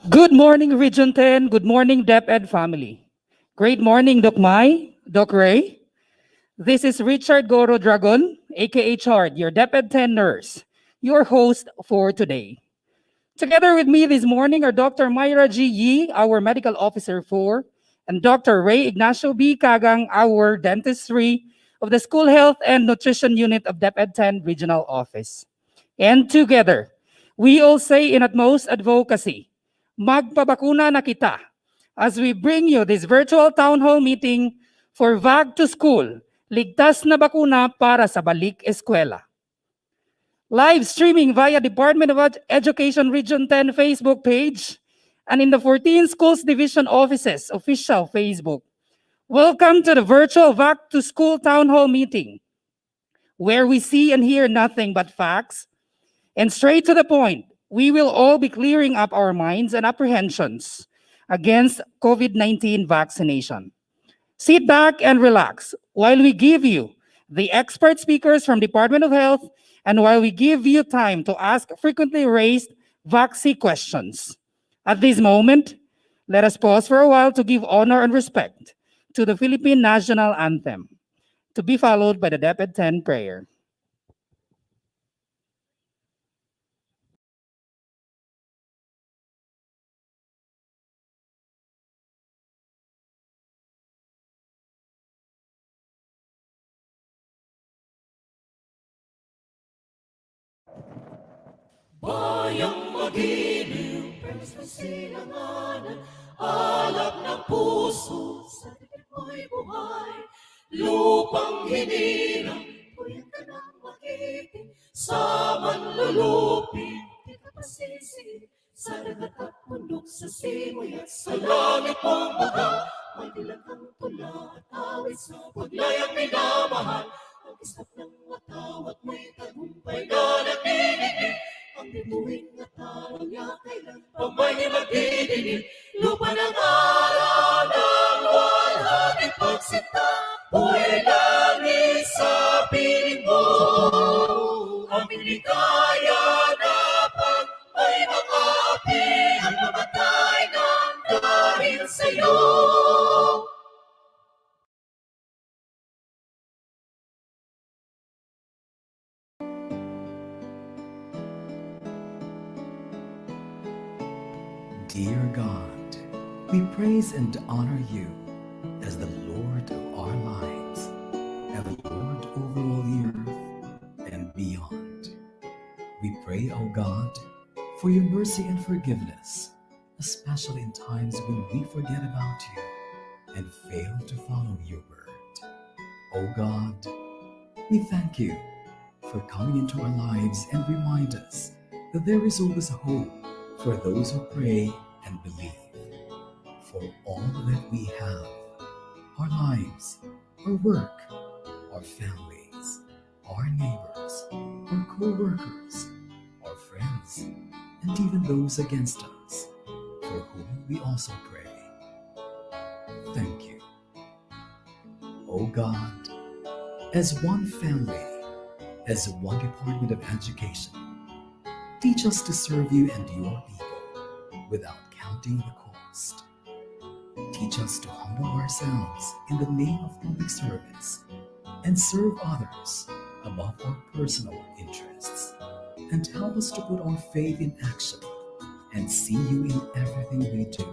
Good morning, Region 10. Good morning, DepEd family. Great morning, Doc Mai, Doc Ray. This is Richard Goro Dragon, aka Chard, your DepEd 10 nurse, your host for today. Together with me this morning are Dr. Myra G. Yi, our medical officer 4, and Dr. Ray Ignacio B. Kagang, our dentist 3 of the School Health and Nutrition Unit of DepEd 10 Regional Office. And together, we all say in utmost advocacy, magpabakuna na kita as we bring you this virtual town hall meeting for VACC2SCHOOL, ligtas na bakuna para sa balik eskwela. Live streaming via Department of Education Region 10 Facebook page and in the 14 Schools Division Offices official Facebook. Welcome to the virtual VACC2SCHOOL town hall meeting, where we see and hear nothing but facts. And straight to the point, we will all be clearing up our minds and apprehensions against COVID-19 vaccination. Sit back and relax while we give you the expert speakers from Department of Health and while we give you time to ask frequently raised VACC questions. At this moment, let us pause for a while to give honor and respect to the Philippine National Anthem, to be followed by the DepEd 10 prayer. Bayang magiliw, premis na silanganan, alak ng puso, sa titik mo'y buhay. Lupang hinirang, puyat ka ng magiting, sa manlulupin, di ka pasisi. Sa dagat at bundok, sa simoy at sa langit mong baga, may dilagang tula at awit sa paglayang minamahal. Ang isap ng matawat mo'y tagumpay na nagdidibig. Ang bituin at tarang niya kailan pa may magdidinig. Lupa ng araw ng walhati pagsinta, buhay langit sa piling mo. Aming ligaya na pag may mga api ang mamatay ng dahil sa'yo. Dear God, we praise and honor you as the Lord of our lives and the Lord over all the earth and beyond. We pray, O God, for your mercy and forgiveness, especially in times when we forget about you and fail to follow your word. O God, we thank you for coming into our lives and remind us that there is always hope for those who pray and believe. For all that we have, our lives, our work, our families, our neighbors, our co-workers, our friends, and even those against us, for whom we also pray. Thank you. O God, as one family, as one Department of Education, teach us to serve you and your people without counting the cost. Teach us to humble ourselves in the name of public service and serve others above our personal interests. And help us to put our faith in action and see you in everything we do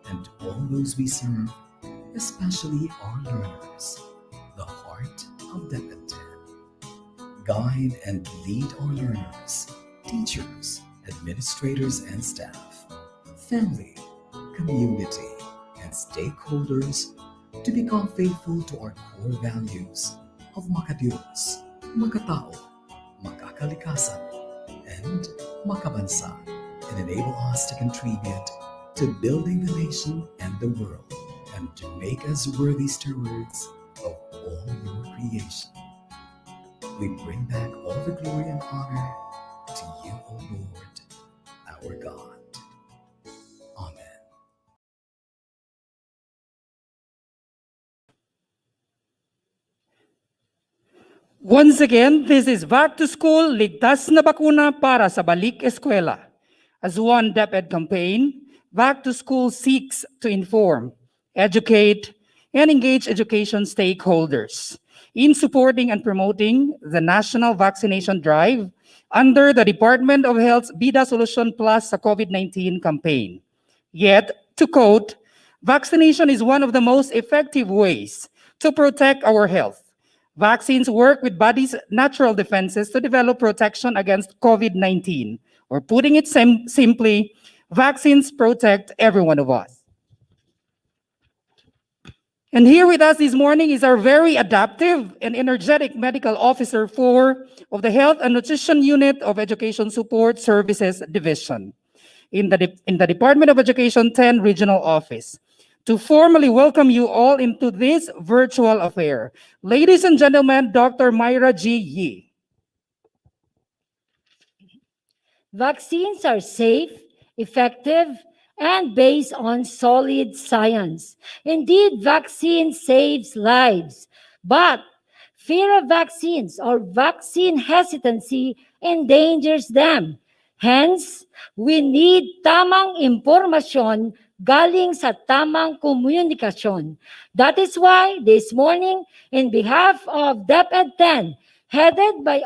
and all those we serve, especially our learners, the heart of DepEd 10. Guide and lead our learners, teachers, administrators and staff, family, community, and stakeholders to become faithful to our core values of makadiyos, makatao, makakalikasan, and makabansa, and enable us to contribute to building the nation and the world, and to make us worthy stewards of all your creation. We bring back all the glory and honor to you, O Lord, our God. Amen. Once again, this is VACC2SCHOOL, ligtas na bakuna para sa balik eskwela. As one DepEd campaign, VACC2SCHOOL seeks to inform, educate, and engage education stakeholders in supporting and promoting the national vaccination drive under the Department of Health's Bida Solution Plus sa COVID-19 campaign. Yet, to quote, vaccination is one of the most effective ways to protect our health. Vaccines work with body's natural defenses to develop protection against COVID-19. Or putting it simply, vaccines protect every one of us. And here with us this morning is our very adaptive and energetic Medical Officer 4 of the Health and Nutrition Unit of Education Support Services Division in the Department of Education 10 Regional Office, to formally welcome you all into this virtual affair. Ladies and gentlemen, Dr. Myra G. Yee. Vaccines are safe, effective, and based on solid science. Indeed, vaccine saves lives, but fear of vaccines or vaccine hesitancy endangers them. Hence, we need tamang impormasyon galing sa tamang komunikasyon. That is why this morning, in behalf of DepEd 10, headed by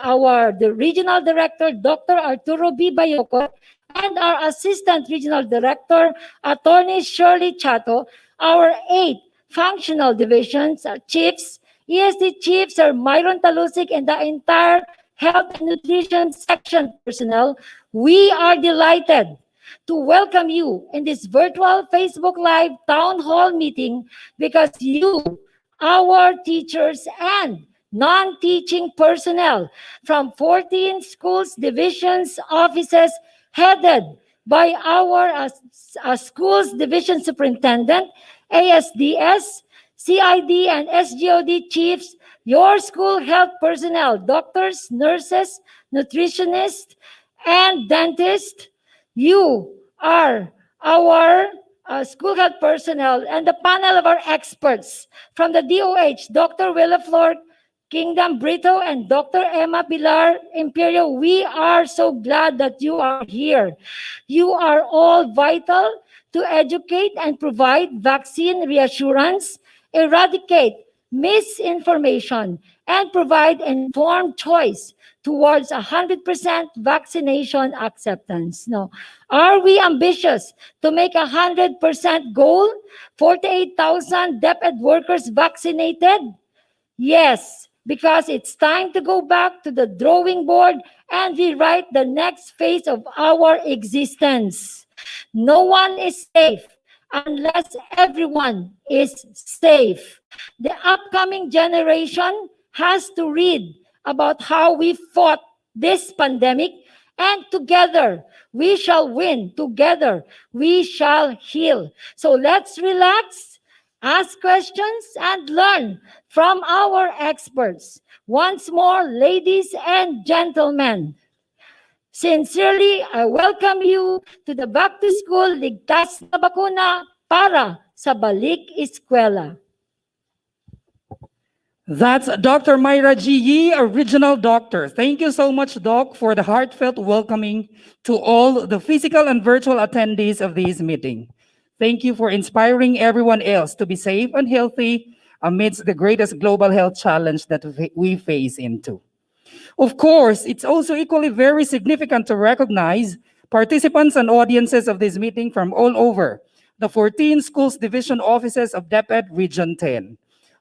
the Regional Director, Dr. Arturo B. Bayocot, and our Assistant Regional Director, Attorney Shirley Chato, our 8 functional divisions, chiefs, ESD chiefs, Sir Myron Talusig, and the entire Health and Nutrition Section personnel, we are delighted to welcome you in this virtual Facebook Live Town Hall meeting because you, our teachers and non-teaching personnel from 14 schools, divisions, offices, headed by our schools division superintendent, ASDS, CID, and SGOD chiefs, your school health personnel, doctors, nurses, nutritionists, and dentists. You are our school health personnel and the panel of our experts from the DOH, Dr. Willa Flor, Kingdom Brito, and Dr. Emma Pilar Imperio. We are so glad that you are here. You are all vital to educate and provide vaccine reassurance, eradicate misinformation, and provide informed choice towards 100% vaccination acceptance. No. Are we ambitious to make 100% goal? 48,000 DepEd workers vaccinated? Yes, because it's time to go back to the drawing board and rewrite the next phase of our existence. No one is safe unless everyone is safe. The upcoming generation has to read about how we fought this pandemic, and together we shall win. Together we shall heal. So let's relax, ask questions, and learn from our experts. Once more, ladies and gentlemen, sincerely, I welcome you to the Back to School Ligtas na Bakuna para sa Balik Eskwela. That's Dr. Myra G. Yee, original doctor. Thank you so much, Doc, for the heartfelt welcoming to all the physical and virtual attendees of this meeting. Thank you for inspiring everyone else to be safe and healthy amidst the greatest global health challenge that we face into. Of course, it's also equally very significant to recognize participants and audiences of this meeting from all over the 14 schools division offices of DepEd Region 10.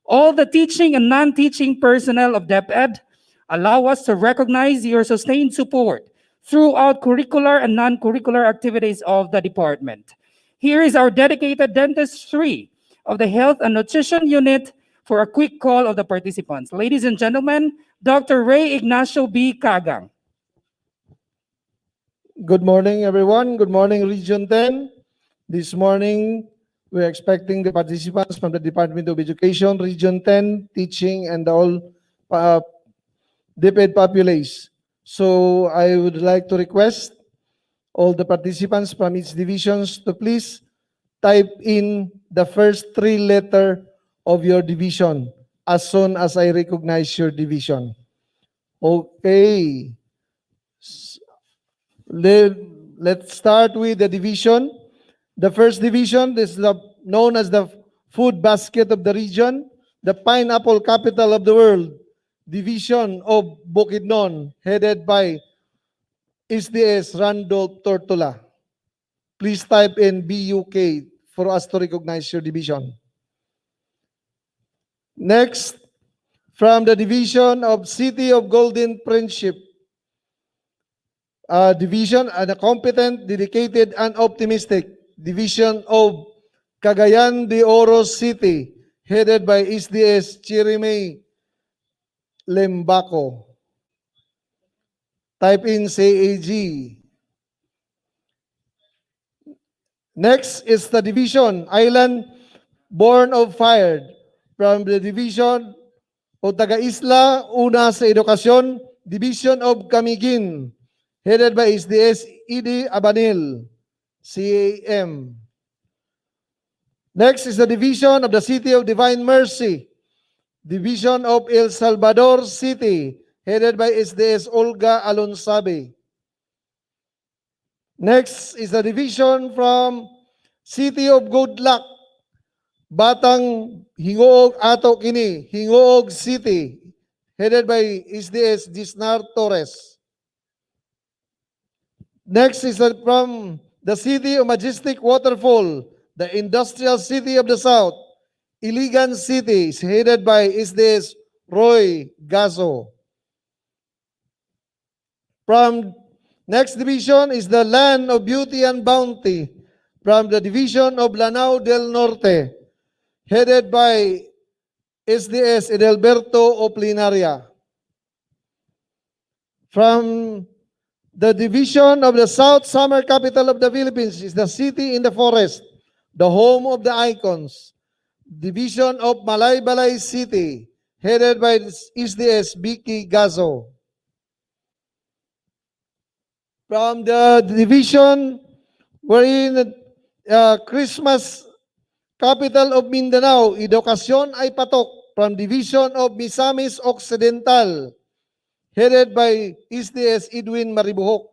All the teaching and non-teaching personnel of DepEd allow us to recognize your sustained support throughout curricular and non-curricular activities of the department. Here is our dedicated dentistry of the Health and Nutrition Unit for a quick call of the participants. Ladies and gentlemen, Dr. Ray Ignacio B. Kagang. Good morning, everyone. Good morning, Region 10. This morning, we're expecting the participants from the Department of Education, Region 10, teaching, and all DepEd populace. So I would like to request all the participants from each divisions to please type in the first 3 letters of your division as soon as I recognize your division. Okay. let's start with the division. The first division is known as the food basket of the region, the pineapple capital of the world, division of Bukidnon, headed by SDS Randolph Tortola. Please type in BUK for us to recognize your division. Next, from the division of City of Golden Friendship, division and a competent, dedicated, and optimistic division of Cagayan de Oro City, headed by SDS Chirime Lembaco. Type in CAG. Next is the division, Island Born of Fire, from the division o taga-isla, una sa edukasyon, Division of Camiguin, headed by SDS Idi Abanil, CAM. Next is the division of the City of Divine Mercy, Division of El Salvador City, headed by SDS Olga Alonsabe. Next is the division from City of Good Luck, Batang Hingoog Ato Kini, Hingoog City, headed by SDS Gisnar Torres. Next is from the City of Majestic Waterfall, the Industrial City of the South, Iligan City, headed by SDS Roy Gazo. From next division is the Land of Beauty and Bounty, from the division of Lanao del Norte, headed by SDS Edelberto Oplinaria. From the division of the South Summer Capital of the Philippines is the City in the Forest, the home of the icons, division of Malaybalay City, headed by SDS Vicky Gazo. From the division wherein Christmas capital of Mindanao, Edukasyon ay Patok, from division of Misamis Occidental, headed by SDS Edwin Maribuhok.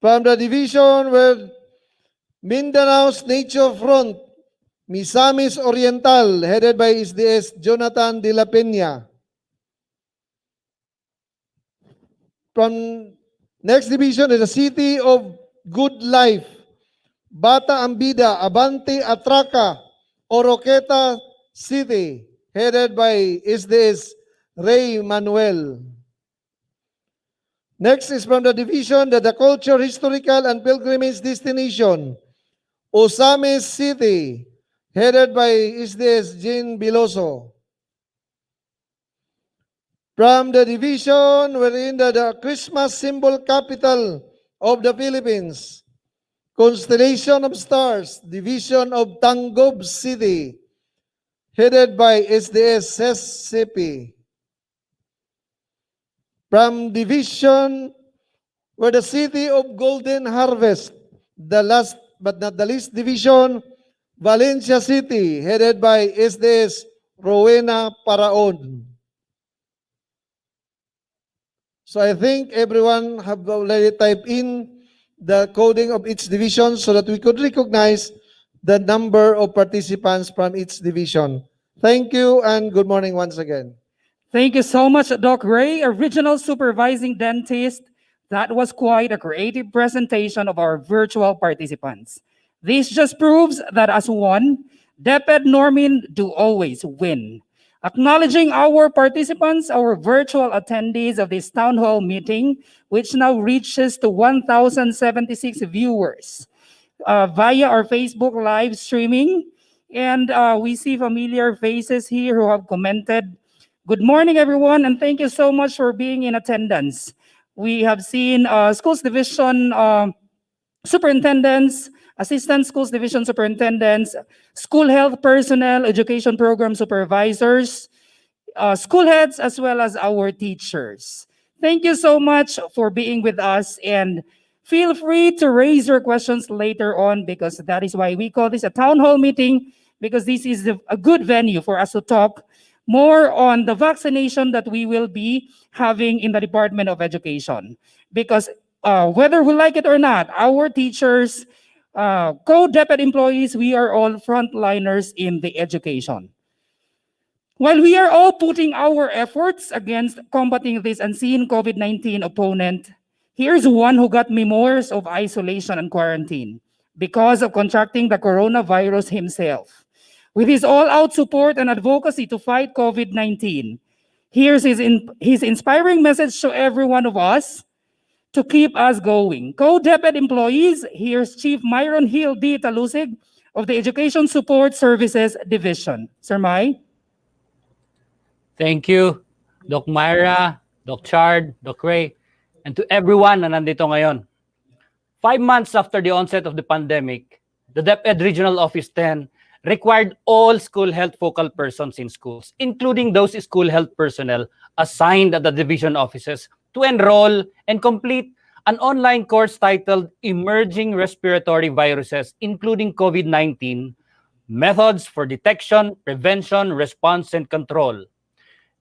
From the division where Mindanao's Nature Front, Misamis Oriental, headed by SDS Jonathan de la Peña. From next division is the City of Good Life, Bata Ambida, Abante Atraca, Oroqueta City, headed by SDS Ray Manuel. Next is from the division that the Culture, Historical, and Pilgrimage Destination, Osames City, headed by SDS Jean Biloso. From the division wherein the Christmas symbol capital of the Philippines, Constellation of Stars, division of Tangob City, headed by SDS SCP. From division where the City of Golden Harvest, the last but not the least division, Valencia City, headed by SDS Rowena Paraon. So I think everyone have already typed in the coding of each division so that we could recognize the number of participants from each division. Thank you and good morning once again. Thank you so much, Doc Ray, original supervising dentist. That was quite a creative presentation of our virtual participants. This just proves that as one, DepEd Normin do always win. Acknowledging our participants, our virtual attendees of this town hall meeting, which now reaches to 1,076 viewers via our Facebook live streaming. And we see familiar faces here who have commented. Good morning, everyone, and thank you so much for being in attendance. We have seen schools division superintendents, assistant schools division superintendents, school health personnel, education program supervisors, school heads, as well as our teachers. Thank you so much for being with us, and feel free to raise your questions later on, because that is why we call this a town hall meeting, because this is a good venue for us to talk more on the vaccination that we will be having in the Department of Education. Because whether we like it or not, our teachers, co-DepEd employees, we are all frontliners in the education. While we are all putting our efforts against combating this unseen COVID-19 opponent, here's one who got memoirs of isolation and quarantine because of contracting the coronavirus himself. With his all-out support and advocacy to fight COVID-19, here's his inspiring message to every one of us to keep us going. Co-DepEd employees, here's Chief Myron Hill D. Talusig of the Education Support Services Division. Sir Mai? Thank you, Doc Myra, Doc Chard, Doc Ray, and to everyone na nandito ngayon. 5 months after the onset of the pandemic, the DepEd Regional Office 10 required all school health focal persons in schools, including those school health personnel assigned at the division offices, to enroll and complete an online course titled Emerging Respiratory Viruses, including COVID-19, Methods for Detection, Prevention, Response, and Control.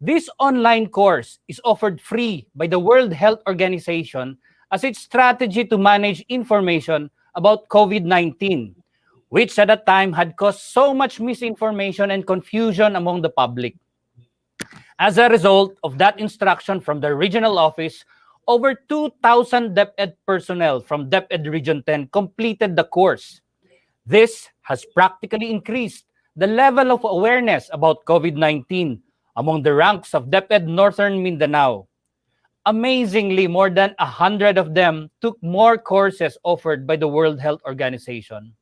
This online course is offered free by the World Health Organization as its strategy to manage information about COVID-19, which at that time had caused so much misinformation and confusion among the public. As a result of that instruction from the regional office, over 2,000 DepEd personnel from DepEd Region 10 completed the course. This has practically increased the level of awareness about COVID-19 among the ranks of DepEd Northern Mindanao. Amazingly, more than 100 of them took more courses offered by the World Health Organization.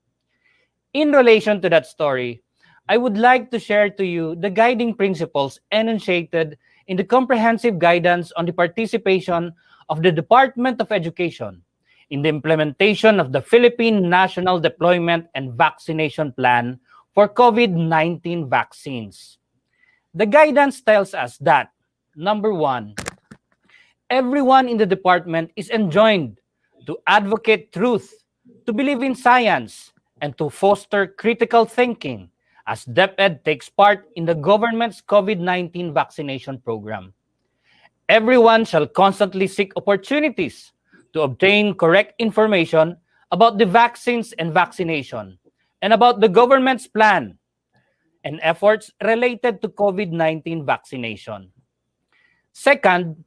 In relation to that story, I would like to share to you the guiding principles enunciated in the comprehensive guidance on the participation of the Department of Education in the implementation of the Philippine National Deployment and Vaccination Plan for COVID-19 vaccines. The guidance tells us that, number 1, everyone in the department is enjoined to advocate truth, to believe in science, and to foster critical thinking as DepEd takes part in the government's COVID-19 vaccination program. Everyone shall constantly seek opportunities to obtain correct information about the vaccines and vaccination, and about the government's plan and efforts related to COVID-19 vaccination. Second,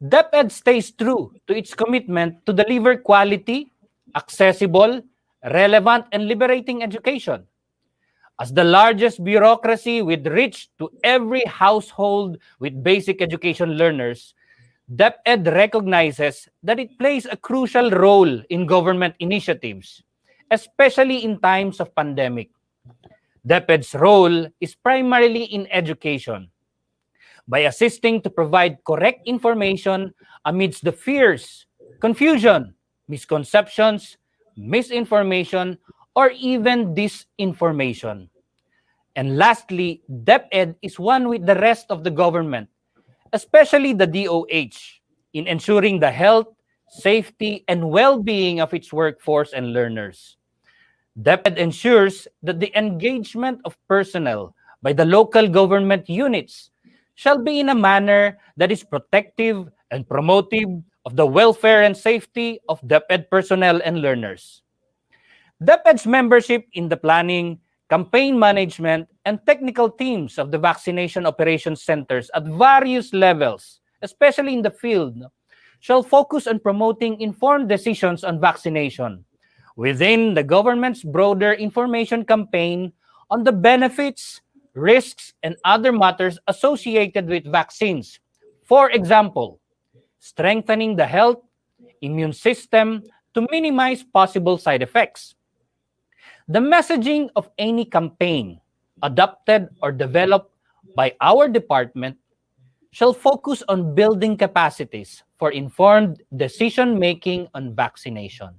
DepEd stays true to its commitment to deliver quality, accessible, relevant, and liberating education. As the largest bureaucracy with reach to every household with basic education learners, DepEd recognizes that it plays a crucial role in government initiatives, especially in times of pandemic. DepEd's role is primarily in education, by assisting to provide correct information amidst the fears, confusion, misconceptions, misinformation, or even disinformation. And lastly, DepEd is one with the rest of the government, especially the DOH, in ensuring the health, safety, and well-being of its workforce and learners. DepEd ensures that the engagement of personnel by the local government units shall be in a manner that is protective and promotive of the welfare and safety of DepEd personnel and learners. DepEd's membership in the planning, campaign management, and technical teams of the vaccination operations centers at various levels, especially in the field, shall focus on promoting informed decisions on vaccination within the government's broader information campaign on the benefits, risks, and other matters associated with vaccines. For example, strengthening the health, immune system to minimize possible side effects. The messaging of any campaign adopted or developed by our department shall focus on building capacities for informed decision-making on vaccination.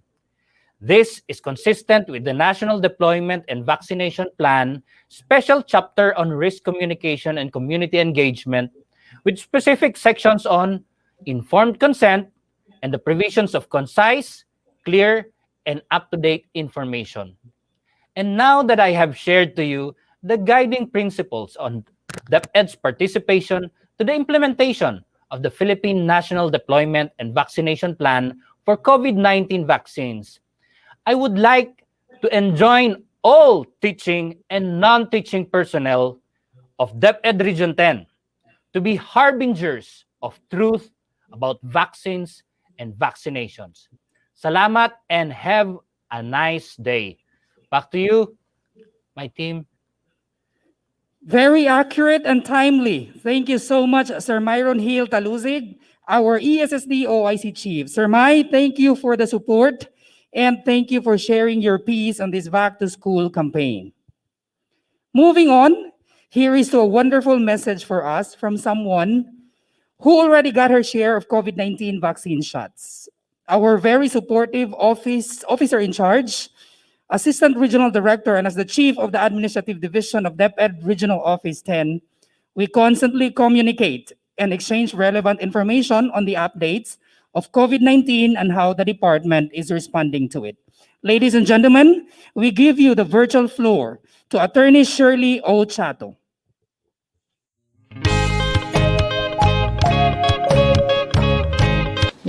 This is consistent with the National Deployment and Vaccination Plan special chapter on risk communication and community engagement, with specific sections on informed consent and the provisions of concise, clear, and up-to-date information. And now that I have shared to you the guiding principles on DepEd's participation to the implementation of the Philippine National Deployment and Vaccination Plan for COVID-19 vaccines, I would like to enjoin all teaching and non-teaching personnel of DepEd Region 10 to be harbingers of truth about vaccines and vaccinations. Salamat and have a nice day. Back to you, my team. Very accurate and timely. Thank you so much, Sir Myron Hill Taluzig, our ESSD OIC Chief. Sir Mai, thank you for the support and thank you for sharing your piece on this Back to School campaign. Moving on, here is a wonderful message for us from someone who already got her share of COVID-19 vaccine shots. Our very supportive officer in charge, Assistant Regional Director, and as the Chief of the Administrative Division of DepEd Regional Office 10, we constantly communicate and exchange relevant information on the updates of COVID-19 and how the department is responding to it. Ladies and gentlemen, we give you the virtual floor to Attorney Shirley O. Chato.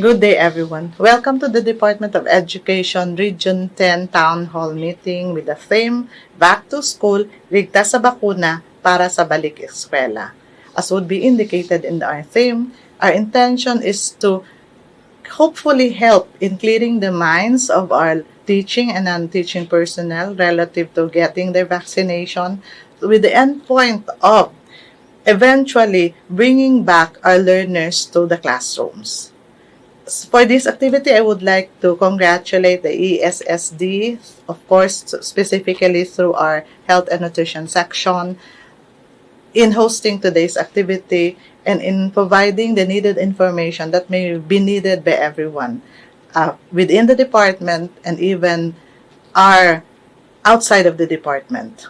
Good day, everyone. Welcome to the Department of Education Region 10 Town Hall Meeting with the theme, Back to School, Ligtas sa Bakuna para sa Balik Eskwela. As would be indicated in our theme, our intention is to hopefully help in clearing the minds of our teaching and non-teaching personnel relative to getting their vaccination with the endpoint of eventually bringing back our learners to the classrooms. For this activity, I would like to congratulate the ESSD, of course, specifically through our Health and Nutrition section, in hosting today's activity and in providing the needed information that may be needed by everyone within the department and even outside of the department.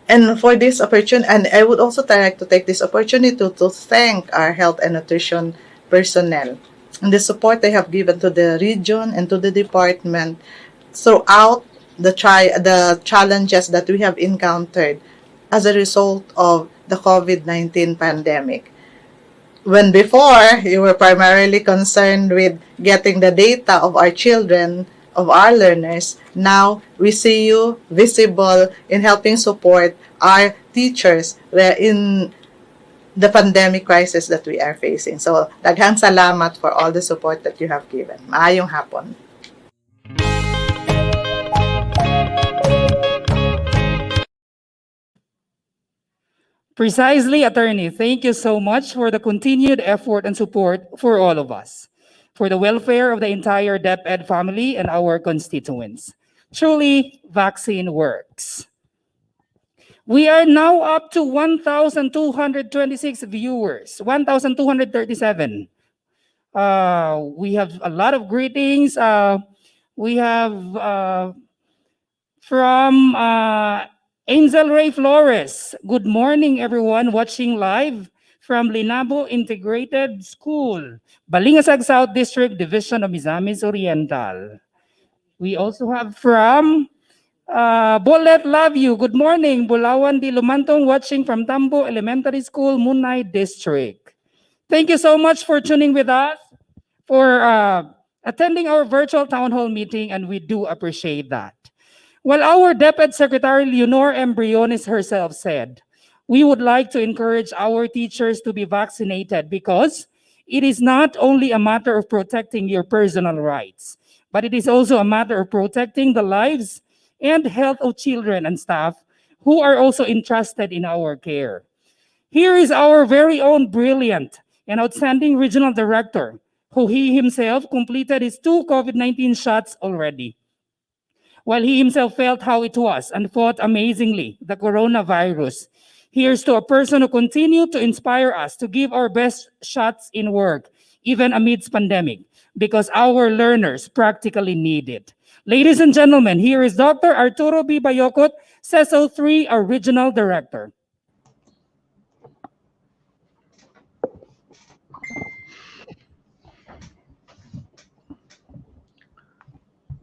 And for this opportunity, and I would also like to take this opportunity to thank our Health and Nutrition personnel and the support they have given to the region and to the department throughout the challenges that we have encountered as a result of the COVID-19 pandemic. When before, you were primarily concerned with getting the data of our children, of our learners, now we see you visible in helping support our teachers in the pandemic crisis that we are facing. So, daghang salamat for all the support that you have given. Maayong hapon. Precisely, Attorney. Thank you so much for the continued effort and support for all of us, for the welfare of the entire DepEd family and our constituents. Truly, vaccine works. We are now up to 1,226 viewers, 1,237. We have a lot of greetings. We have from Angel Ray Flores. Good morning, everyone watching live from Linabo Integrated School, Balingasag South District, Division of Misamis Oriental. We also have from Bolet Love You. Good morning, Bulawan Di Lumantong, watching from Tambo Elementary School, Munay District. Thank you so much for tuning with us, for attending our virtual town hall meeting, and we do appreciate that. Well, our DepEd Secretary Leonor M. Briones herself said, we would like to encourage our teachers to be vaccinated because it is not only a matter of protecting your personal rights, but it is also a matter of protecting the lives and health of children and staff who are also entrusted in our care. Here is our very own brilliant and outstanding regional director, who he himself completed his 2 COVID-19 shots already. While he himself felt how it was and fought amazingly the coronavirus, here's to a person who continued to inspire us to give our best shots in work, even amidst pandemic, because our learners practically need it. Ladies and gentlemen, here is Dr. Arturo B. Bayokot, CESO 3, our regional director.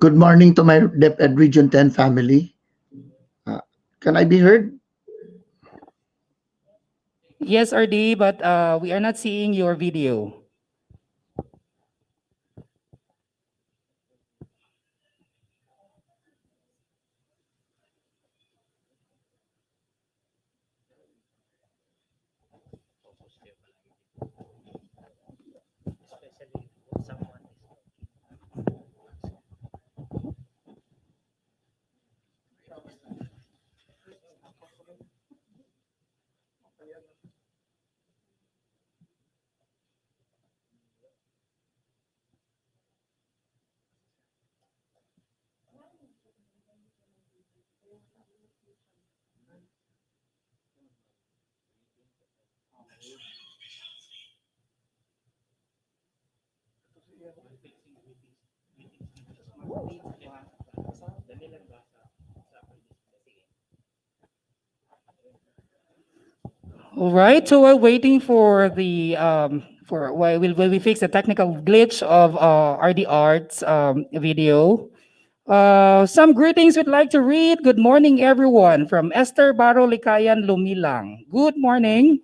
Good morning to my DepEd Region 10 family. Can I be heard? Yes, RD, but we are not seeing your video. All right, so while waiting for the while we fix the technical glitch of RD Arts video, some greetings we'd like to read. Good morning, everyone, from Esther Baro Likayan Lumilang. Good morning.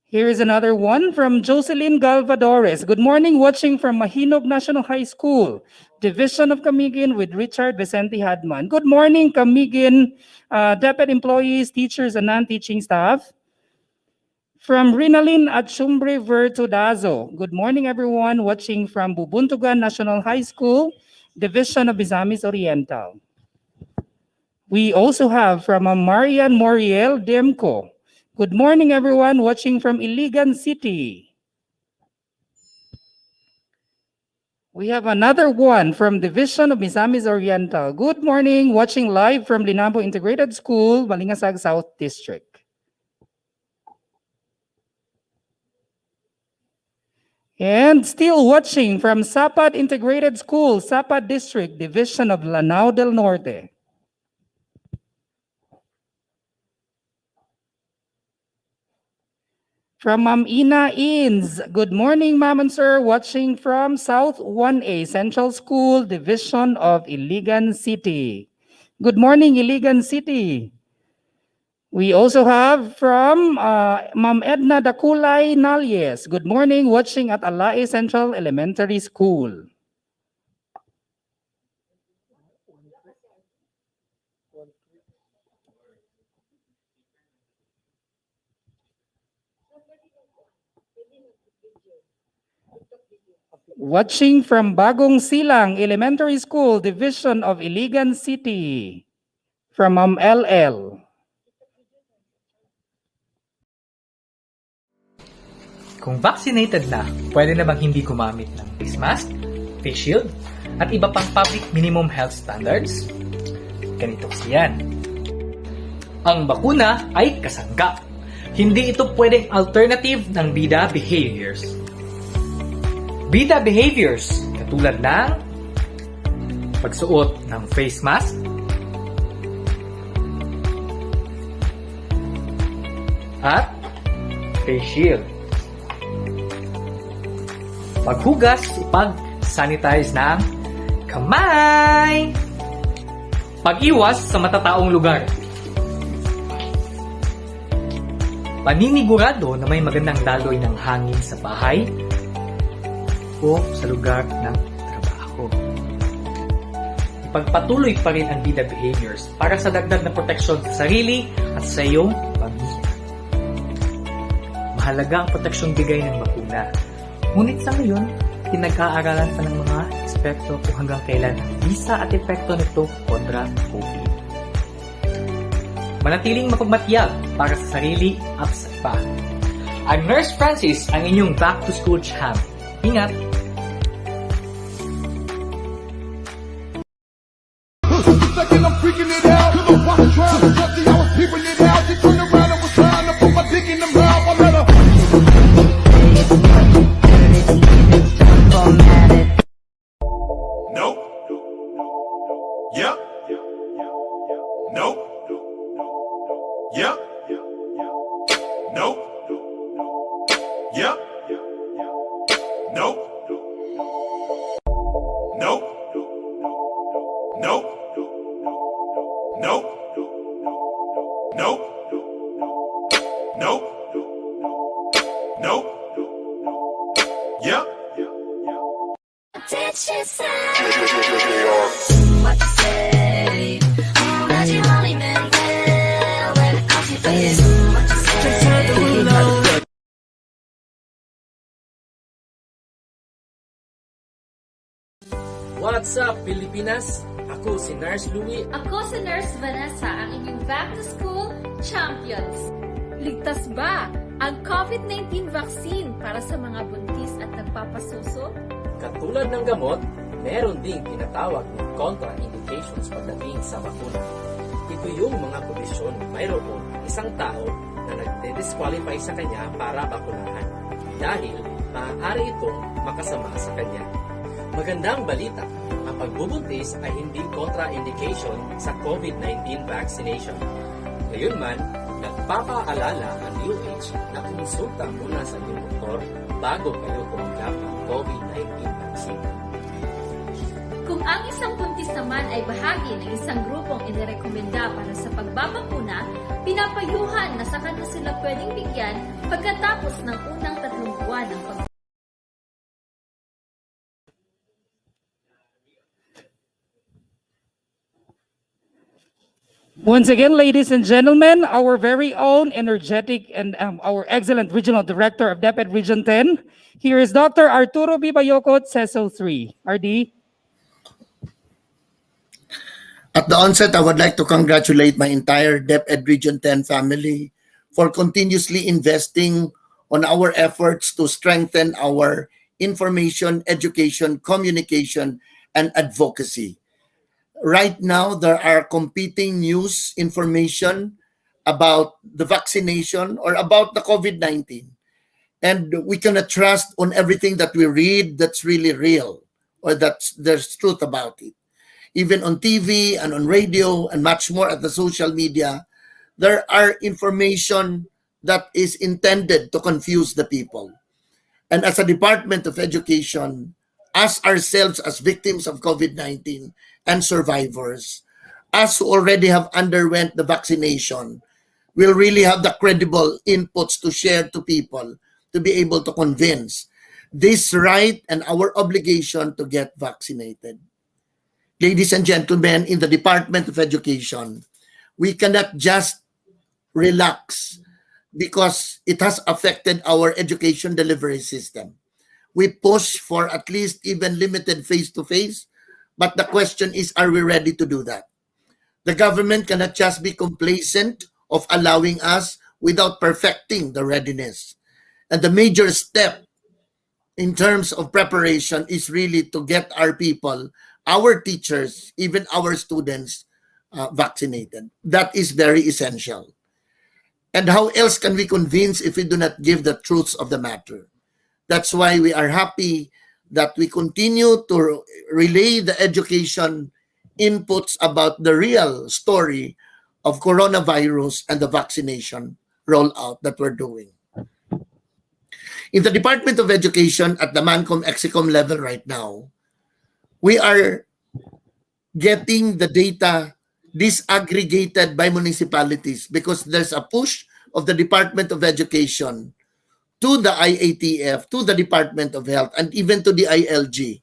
Here is another one from Jocelyn Galvadores. Good morning, watching from Mahinog National High School, Division of Camiguin with Richard Vicente Hadman. Good morning, Camiguin, DepEd employees, teachers, and non-teaching staff. From Rinalyn Atchumbre Vertudazo. Good morning, everyone, watching from Bubuntugan National High School, Division of Misamis Oriental. We also have from Marian Moriel Demco. Good morning, everyone, watching from Iligan City. We have another one from Division of Misamis Oriental. Good morning, watching live from Linambo Integrated School, Malingasag South District. And still watching from Sapad Integrated School, Sapad District, Division of Lanao del Norte. From Ma'am Ina Ins, good morning, Ma'am and Sir, watching from South 1A Central School, Division of Iligan City. Good morning, Iligan City. We also have from Ma'am Edna Dakulay Nalles. Good morning, watching at Alae Central Elementary School. Watching from Bagong Silang Elementary School, Division of Iligan City. From Ma'am LL. Kung vaccinated na, pwede na bang hindi gumamit ng face mask, face shield, at iba pang public minimum health standards? Ganito kasi yan. Ang bakuna ay kasangga. Hindi ito pwedeng alternative ng bida behaviors. Bida behaviors katulad ng pagsuot ng face mask, at face shield. Paghugas o pag-sanitize ng kamay. Pag-iwas sa matataong lugar. Paninigurado na may magandang daloy ng hangin sa bahay o sa lugar ng trabaho. Ipagpatuloy pa rin ang bida behaviors para sa dagdag na proteksyon sa sarili at sa iyong pamilya. Mahalaga ang proteksyong bigay ng bakuna. Ngunit sa ngayon, pinag-aaralan pa ng mga eksperto kung hanggang kailan ang bisa at epekto nito kontra COVID. Manatiling mapagmatiyag para sa sarili at sa iba. I'm Nurse Francis, ang inyong Back to School champ. Ingat! Second, I'm freaking it out. I'm walking around the country, I was peeping it out. She turned around and was trying to put my dick in the mouth. I let her. Nope. Yep. Nope. Yep. Nope. Yep. Nope. Nope. Nope. Nope. Nope. Nope. Nope. Yep. Did she say what you say? That you only meant well when it comes to this. What you say? What's up, Pilipinas? Ako si Nurse Louie. Ako si Nurse Vanessa, ang inyong Back to School Champions. Ligtas ba ang COVID-19 vaccine para sa mga buntis at nagpapasuso? Katulad ng gamot, meron ding tinatawag ng contraindications pagdating sa bakuna. Ito yung mga kondisyon mayroon isang tao na nagde-disqualify sa kanya para bakunahan dahil maaari itong makasama sa kanya. Magandang balita, ang pagbubuntis ay hindi contraindication sa COVID-19 vaccination. Gayunman, nagpapaalala ang UH na konsulta muna sa inyong doktor bago kayo tumanggap ng COVID-19 vaccine. Kung ang isang buntis naman ay bahagi ng isang grupong inirekomenda para sa pagbabakuna, pinapayuhan na sa kanya sila pwedeng bigyan pagkatapos ng unang 3 buwan ng pag. Once again, ladies and gentlemen, our very own energetic and our excellent Regional Director of DepEd Region 10. Here is Dr. Arturo B. Bayocot, CESO 3. RD. At the onset, I would like to congratulate my entire DepEd Region 10 family for continuously investing on our efforts to strengthen our information, education, communication, and advocacy. Right now, there are competing news information about the vaccination or about the COVID-19. And we cannot trust on everything that we read that's really real or that there's truth about it. Even on TV and on radio and much more at the social media, there are information that is intended to confuse the people. And as a Department of Education, us ourselves as victims of COVID-19 and survivors, us who already have underwent the vaccination, will really have the credible inputs to share to people to be able to convince this right and our obligation to get vaccinated. Ladies and gentlemen, in the Department of Education, we cannot just relax because it has affected our education delivery system. We push for at least even limited face-to-face, but the question is, are we ready to do that? The government cannot just be complacent of allowing us without perfecting the readiness. And the major step in terms of preparation is really to get our people, our teachers, even our students vaccinated. That is very essential. And how else can we convince if we do not give the truths of the matter? That's why we are happy that we continue to relay the education inputs about the real story of coronavirus and the vaccination rollout that we're doing. In the Department of Education at the Mancom-Exicom level right now, we are getting the data disaggregated by municipalities because there's a push of the Department of Education to the IATF, to the Department of Health, and even to the ILG,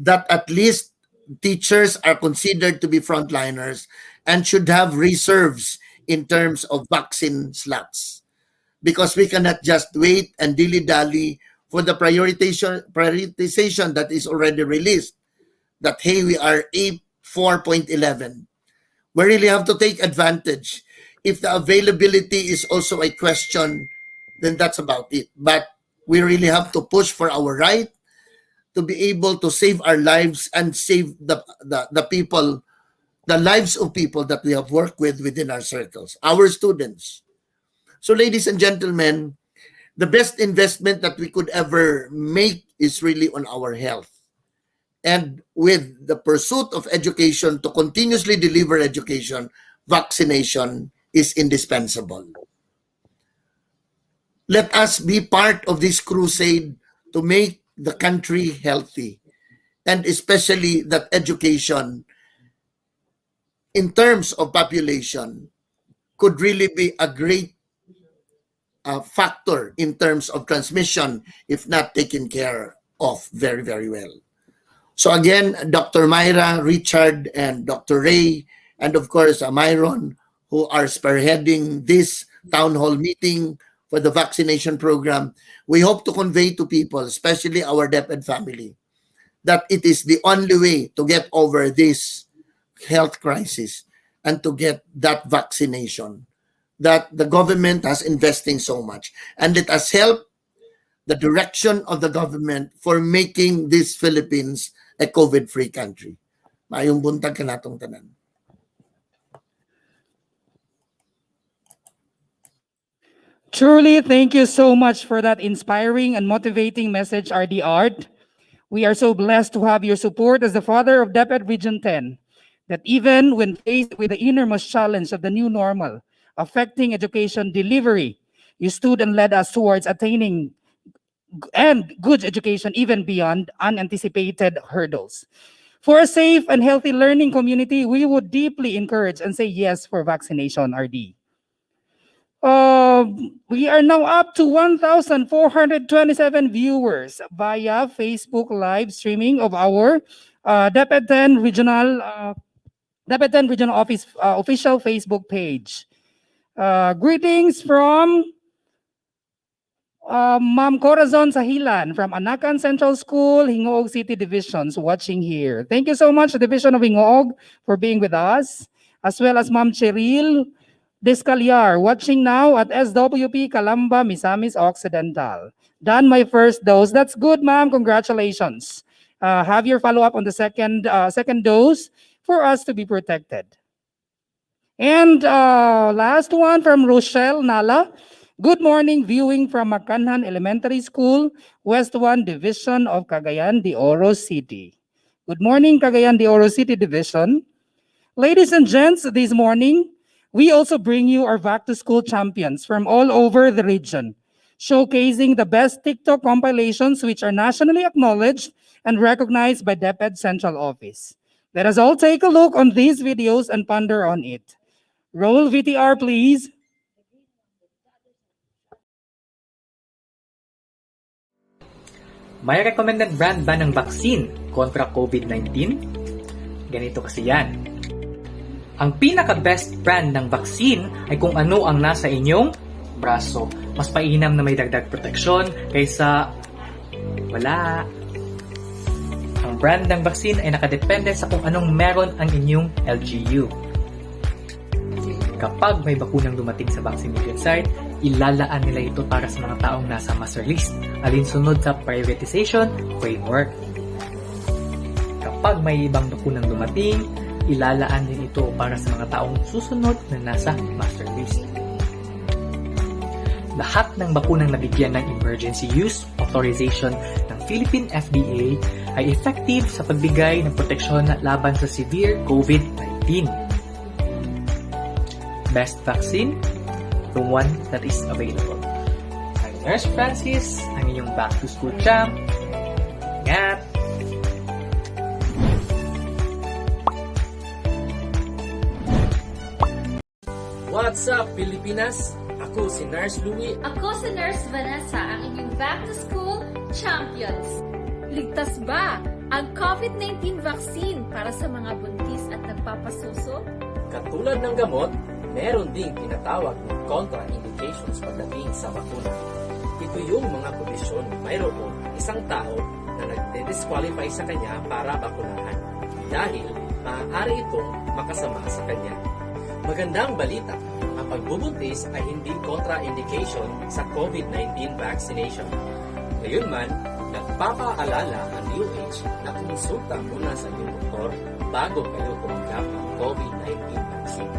that at least teachers are considered to be frontliners and should have reserves in terms of vaccine slots. Because we cannot just wait and dilly-dally for the prioritization that is already released, that, hey, we are A4.11. We really have to take advantage. If the availability is also a question, then that's about it. But we really have to push for our right to be able to save our lives and save the people, the lives of people that we have worked with within our circles, our students. So, ladies and gentlemen, the best investment that we could ever make is really on our health. And with the pursuit of education to continuously deliver education, vaccination is indispensable. Let us be part of this crusade to make the country healthy, and especially that education in terms of population could really be a great factor in terms of transmission if not taken care of very, very well. So again, Dr. Myra, Richard, and Dr. Ray, and of course, Myron, who are spearheading this town hall meeting for the vaccination program, we hope to convey to people, especially our DepEd family, that it is the only way to get over this health crisis and to get that vaccination that the government has investing so much. And let us help the direction of the government for making this Philippines a COVID-free country. Maayong buntag ka natong tanan. Truly, thank you so much for that inspiring and motivating message, RD Art. We are so blessed to have your support as the father of DepEd Region 10, that even when faced with the innermost challenge of the new normal affecting education delivery, you stood and led us towards attaining and good education even beyond unanticipated hurdles. For a safe and healthy learning community, we would deeply encourage and say yes for vaccination, RD. We are now up to 1,427 viewers via Facebook live streaming of our DepEd 10 Regional Office official Facebook page. Greetings from Ma'am Corazon Sahilan from Anakan Central School, Hingoog City Divisions, watching here. Thank you so much, Division of Hingoog, for being with us, as well as Ma'am Cheryl Descalyar, watching now at SWP Calamba, Misamis Occidental. Done my first dose. That's good, ma'am. Congratulations. Have your follow-up on the second dose for us to be protected. And last one from Rochelle Nala. Good morning, viewing from Makanhan Elementary School, West 1 Division of Cagayan de Oro City. Good morning, Cagayan de Oro City Division. Ladies and gents, this morning, we also bring you our VACC2SCHOOL champions from all over the region, showcasing the best TikTok compilations which are nationally acknowledged and recognized by DepEd Central Office. Let us all take a look on these videos and ponder on it. Roll VTR, please. May recommended brand ba ng vaccine kontra COVID-19? Ganito kasi yan. Ang pinaka-best brand ng vaccine ay kung ano ang nasa inyong braso. Mas painam na may dagdag proteksyon kaysa wala. Ang brand ng vaccine ay nakadepende sa kung anong meron ang inyong LGU. Kapag may bakunang dumating sa vaccination site, ilalaan nila ito para sa mga taong nasa master list, alinsunod sa privatization framework. Kapag may ibang bakunang dumating, ilalaan din ito para sa mga taong susunod na nasa master list. Lahat ng bakunang nabigyan ng emergency use authorization ng Philippine FDA ay effective sa pagbigay ng proteksyon laban sa severe COVID-19. Best vaccine, the one that is available. I'm Nurse Francis, ang inyong back-to-school champ. Ingat! What's up, Pilipinas? Ako si Nurse Louie. Ako si Nurse Vanessa, ang inyong back-to-school champions. Ligtas ba ang COVID-19 vaccine para sa mga buntis at nagpapasuso? Katulad ng gamot, meron ding tinatawag ng contraindications pagdating sa bakuna. Ito yung mga kondisyon mayroon isang tao na nagde-disqualify sa kanya para bakunahan dahil maaari itong makasama sa kanya. Magandang balita, ang pagbubuntis ay hindi contraindication sa COVID-19 vaccination. Gayunman, nagpapaalala ang DOH na kumonsulta muna sa inyong doktor bago kayo tumanggap ng COVID-19 vaccine.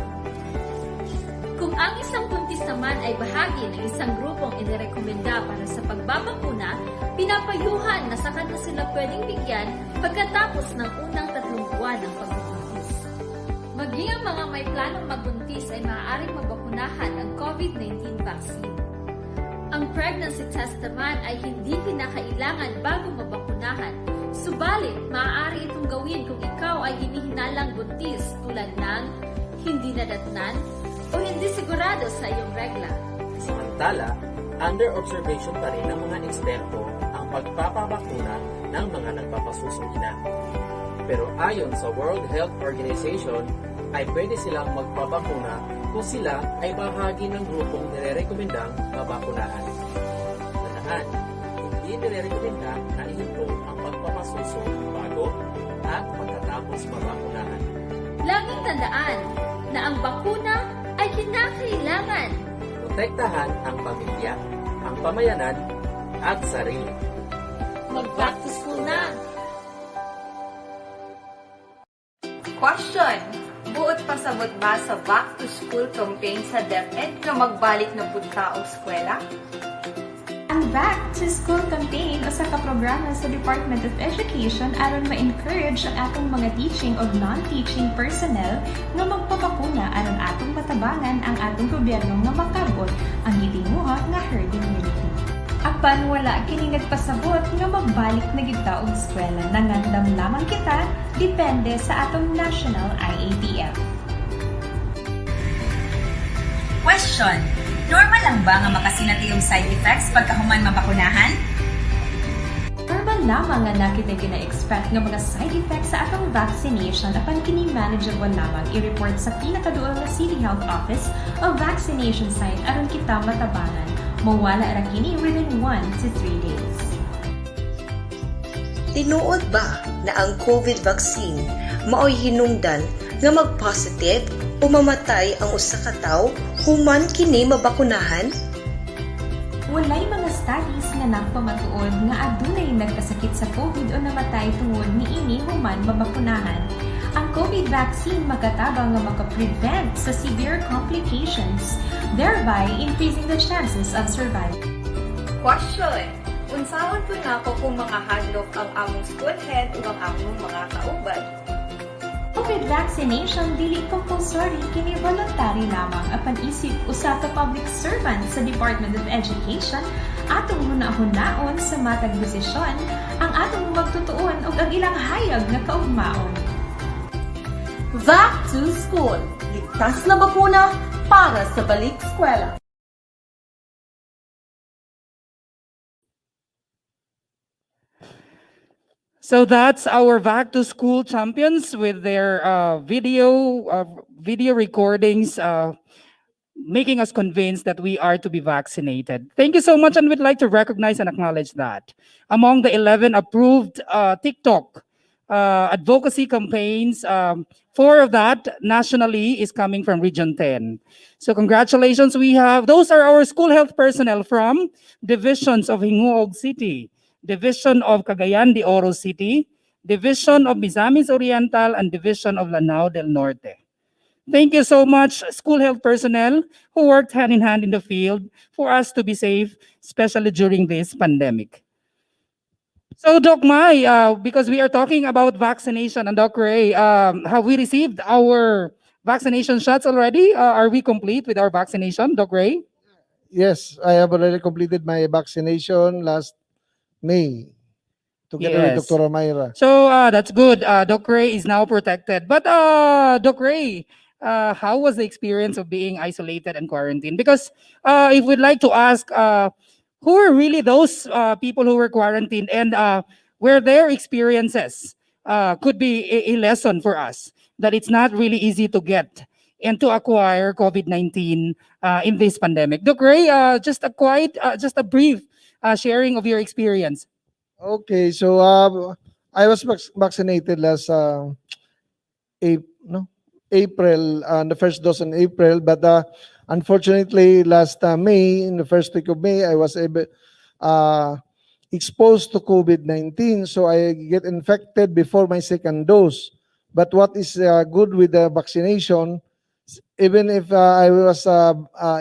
Kung ang isang buntis naman ay bahagi ng isang grupong inirekomenda para sa pagbabakuna, pinapayuhan na saka na sila pwedeng bigyan pagkatapos ng unang 3 buwan ng pagbubuntis. Maging ang mga may planong magbuntis ay maaaring mabakunahan ng COVID-19 vaccine. Ang pregnancy test naman ay hindi kinakailangan bago mabakunahan, subalit maaari itong gawin kung ikaw ay hinihinalang buntis tulad ng hindi nadatnan, o hindi sigurado sa iyong regla. Samantala, under observation pa rin ng mga eksperto ang pagpapabakuna ng mga nagpapasusong ina. Pero ayon sa World Health Organization, ay pwede silang magpabakuna kung sila ay bahagi ng grupong nirerekomendang mabakunahan. Tandaan, hindi nirerekomenda na ihinto ang pagpapasuso bago at pagkatapos mabakunahan. Laging tandaan na ang bakuna ay kinakailangan. Protektahan ang pamilya, ang pamayanan, at sarili. Mag-back to school na! Question! Buot pa pasabot ba sa Back to School campaign sa DepEd nga magbalik na punta og eskwela? Ang VACC2SCHOOL campaign o sa kaprograma sa Department of Education aron ma-encourage ang atong mga teaching o non-teaching personnel nga magpapakuna aron atong matabangan ang atong gobyerno nga makabot ang gitinguha nga herd immunity. Apan wala kini nagpasabot nga magbalik na gid ta og eskwela, nangandam lamang kita depende sa atong national IATF. Question: normal lang ba nga makasinati yung side effects pagkahuman mabakunahan? Normal lamang nga nakita gina-expect nga mga side effects sa atong vaccination apan kini manageable lamang i-report sa pinakaduol nga City Health Office o vaccination site aron kita matabangan. Mawala ra kini within 1 to 3 days. Tinuod ba na ang COVID vaccine maoy hinungdan nga mag-positive o mamatay ang usa ka tawo human kini mabakunahan? Walay mga studies nga nagpamatuod nga adunay nagkasakit sa COVID o namatay tungod niini human mabakunahan. Ang COVID vaccine makatabang nga makaprevent sa severe complications, thereby increasing the chances of survival. Question: unsaon po nako kung makahadlok ang among school head ug ang among mga kaubad? COVID vaccination dili compulsory kini voluntary lamang apan isip usa ka public servant sa Department of Education atong hunahunahon sa matag desisyon ang atong magtutuon og ang ilang hayag nga kaugmaon. VACC2SCHOOL, ligtas na bakuna para sa balik eskwela. So that's our Back to School champions with their video recordings, making us convinced that we are to be vaccinated. Thank you so much, and we'd like to recognize and acknowledge that. Among the 11 approved TikTok advocacy campaigns, 4 of that nationally is coming from Region 10. So congratulations, those are our school health personnel from divisions of Hinguog City, Division of Cagayan de Oro City, Division of Misamis Oriental, and Division of Lanao del Norte. Thank you so much, school health personnel who worked hand in hand in the field for us to be safe, especially during this pandemic. So, Doc Mai, because we are talking about vaccination, and Doc Ray, have we received our vaccination shots already? Are we complete with our vaccination, Doc Ray? Yes, I have already completed my vaccination last May together with Yes. Dr. Myra. So that's good. Doc Ray is now protected. But Doc Ray, how was the experience of being isolated and quarantined? Because if we'd like to ask, who were really those people who were quarantined, and where their experiences could be a lesson for us that it's not really easy to get and to acquire COVID-19 in this pandemic. Doc Ray, just a brief sharing of your experience. Okay, so I was vaccinated last April, the first dose in April, but unfortunately last May, in the first week of May, I was exposed to COVID-19, so I get infected before my second dose. But what is good with the vaccination, even if I was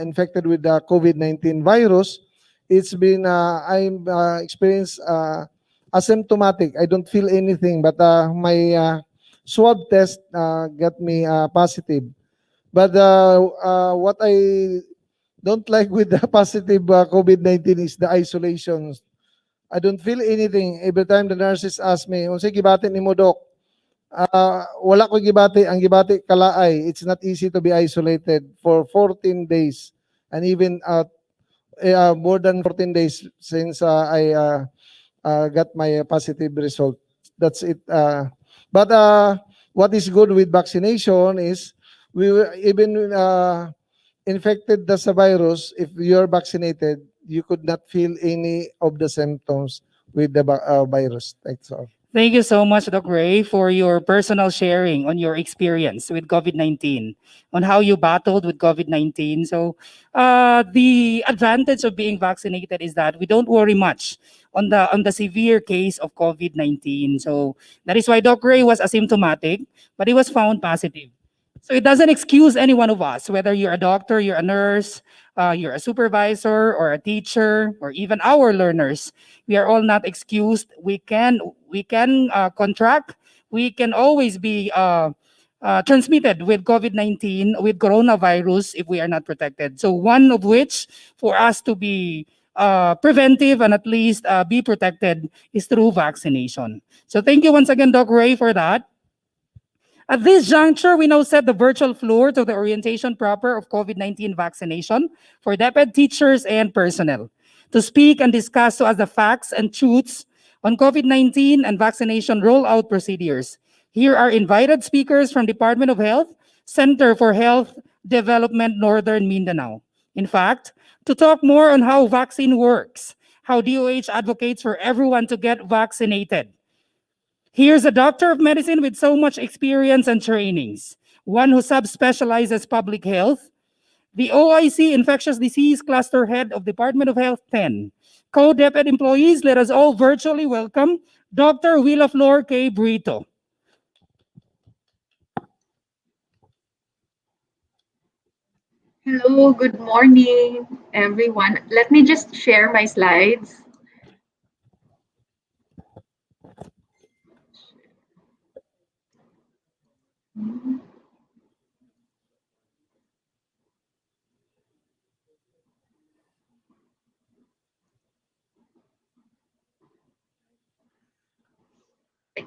infected with the COVID-19 virus, it's been, I'm experienced asymptomatic. I don't feel anything, but my swab test got me positive. But what I don't like with the positive COVID-19 is the isolation. I don't feel anything. Every time the nurses ask me, "Unsay gibati nimo, Doc?" Wala ko gibati. Ang gibati kalaay. It's not easy to be isolated for 14 days, and even more than 14 days since I got my positive result. That's it. But what is good with vaccination is we were even infected the virus. If you're vaccinated, you could not feel any of the symptoms with the virus. That's all. Thank you so much, Doc Ray, for your personal sharing on your experience with COVID-19, on how you battled with COVID-19. So the advantage of being vaccinated is that we don't worry much on the severe case of COVID-19. So that is why Doc Ray was asymptomatic, but he was found positive. So it doesn't excuse any one of us, whether you're a doctor, you're a nurse, you're a supervisor or a teacher, or even our learners. We are all not excused. We can contract. We can always be transmitted with COVID-19, with coronavirus, if we are not protected. So one of which, for us to be preventive and at least be protected, is through vaccination. So thank you once again, Doc Ray, for that. At this juncture, we now set the virtual floor to the orientation proper of COVID-19 vaccination for DepEd teachers and personnel to speak and discuss to us the facts and truths on COVID-19 and vaccination rollout procedures. Here are invited speakers from Department of Health, Center for Health Development, Northern Mindanao. In fact, to talk more on how vaccine works, how DOH advocates for everyone to get vaccinated. Here's a doctor of medicine with so much experience and trainings, one who subspecializes public health, the OIC Infectious Disease Cluster Head of Department of Health 10. Co-DepEd employees, let us all virtually welcome Dr. Willaflor K. Brito. Hello, good morning, everyone. Let me just share my slides.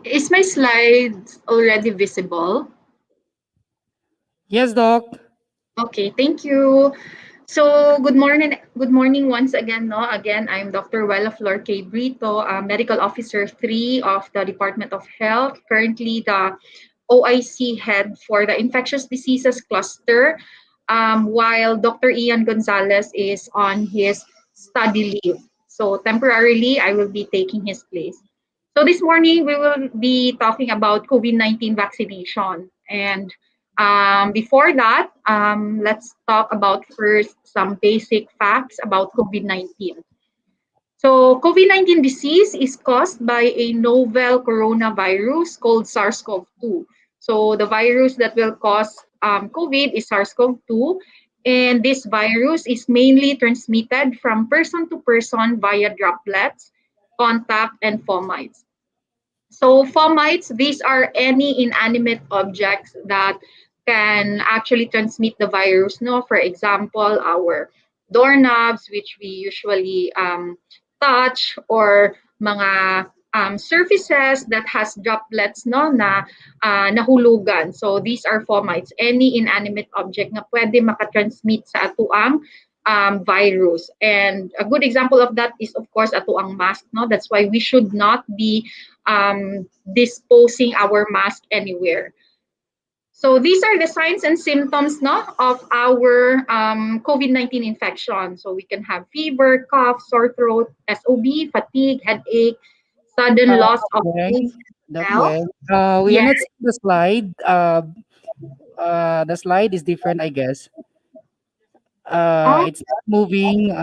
Is my slides already visible? Yes, Doc. Okay, thank you. So good morning once again. No, again, I'm Dr. Wella Flor K. Brito, Medical Officer 3 of the Department of Health, currently the OIC head for the Infectious Diseases Cluster, while Dr. Ian Gonzalez is on his study leave. So temporarily, I will be taking his place. So this morning, we will be talking about COVID-19 vaccination. And before that, let's talk about first some basic facts about COVID-19. So COVID-19 disease is caused by a novel coronavirus called SARS-CoV-2. So the virus that will cause COVID is SARS-CoV-2, and this virus is mainly transmitted from person to person via droplets, contact, and fomites. So fomites, these are any inanimate objects that can actually transmit the virus. No, for example, our doorknobs, which we usually touch, or mga surfaces that has droplets no na nahulugan. So these are fomites, any inanimate object na pwede makatransmit sa atuang virus. And a good example of that is, of course, atuang mask. No, that's why we should not be disposing our mask anywhere. So these are the signs and symptoms no, of our COVID-19 infection. So we can have fever, cough, sore throat, SOB, fatigue, headache, sudden loss of taste and smell. We are Yes. not seeing the slide. The slide is different, I guess. It's not moving.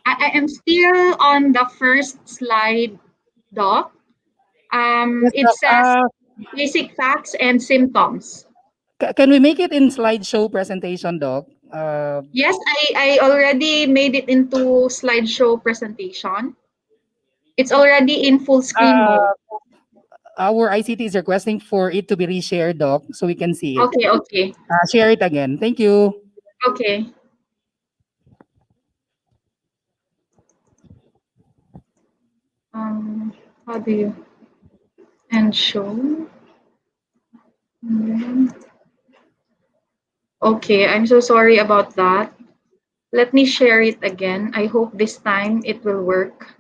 I am still on the first slide, Doc. Yes, It Doc. says basic facts and symptoms. Can we make it in slideshow presentation, Doc? Yes, I already made it into slideshow presentation. It's already in full screen mode. Our ICT is requesting for it to be reshared, Doc, so we can see it. Okay, okay. Share it again. Thank you. Okay. How do you and show? Okay, I'm so sorry about that. Let me share it again. I hope this time it will work.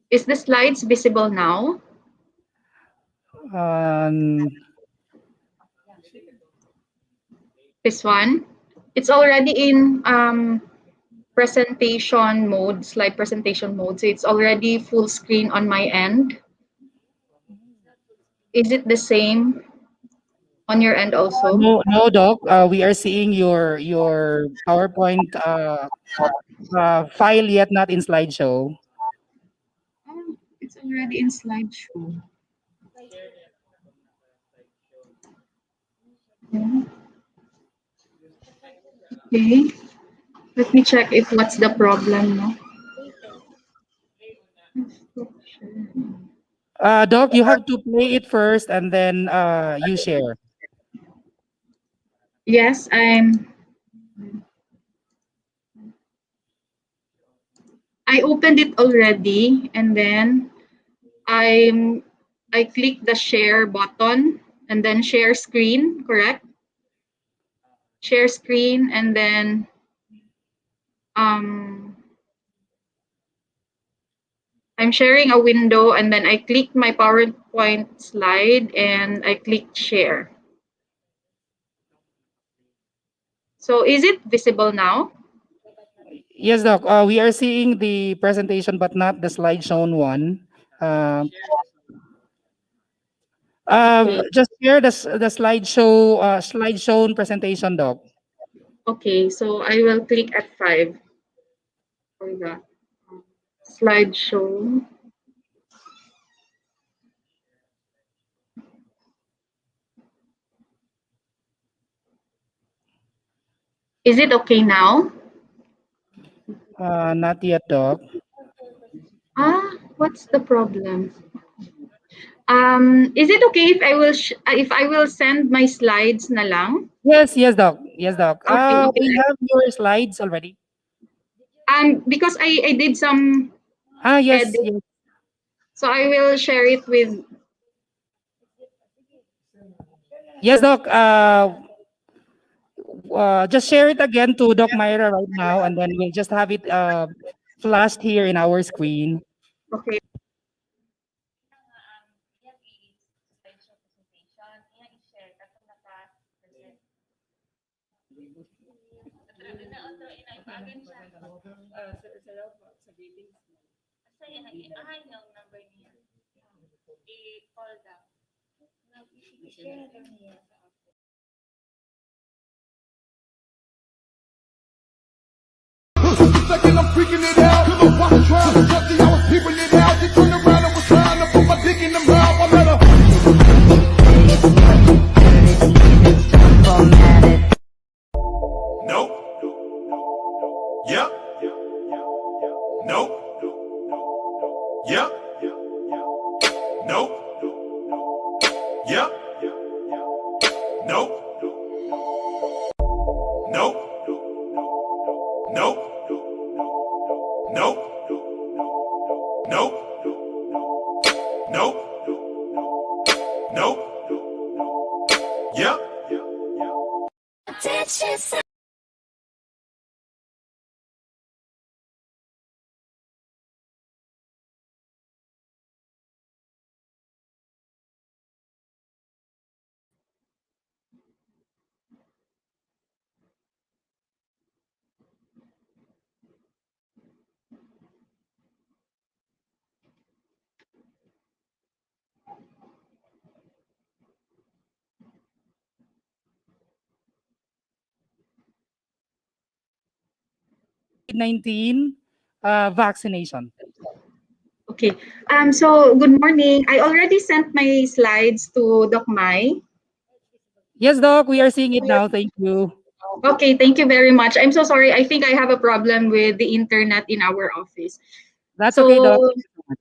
Is the slides visible now? This one? It's already in presentation mode, slide presentation mode. So it's already full screen on my end. Is it the same on your end also? No, no, Doc. We are seeing your PowerPoint file yet not in slideshow. Oh, it's already in slideshow. Yeah. Okay. Let me check if what's the problem, no? Doc, you have to play it first and then you share. Yes, I opened it already, and then I click the share button and then share screen, correct? Share screen, and then um I'm sharing a window, and then I click my PowerPoint slide and I click share. So is it visible now? Yes, Doc. We are seeing the presentation but not the slide shown one. Uh, Okay. just share the slide shown presentation, Doc. Okay, so I will click at 5 for the slideshow. Is it okay now? Not yet, Doc. What's the problem? Is it okay if I will send my slides na lang? Yes, yes, Doc. Yes, Doc. Okay, okay. We have your slides already. Because I did some Yes, edit, yes. so I will share it with. Yes, Doc. Just share it again to Doc Myra right now, and then we'll just have it flashed here in our screen. Okay. Second, I'm freaking it out. Cause I'm watching trying to trust I was peeping it out. She turned around and was trying to put my dick in the mouth. I let her. Nope. Yep. Nope. Yep. Nope. Yep. Nope. Nope. Nope. Nope. Nope. Nope. Nope. Yep. Did she say? COVID-19 vaccination. Okay. So good morning. I already sent my slides to Doc Mai. Yes, Doc. We are seeing it now. Thank you. Okay, thank you very much. I'm so sorry. I think I have a problem with the internet in our office. That's okay, Doc. So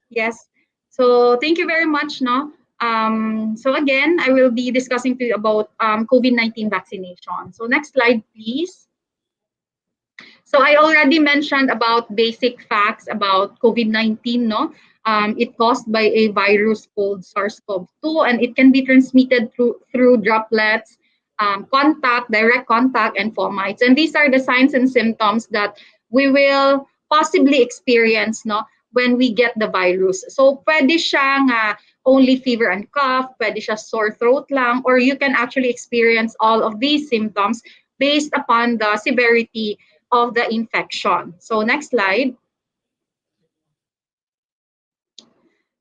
yes. So thank you very much, no. So again, I will be discussing to you about COVID-19 vaccination. So next slide, please. So I already mentioned about basic facts about COVID-19, no? It caused by a virus called SARS-CoV-2, and it can be transmitted through droplets, contact, direct contact, and fomites. And these are the signs and symptoms that we will possibly experience, no, when we get the virus. So pwede siyang only fever and cough, pwede siya sore throat lang, or you can actually experience all of these symptoms based upon the severity of the infection. So next slide.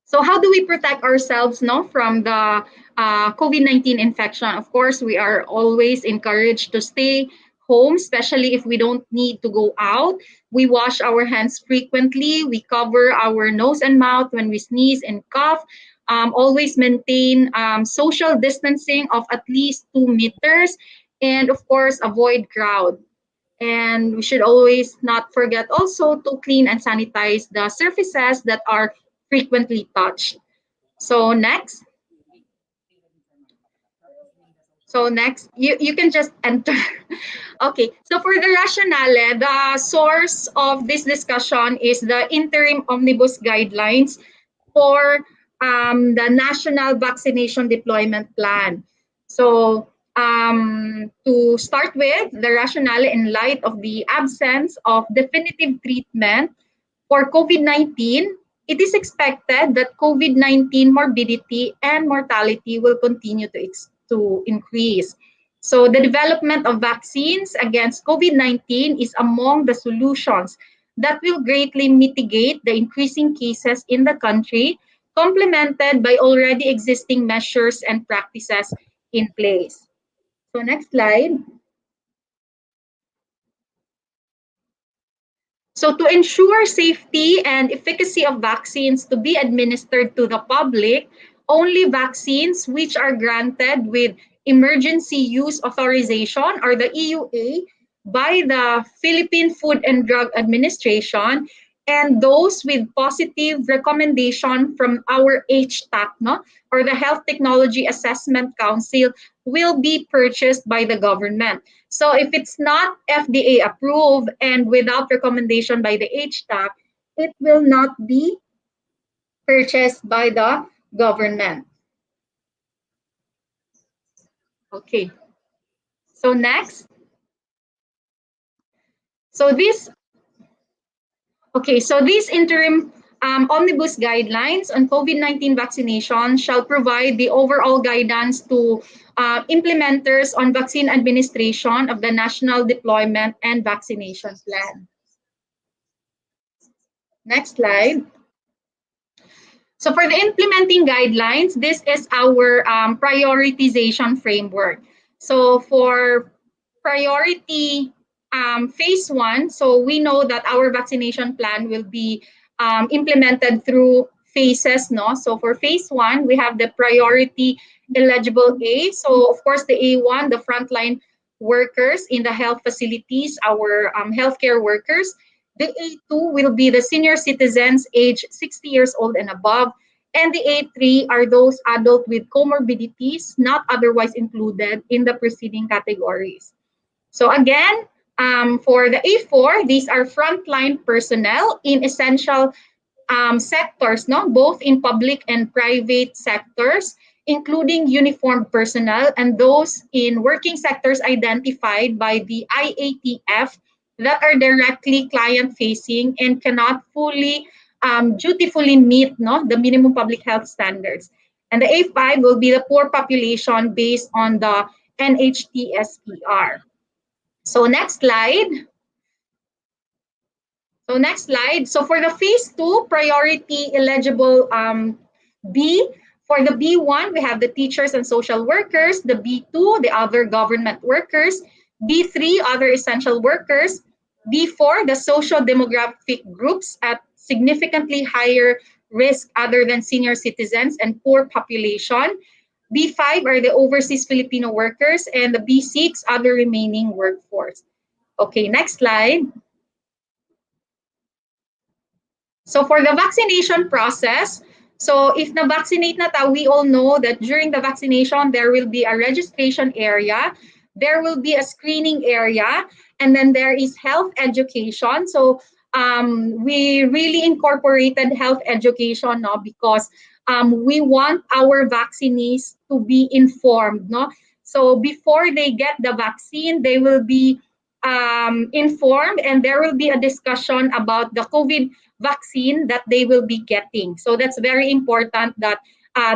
So how do we protect ourselves from the COVID-19 infection? Of course, we are always encouraged to stay home, especially if we don't need to go out. We wash our hands frequently. We cover our nose and mouth when we sneeze and cough. Always maintain social distancing of at least 2 meters. And of course, avoid crowd. And we should always not forget also to clean and sanitize the surfaces that are frequently touched. So next. So next, you can just enter. Okay, so for the rationale, the source of this discussion is the interim omnibus guidelines for the National Vaccination Deployment Plan. So to start with, the rationale in light of the absence of definitive treatment for COVID-19, it is expected that COVID-19 morbidity and mortality will continue to increase. So the development of vaccines against COVID-19 is among the solutions that will greatly mitigate the increasing cases in the country, complemented by already existing measures and practices in place. So next slide. So to ensure safety and efficacy of vaccines to be administered to the public, only vaccines which are granted with emergency use authorization or the EUA by the Philippine Food and Drug Administration and those with positive recommendation from our HTAC, or the Health Technology Assessment Council, will be purchased by the government. So if it's not FDA approved and without recommendation by the HTAC, it will not be purchased by the government. Okay. So next. So these interim omnibus guidelines on COVID-19 vaccination shall provide the overall guidance to implementers on vaccine administration of the National Deployment and Vaccination Plan. Next slide. So for the implementing guidelines, this is our prioritization framework. So for priority phase 1, so we know that our vaccination plan will be implemented through phases. So for phase 1, we have the priority eligible A. So of course the A1, the frontline workers in the health facilities, our healthcare workers. The A2 will be the senior citizens aged 60 years old and above. And the A3 are those adults with comorbidities not otherwise included in the preceding categories. So again, for the A4, these are frontline personnel in essential sectors, both in public and private sectors, including uniformed personnel and those in working sectors identified by the IATF that are directly client-facing and cannot fully dutifully meet the minimum public health standards. And the A5 will be the poor population based on the NHTSPR. So next slide. So for the phase 2, priority eligible B, for the B1, we have the teachers and social workers, the B2, the other government workers, B3, other essential workers, B4, the social demographic groups at significantly higher risk other than senior citizens and poor population. B5 are the overseas Filipino workers, and the B6, other remaining workforce. Okay, next slide. So for the vaccination process, so if na-vaccinate na ta, we all know that during the vaccination, there will be a registration area, there will be a screening area, and then there is health education. So we really incorporated health education because we want our vaccinees to be informed. So before they get the vaccine, they will be informed, and there will be a discussion about the COVID vaccine that they will be getting. So that's very important that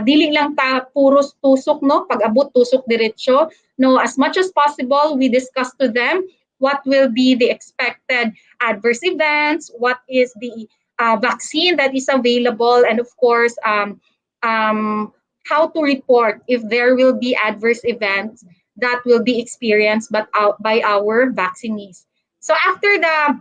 dili lang ta puros tusok, pag abot tusok diretso. No, as much as possible, we discuss to them what will be the expected adverse events, what is the vaccine that is available, and of course, how to report if there will be adverse events that will be experienced by our vaccinees. So after the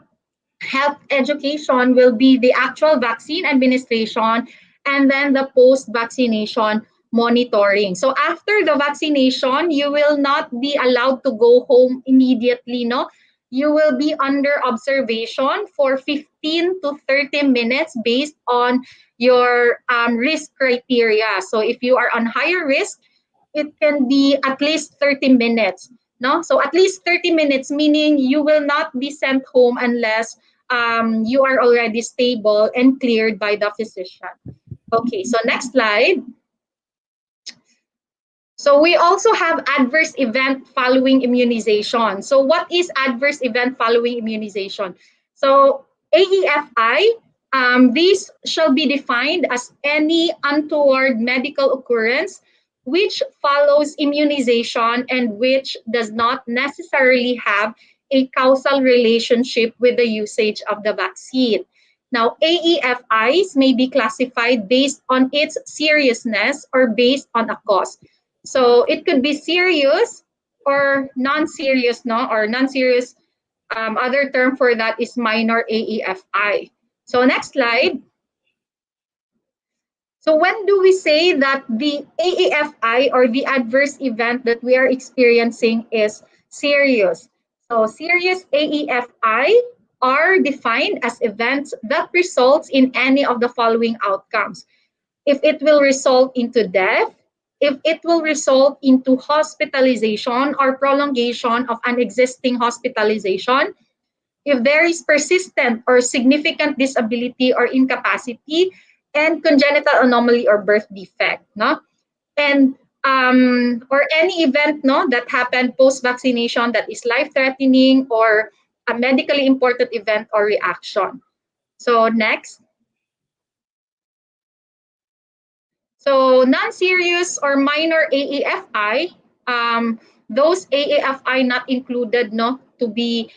health education will be the actual vaccine administration and then the post-vaccination monitoring. So after the vaccination, you will not be allowed to go home immediately, no? You will be under observation for 15 to 30 minutes based on your risk criteria. So if you are on higher risk, it can be at least 30 minutes. No? So at least 30 minutes, meaning you will not be sent home unless you are already stable and cleared by the physician. Okay, so next slide. So we also have adverse event following immunization. So what is adverse event following immunization? So AEFI, these shall be defined as any untoward medical occurrence which follows immunization and which does not necessarily have a causal relationship with the usage of the vaccine. Now, AEFIs may be classified based on its seriousness or based on a cause. So it could be serious or non-serious, no? Or non-serious, other term for that is minor AEFI. So next slide. So when do we say that the AEFI or the adverse event that we are experiencing is serious? So serious AEFI are defined as events that results in any of the following outcomes. If it will result into death, if it will result into hospitalization or prolongation of an existing hospitalization, if there is persistent or significant disability or incapacity, and congenital anomaly or birth defect, no? And or any event, no, that happened post-vaccination that is life-threatening or a medically important event or reaction. So next. So non-serious or minor AEFI, those AEFI not included, no, to be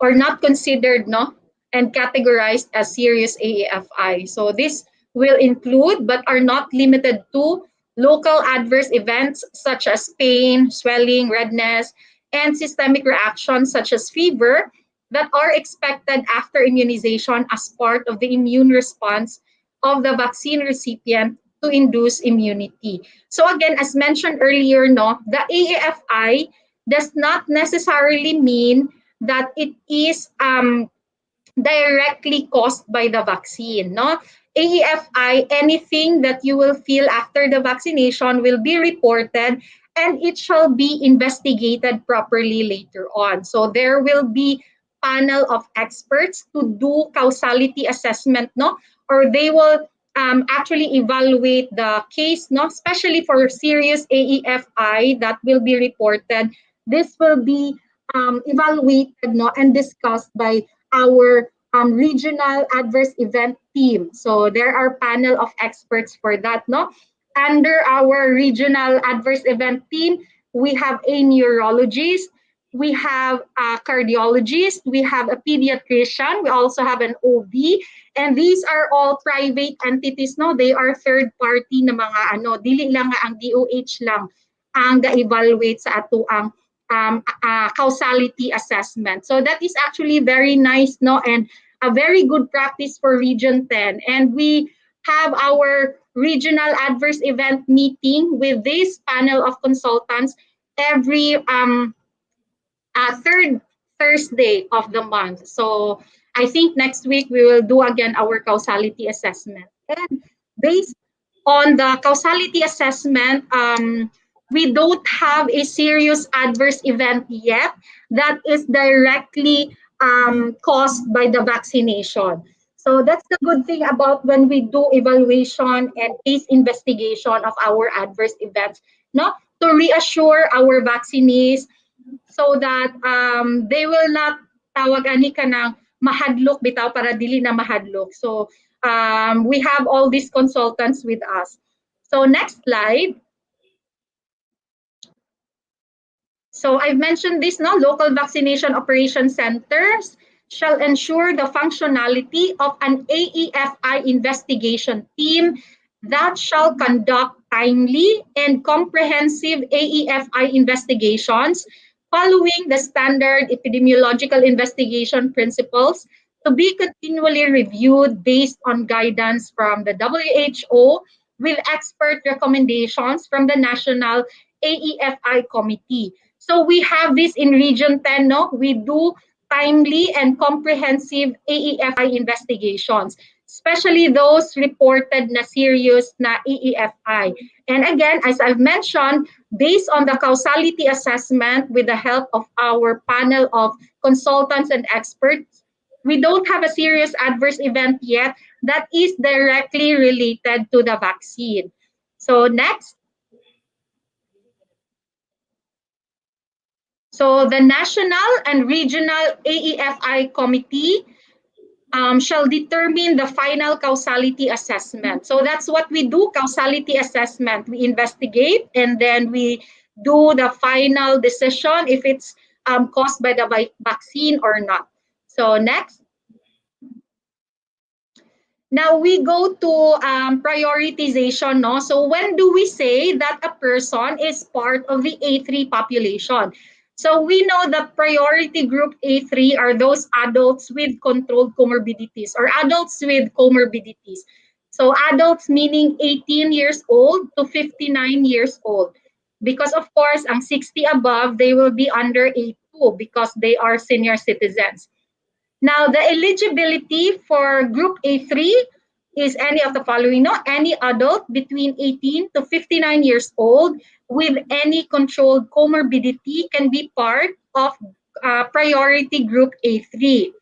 or not considered, no, and categorized as serious AEFI. So this will include but are not limited to local adverse events such as pain, swelling, redness, and systemic reactions such as fever that are expected after immunization as part of the immune response of the vaccine recipient to induce immunity. So again, as mentioned earlier, no, the AAFI does not necessarily mean that it is directly caused by the vaccine. No, AEFI, anything that you will feel after the vaccination will be reported and it shall be investigated properly later on. So there will be panel of experts to do causality assessment, no, or they will actually evaluate the case, no, especially for serious AEFI that will be reported. This will be evaluated, no, and discussed by our regional adverse event team. So there are panel of experts for that, no? Under our regional adverse event team, we have a neurologist, we have a cardiologist, we have a pediatrician, we also have an OB, and these are all private entities, no? They are third party na mga ano, dili lang nga ang DOH lang ang ga-evaluate sa ato ang causality assessment. So that is actually very nice, no, and a very good practice for Region 10. And we have our regional adverse event meeting with this panel of consultants every third Thursday of the month. So I think next week we will do again our causality assessment. And based on the causality assessment, we don't have a serious adverse event yet that is directly caused by the vaccination. So that's the good thing about when we do evaluation and case investigation of our adverse events, no? To reassure our vaccinees so that they will not tawag ani ka ng mahadlok bitaw para dili na mahadlok. So we have all these consultants with us. So next slide. So I've mentioned this, no, local vaccination operation centers. shall ensure the functionality of an AEFI investigation team that shall conduct timely and comprehensive AEFI investigations following the standard epidemiological investigation principles to be continually reviewed based on guidance from the WHO with expert recommendations from the National AEFI Committee. So we have this in Region 10, no? We do timely and comprehensive AEFI investigations, especially those reported na serious na AEFI. And again, as I've mentioned, based on the causality assessment with the help of our panel of consultants and experts, we don't have a serious adverse event yet that is directly related to the vaccine. So next. So the National and Regional AEFI Committee shall determine the final causality assessment. So that's what we do, causality assessment. We investigate and then we do the final decision if it's caused by the vaccine or not. So next. Now we go to prioritization. No? So when do we say that a person is part of the A3 population? So we know that priority group A3 are those adults with controlled comorbidities or adults with comorbidities. So adults meaning 18 years old to 59 years old. Because of course, ang 60 above, they will be under A2 because they are senior citizens. Now, the eligibility for Group A3 is any of the following, no? Any adult between 18 to 59 years old with any controlled comorbidity can be part of Priority Group A3.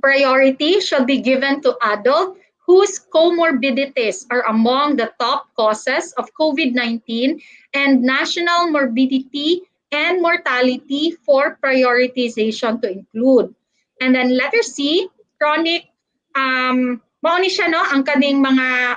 Priority shall be given to adults whose comorbidities are among the top causes of COVID-19 and national morbidity and mortality for prioritization to include. And then letter C, chronic, mao ni siya no, ang kaning mga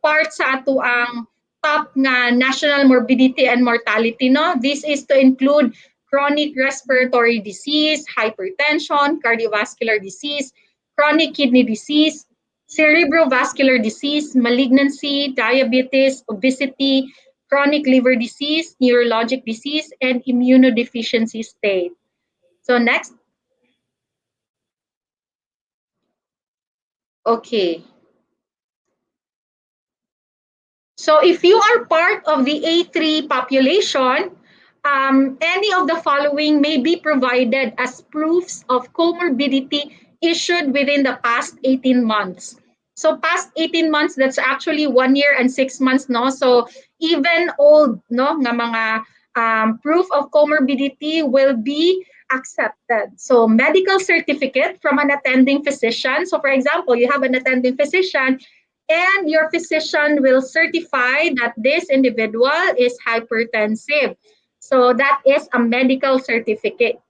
part sa ato ang top nga national morbidity and mortality, no? This is to include chronic respiratory disease, hypertension, cardiovascular disease, chronic kidney disease, cerebrovascular disease, malignancy, diabetes, obesity, chronic liver disease, neurologic disease, and immunodeficiency state. So next. Okay. So if you are part of the A3 population, any of the following may be provided as proofs of comorbidity issued within the past 18 months. So past 18 months, that's actually 1 year and 6 months, no? So even old, no, nga mga proof of comorbidity will be accepted. So medical certificate from an attending physician. So for example, you have an attending physician and your physician will certify that this individual is hypertensive. So that is a medical certificate.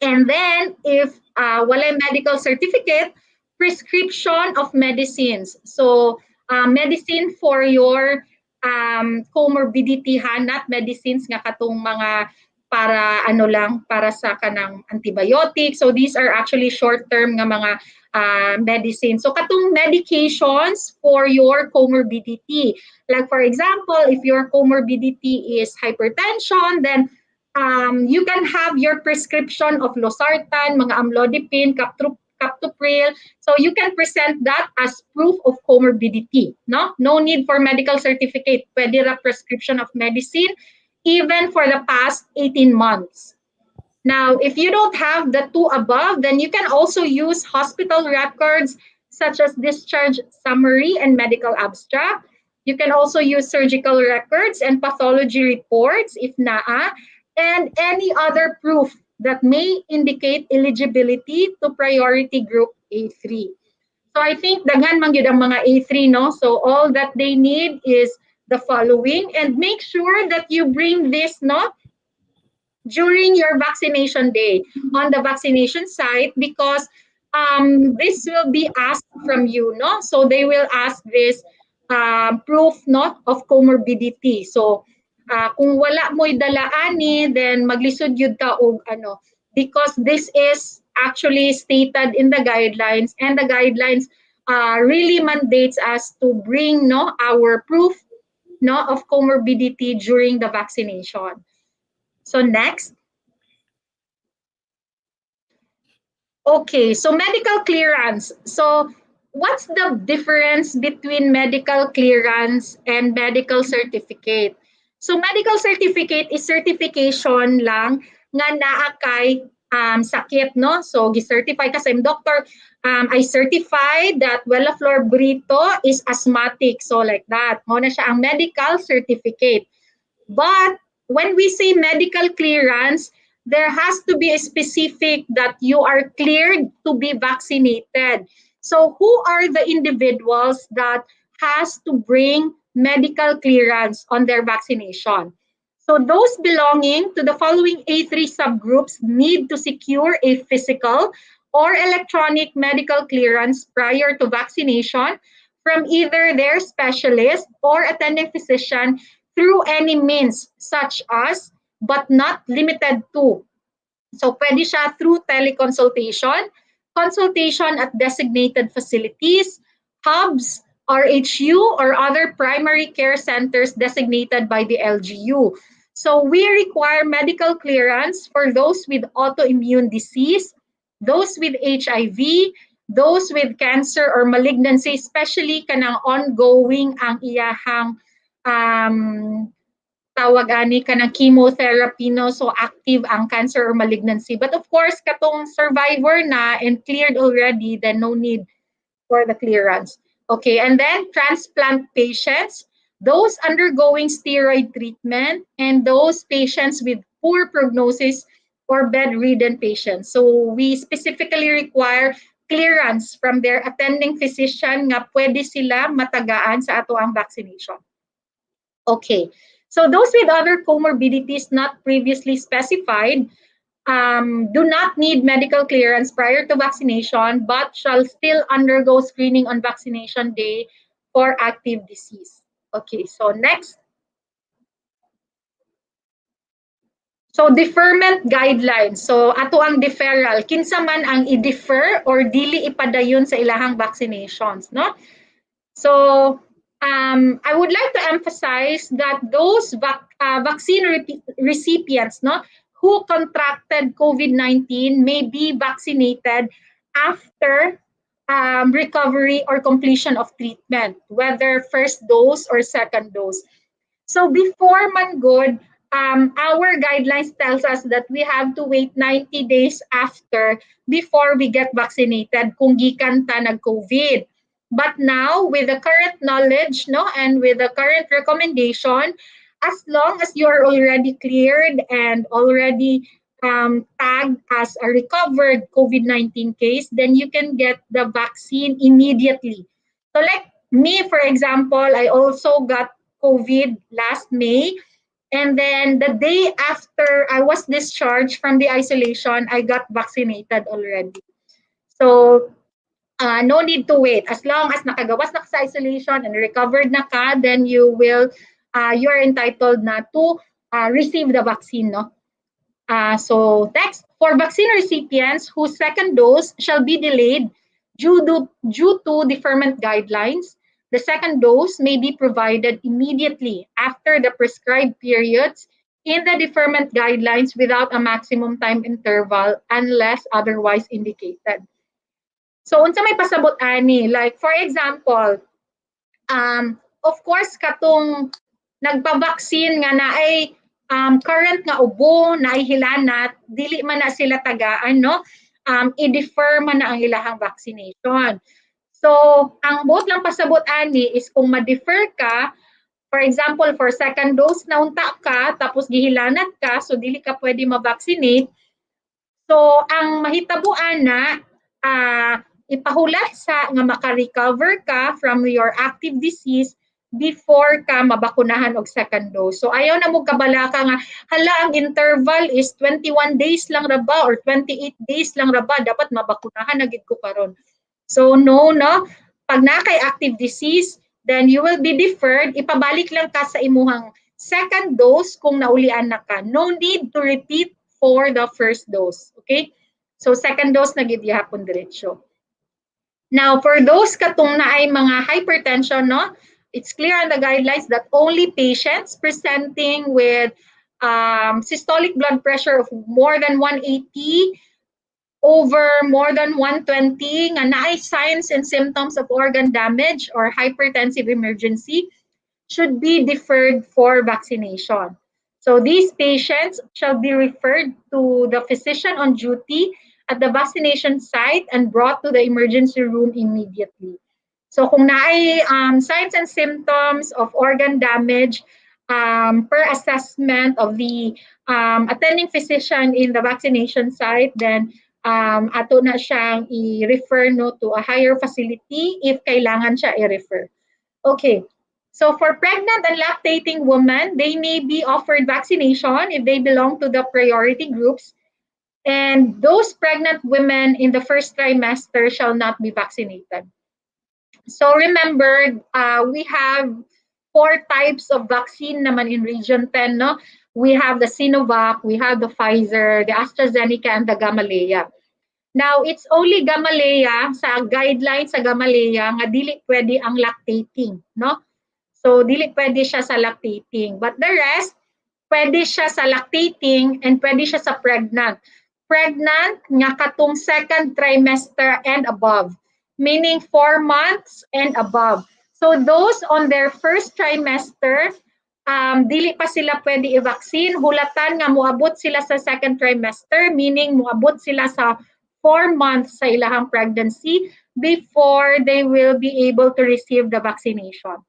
And then if wala medical certificate, prescription of medicines. So medicine for your comorbidity ha, not medicines nga katong mga para ano lang, para sa kanang antibiotics. So these are actually short-term nga mga medicine. So katong medications for your comorbidity. Like for example, if your comorbidity is hypertension, then you can have your prescription of losartan, mga amlodipine, captopril. So you can present that as proof of comorbidity. No need for medical certificate. Pwede ra prescription of medicine even for the past 18 months. Now, if you don't have the two above, then you can also use hospital records such as discharge summary and medical abstract. You can also use surgical records and pathology reports if naa, and any other proof that may indicate eligibility to priority group A3. So I think daghan man gyud ang mga A3, no? So all that they need is the following, and make sure that you bring this, no, during your vaccination day on the vaccination site, because this will be asked from you, no? So they will ask this proof, no, of comorbidity. So kung wala mo'y dala ani, then maglisod yun ta og ano, because this is actually stated in the guidelines, and the guidelines really mandates us to bring our proof of comorbidity during the vaccination. So next. Okay, so medical clearance. So what's the difference between medical clearance and medical certificate? So medical certificate is certification lang nga naa kay sakit, no? So gi-certify ka sa doctor, I certify that Wellaflor Brito is asthmatic. So like that. Mo na siya ang medical certificate. But when we say medical clearance, there has to be a specific that you are cleared to be vaccinated. So who are the individuals that has to bring medical clearance on their vaccination? So those belonging to the following A3 subgroups need to secure a physical or electronic medical clearance prior to vaccination from either their specialist or attending physician through any means such as, but not limited to. So pwede siya through teleconsultation, consultation at designated facilities, hubs, RHU, or other primary care centers designated by the LGU. So we require medical clearance for those with autoimmune disease, those with HIV, those with cancer or malignancy, especially kanang ongoing ang iyahang tawag ani ka ng chemotherapy, no? So active ang cancer or malignancy. But of course, katong survivor na and cleared already, then no need for the clearance. Okay, and then transplant patients, those undergoing steroid treatment, and those patients with poor prognosis or bedridden patients. So we specifically require clearance from their attending physician nga pwede sila matagaan sa ato ang vaccination. Okay, so those with other comorbidities not previously specified do not need medical clearance prior to vaccination, but shall still undergo screening on vaccination day for active disease. Okay, so next. So deferment guidelines. So ato ang deferral. Kinsa man ang i-defer or dili ipadayon sa ilahang vaccinations, no? So I would like to emphasize that those vaccine recipients, no, who contracted COVID-19 may be vaccinated after recovery or completion of treatment, whether first dose or second dose. So before man good, our guidelines tells us that we have to wait 90 days after before we get vaccinated kung gikan ta nag-COVID. But now, with the current knowledge, no, and with the current recommendation, as long as you are already cleared and already tagged as a recovered COVID-19 case, then you can get the vaccine immediately. So like me, for example, I also got COVID last May. And then the day after I was discharged from the isolation, I got vaccinated already. So no need to wait. As long as nakagawas na ka sa isolation and recovered na ka, then you are entitled na to receive the vaccine, no? So next, for vaccine recipients whose second dose shall be delayed due to deferment guidelines, the second dose may be provided immediately after the prescribed periods in the deferment guidelines without a maximum time interval unless otherwise indicated. So unsa may pasabot ani, like for example, of course katong nagpa-vaccine nga naay current nga ubo, naay hilanat, dili man na sila tagaan, no? I-defer man na ang ilahang vaccination. So ang buot lang pasabot ani is kung ma-defer ka, for example, for second dose na unta ka tapos gihilanat ka, so dili ka pwede ma-vaccinate. So ang mahitabuan na ipahulat sa nga maka-recover ka from your active disease before ka mabakunahan og second dose. So ayaw na mo kabala ka nga hala ang interval is 21 days lang ra ba or 28 days lang ra ba, dapat mabakunahan na gid ko karon. So no. Pag na kay active disease, then you will be deferred, ipabalik lang ka sa imuhang second dose kung naulian na ka. No need to repeat for the first dose. Okay? So second dose na gid gihapon diretso. Now, for those katong na ay mga hypertension, no, it's clear on the guidelines that only patients presenting with systolic blood pressure of more than 180 over more than 120 nga naay signs and symptoms of organ damage or hypertensive emergency should be deferred for vaccination. So these patients shall be referred to the physician on duty at the vaccination site and brought to the emergency room immediately. So kung naay signs and symptoms of organ damage per assessment of the attending physician in the vaccination site, then ato na siyang i-refer no, to a higher facility if kailangan siya i-refer. Okay. So for pregnant and lactating women, they may be offered vaccination if they belong to the priority groups. And those pregnant women in the first trimester shall not be vaccinated. So remember, we have 4 types of vaccine naman in Region 10. No? We have the Sinovac, we have the Pfizer, the AstraZeneca, and the Gamaleya. Now, it's only Gamaleya, sa guidelines sa Gamaleya, nga dili pwede ang lactating. No? So, dili pwede siya sa lactating. But the rest, pwede siya sa lactating and pwede siya sa pregnant. Pregnant nga katong second trimester and above, meaning 4 months and above. So those on their first trimester, dili pa sila pwede i-vaccine. Hulatan nga moabot sila sa second trimester, meaning moabot sila sa 4 months sa ilahang pregnancy before they will be able to receive the vaccination.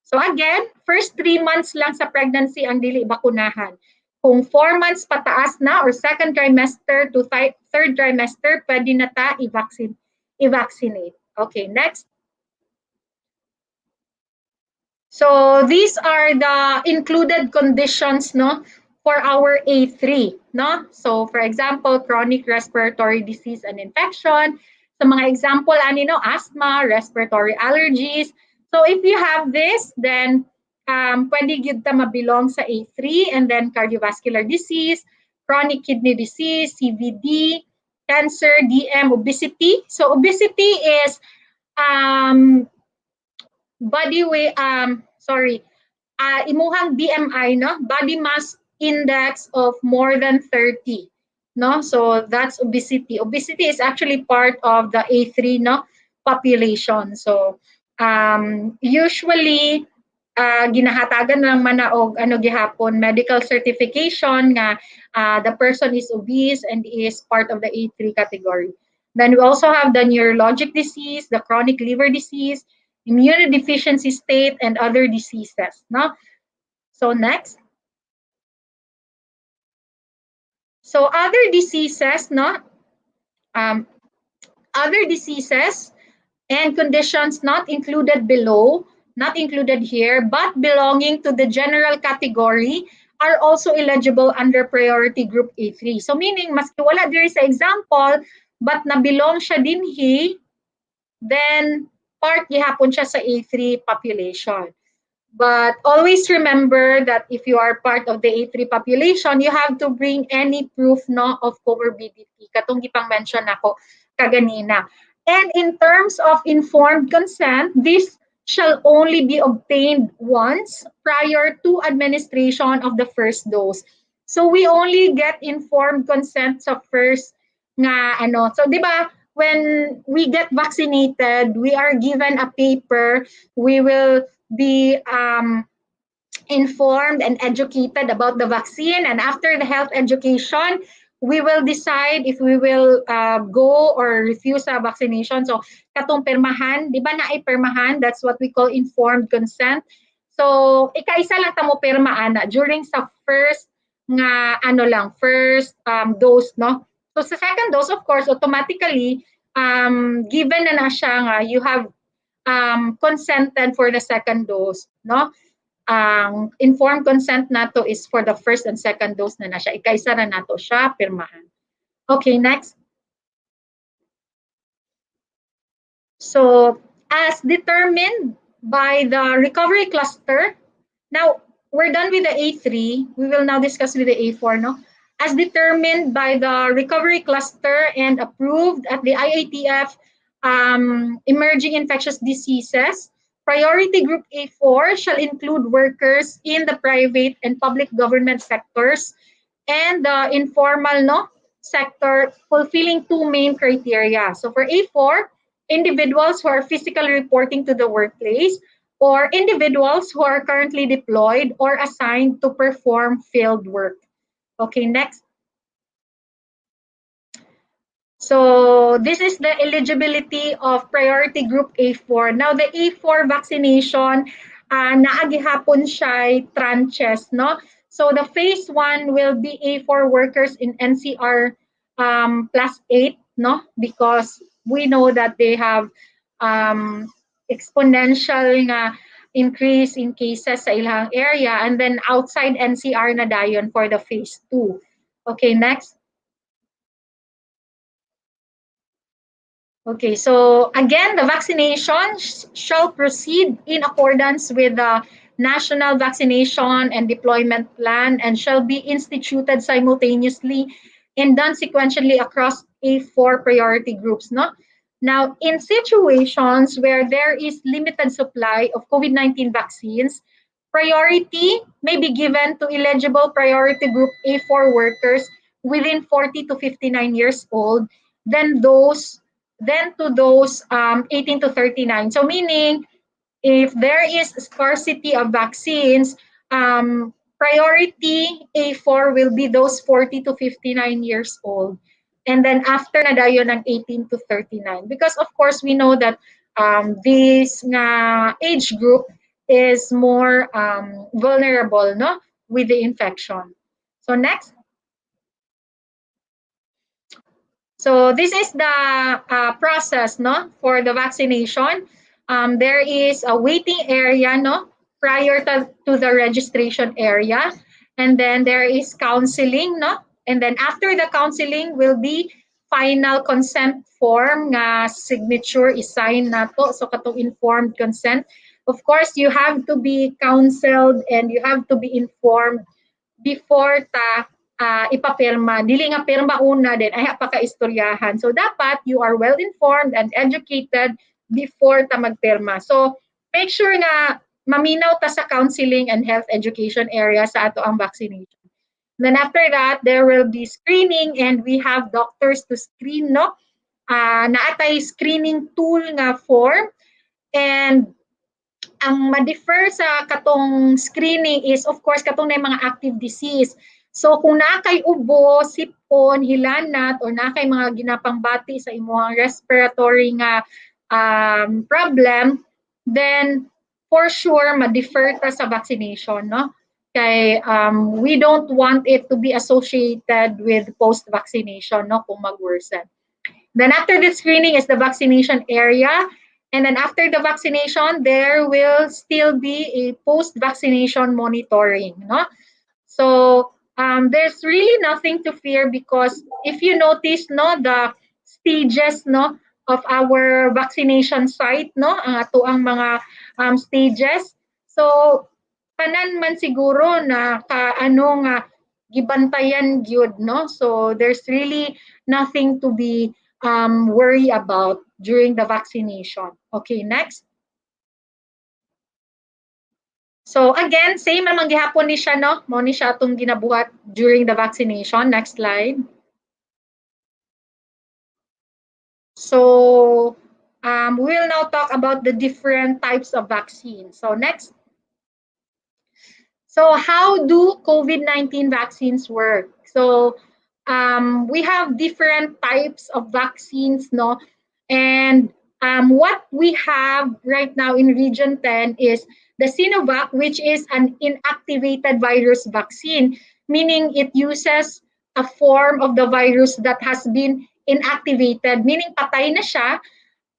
So again, first 3 months lang sa pregnancy ang dili bakunahan. Kung 4 months pataas na or second trimester to third trimester, pwede na ta i-vaccinate. Okay, next. So these are the included conditions, no, for our A3, no? So for example, chronic respiratory disease and infection. So mga example ani no, asthma, respiratory allergies. So if you have this, then pwede gyud ta mabilong sa A3, and then cardiovascular disease, chronic kidney disease, CVD, cancer, DM, obesity. So obesity is body weight, imuhang BMI, no? Body mass index of more than 30, no? So that's obesity. Obesity is actually part of the A3, no, population. So usually ginahatagan lang man na og ano gihapon medical certification nga the person is obese and is part of the A3 category. Then we also have the neurologic disease, the chronic liver disease, immunodeficiency state, and other diseases. No? So next. So other diseases, no? Other diseases and conditions not included below, not included here, but belonging to the general category are also eligible under priority group A3. So meaning, maski wala diri sa example, but nabilong siya dinhi, then part gihapon siya sa A3 population. But always remember that if you are part of the A3 population, you have to bring any proof, no, of comorbidity. Katong gipang mention ako kaganina. And in terms of informed consent, this shall only be obtained once prior to administration of the first dose. So we only get informed consent sa first nga ano. So di ba, when we get vaccinated, we are given a paper. We will be informed and educated about the vaccine, and after the health education, we will decide if we will go or refuse a vaccination. So katong permahan, di ba na ay permahan, that's what we call informed consent. So ikaisa lang ta mo perma ana during sa first nga ano lang, first dose, no. So sa second dose, of course, automatically given na siya nga you have consented for the second dose, no? Informed consent nato is for the first and second dose na siya. Ikaisa na nato siya pirmahan. Okay, next. So, as determined by the recovery cluster, now we're done with the A3. We will now discuss with the A4, no? as determined by the recovery cluster and approved at the IATF emerging infectious diseases. Priority group A4 shall include workers in the private and public government sectors and the informal sector fulfilling two main criteria. So for A4, individuals who are physically reporting to the workplace or individuals who are currently deployed or assigned to perform field work. Okay, next. So this is the eligibility of priority group A4. Now the A4 vaccination, naagihapon siya tranches, no? So the phase 1 will be A4 workers in NCR plus 8, no? Because we know that they have exponential nga increase in cases sa ilang area, and then outside NCR na dayon for the phase 2. Okay, next. Okay, so again, the vaccination shall proceed in accordance with the National Vaccination and Deployment Plan and shall be instituted simultaneously and done sequentially across A4 priority groups. No? Now, in situations where there is limited supply of COVID-19 vaccines, priority may be given to eligible priority group A4 workers within 40 to 59 years old than to those 18 to 39. So meaning, if there is scarcity of vaccines, priority A4 will be those 40 to 59 years old. And then after na dayon ng 18 to 39. Because of course, we know that this age group is more vulnerable, no, with the infection. So next. So this is the process, no, for the vaccination. There is a waiting area, no, prior to the registration area, and then there is counseling, no, and then after the counseling will be final consent form nga signature is signed nato, so katong informed consent. Of course, you have to be counseled and you have to be informed before ta ipapirma. Dili nga pirma una din ay paka-istoryahan. So dapat you are well informed and educated before ta magpirma. So make sure na maminaw ta sa counseling and health education area sa ato ang vaccination. Then after that, there will be screening and we have doctors to screen, no? Naatay screening tool nga form, and ang ma-defer sa katong screening is of course katong na mga active disease. So kung nakay ubo, sipon, hilanat, or nakay mga ginapangbati sa imong respiratory nga problem, then for sure ma-defer ta sa vaccination, no? Kay we don't want it to be associated with post-vaccination, no, kung mag-worsen. Then after the screening is the vaccination area. And then after the vaccination, there will still be a post-vaccination monitoring. No? So there's really nothing to fear because if you notice, no, the stages, no, of our vaccination site, no, ang ato ang mga stages. So tanan man siguro na kaano nga gibantayan gyud, no. So there's really nothing to be worry about during the vaccination. Okay, next. So again, same naman gihapon ni siya, no? Mo ni siya atong ginabuhat during the vaccination. Next slide. So we will now talk about the different types of vaccines. So next. So how do COVID-19 vaccines work? So we have different types of vaccines, no? And what we have right now in Region 10 is the Sinovac, which is an inactivated virus vaccine, meaning it uses a form of the virus that has been inactivated, meaning patay na siya,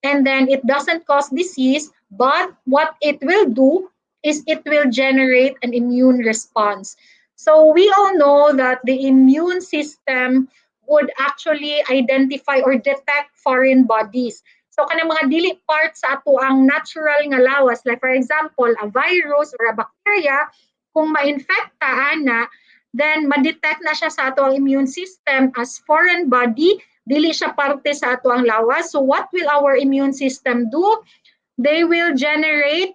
and then it doesn't cause disease, but what it will do is it will generate an immune response. So we all know that the immune system would actually identify or detect foreign bodies. So kanang mga dili parts sa ato ang natural nga lawas, like for example, a virus or a bacteria, kung ma-infect ta ana, then ma-detect na siya sa ato ang immune system as foreign body, dili siya parte sa ato ang lawas. So what will our immune system do? They will generate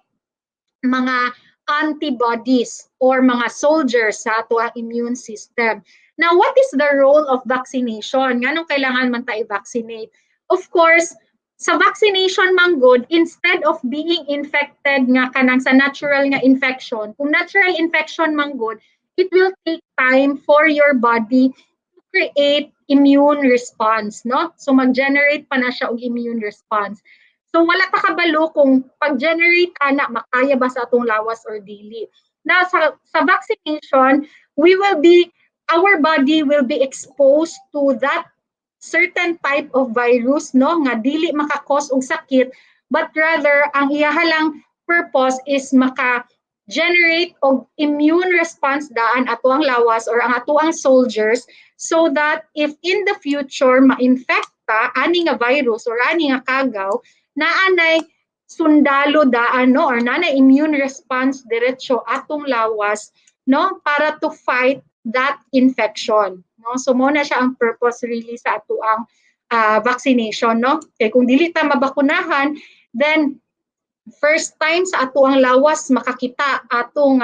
mga antibodies or mga soldiers sa ato ang immune system. Now, what is the role of vaccination? Nganong kailangan man tayo vaccinate? Of course, sa vaccination man good, instead of being infected nga kanang sa natural nga infection, kung natural infection man good, it will take time for your body to create immune response, no? So mag-generate pa na siya og immune response. So wala ta kabalo kung pag-generate ana makaya ba sa atong lawas or dili. Now sa vaccination, our body will be exposed to that certain type of virus, no, nga dili maka-cause og sakit, but rather ang iyahalang purpose is maka-generate og immune response daan ato ang lawas or ang ato ang soldiers, so that if in the future ma-infect ta ani nga virus or ani nga kagaw, naanay sundalo daan, no, or naanay immune response diretso atong lawas, no, para to fight that infection, no. So mo na siya ang purpose really sa ato ang vaccination, no. Kay kung dili ta mabakunahan, then first time sa ato ang lawas makakita atong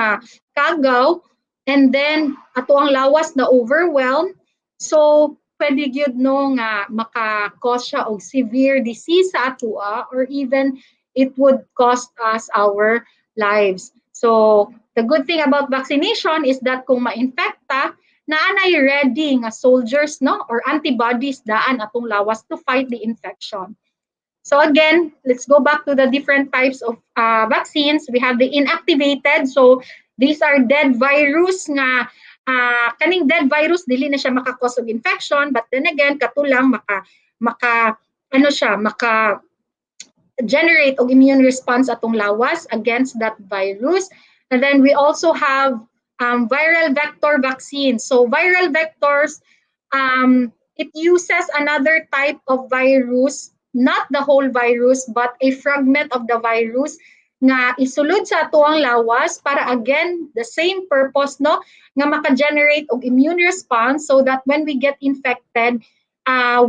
kagaw, and then ato ang lawas na overwhelm, so pwede gyud no nga maka-cause siya og severe disease sa ato or even it would cost us our lives. So the good thing about vaccination is that kung ma-infect ta, naanay ready nga soldiers, no, or antibodies daan atong lawas to fight the infection. So again, let's go back to the different types of vaccines. We have the inactivated. So these are dead virus nga kaning dead virus dili na siya maka-cause of infection, but then again katulang maka generate og immune response atong lawas against that virus. And then we also have viral vector vaccine. So viral vectors, it uses another type of virus, not the whole virus, but a fragment of the virus nga isulod sa ato ang lawas para again the same purpose, no, nga maka-generate og immune response so that when we get infected,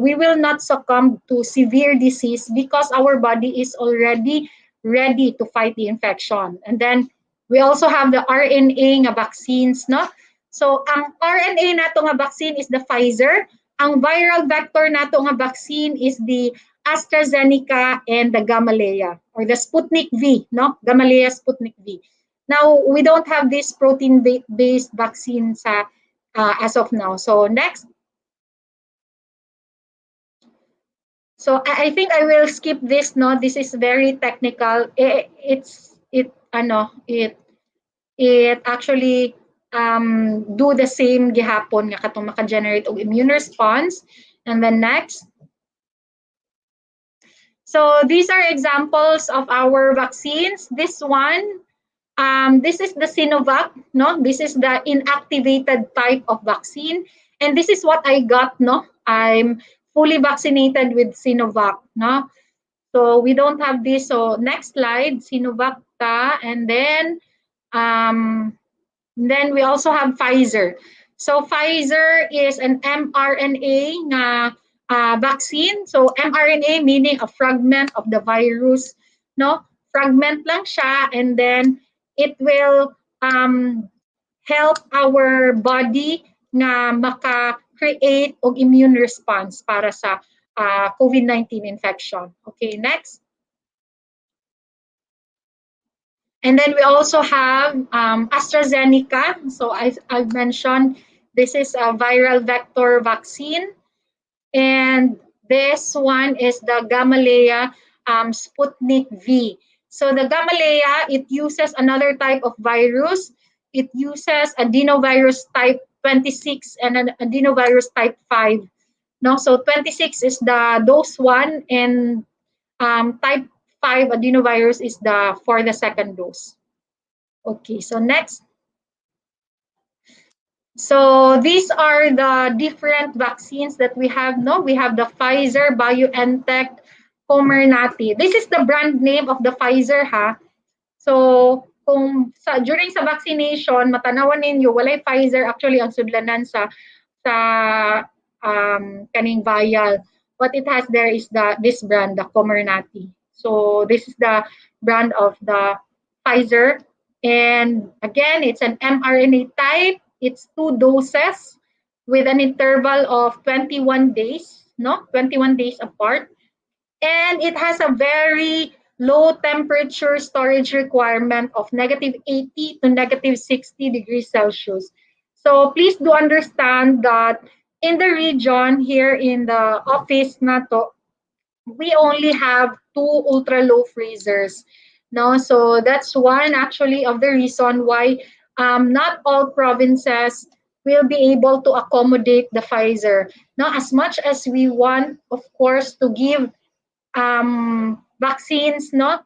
we will not succumb to severe disease because our body is already ready to fight the infection. And then we also have the RNA nga vaccines, no? So ang RNA nato nga vaccine is the Pfizer. Ang viral vector nato nga vaccine is the AstraZeneca and the Gamaleya or the Sputnik V, no? Gamaleya Sputnik V. Now, we don't have this protein-based vaccine as of now. So next. So I think I will skip this, no? This is very technical. It actually do the same gihapon nga katong maka-generate og immune response. And then next. So these are examples of our vaccines. This one, this is the Sinovac, no? This is the inactivated type of vaccine. And this is what I got, no? I'm fully vaccinated with Sinovac, no? So we don't have this. So next slide, Sinovac ta, and then we also have Pfizer. So Pfizer is an mRNA nga vaccine. So mRNA meaning a fragment of the virus, no? Fragment lang siya, and then it will help our body nga maka-create og immune response para sa COVID-19 infection. Okay, next. And then we also have AstraZeneca. So I've mentioned this is a viral vector vaccine. And this one is the Gamaleya Sputnik V. So the Gamaleya, it uses another type of virus. It uses adenovirus type 26 and an adenovirus type 5. No, so 26 is the dose 1 and type 5 adenovirus is for the second dose. Okay, so next. So these are the different vaccines that we have. No, we have the Pfizer, BioNTech, Comirnaty. This is the brand name of the Pfizer, ha. So kung during sa vaccination matanawan ninyo walay Pfizer actually ang sudlanan sa kaning vial. What it has there is this brand, the Comirnaty. So this is the brand of the Pfizer. And again, it's an mRNA type. It's 2 doses with an interval of 21 days, no? 21 days apart. And it has a very low temperature storage requirement of -80 to -60 degrees Celsius. So please do understand that in the region here in the office na to, we only have 2 ultra low freezers. No, so that's one actually of the reason why not all provinces will be able to accommodate the Pfizer. Now, as much as we want, of course, to give vaccines, no,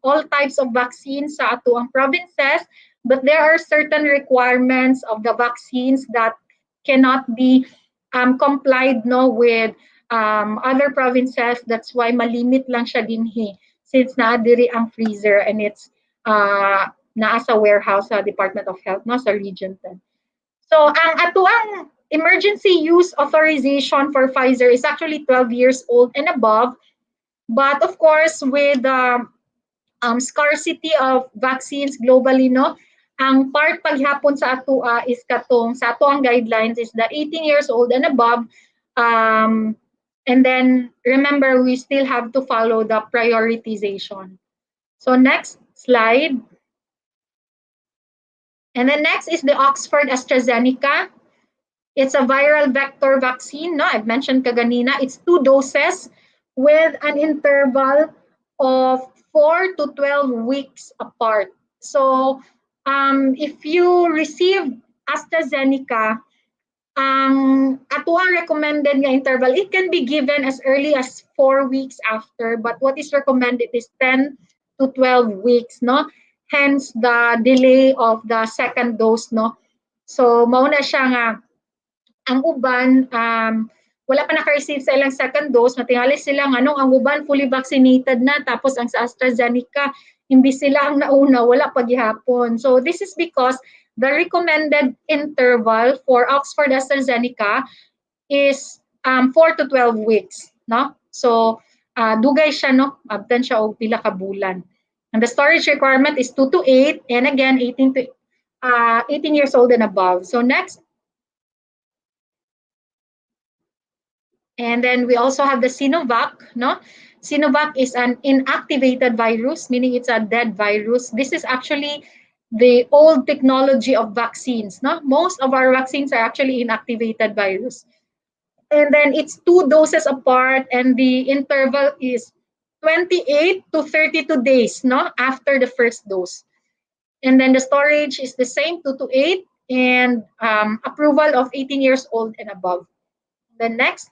all types of vaccines sa atuang provinces, but there are certain requirements of the vaccines that cannot be complied, no, with other provinces. That's why malimit lang siya dinhi since naadiri ang freezer and it's naa sa warehouse sa Department of Health, no, sa Region 10. So ang atuang emergency use authorization for Pfizer is actually 12 years old and above. But of course, with the scarcity of vaccines globally, no, ang part paghapon sa atua is katong sa atuang guidelines is the 18 years old and above. And then remember, we still have to follow the prioritization. So next slide. And then next is the Oxford AstraZeneca. It's a viral vector vaccine. No, I've mentioned kaganina. It's 2 doses with an interval of 4 to 12 weeks apart. So if you receive AstraZeneca, ang atuang recommended nga interval, it can be given as early as 4 weeks after, but what is recommended is 10 to 12 weeks, no? Hence the delay of the second dose, no? So mauna siya nga ang uban wala pa naka-receive sa ilang second dose, matingali sila nga nung ang uban fully vaccinated na tapos ang sa AstraZeneca hindi sila ang nauna, wala pa gihapon. So this is because the recommended interval for Oxford AstraZeneca is 4 to 12 weeks, no? So dugay siya, no? Abtan siya og pila ka bulan. And the storage requirement is 2 to 8 and again 18 years old and above. So next. And then we also have the Sinovac, no? Sinovac is an inactivated virus, meaning it's a dead virus. This is actually the old technology of vaccines, no? Most of our vaccines are actually inactivated virus. And then it's 2 doses apart and the interval is 28 to 32 days, no? After the first dose. And then the storage is the same, 2 to 8, and approval of 18 years old and above. Then next.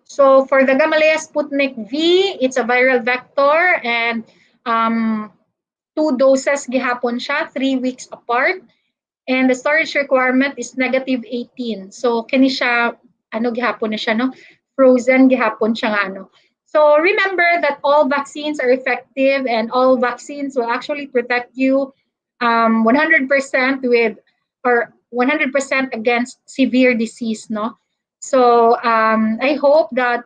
So for the Gamaleya Sputnik V, it's a viral vector and 2 doses gihapon siya, 3 weeks apart. And the storage requirement is -18. So kini siya, ano gihapon na siya, no? Frozen gihapon siya nga, ano. So remember that all vaccines are effective and all vaccines will actually protect you 100% with, or 100% against severe disease, no? So I hope that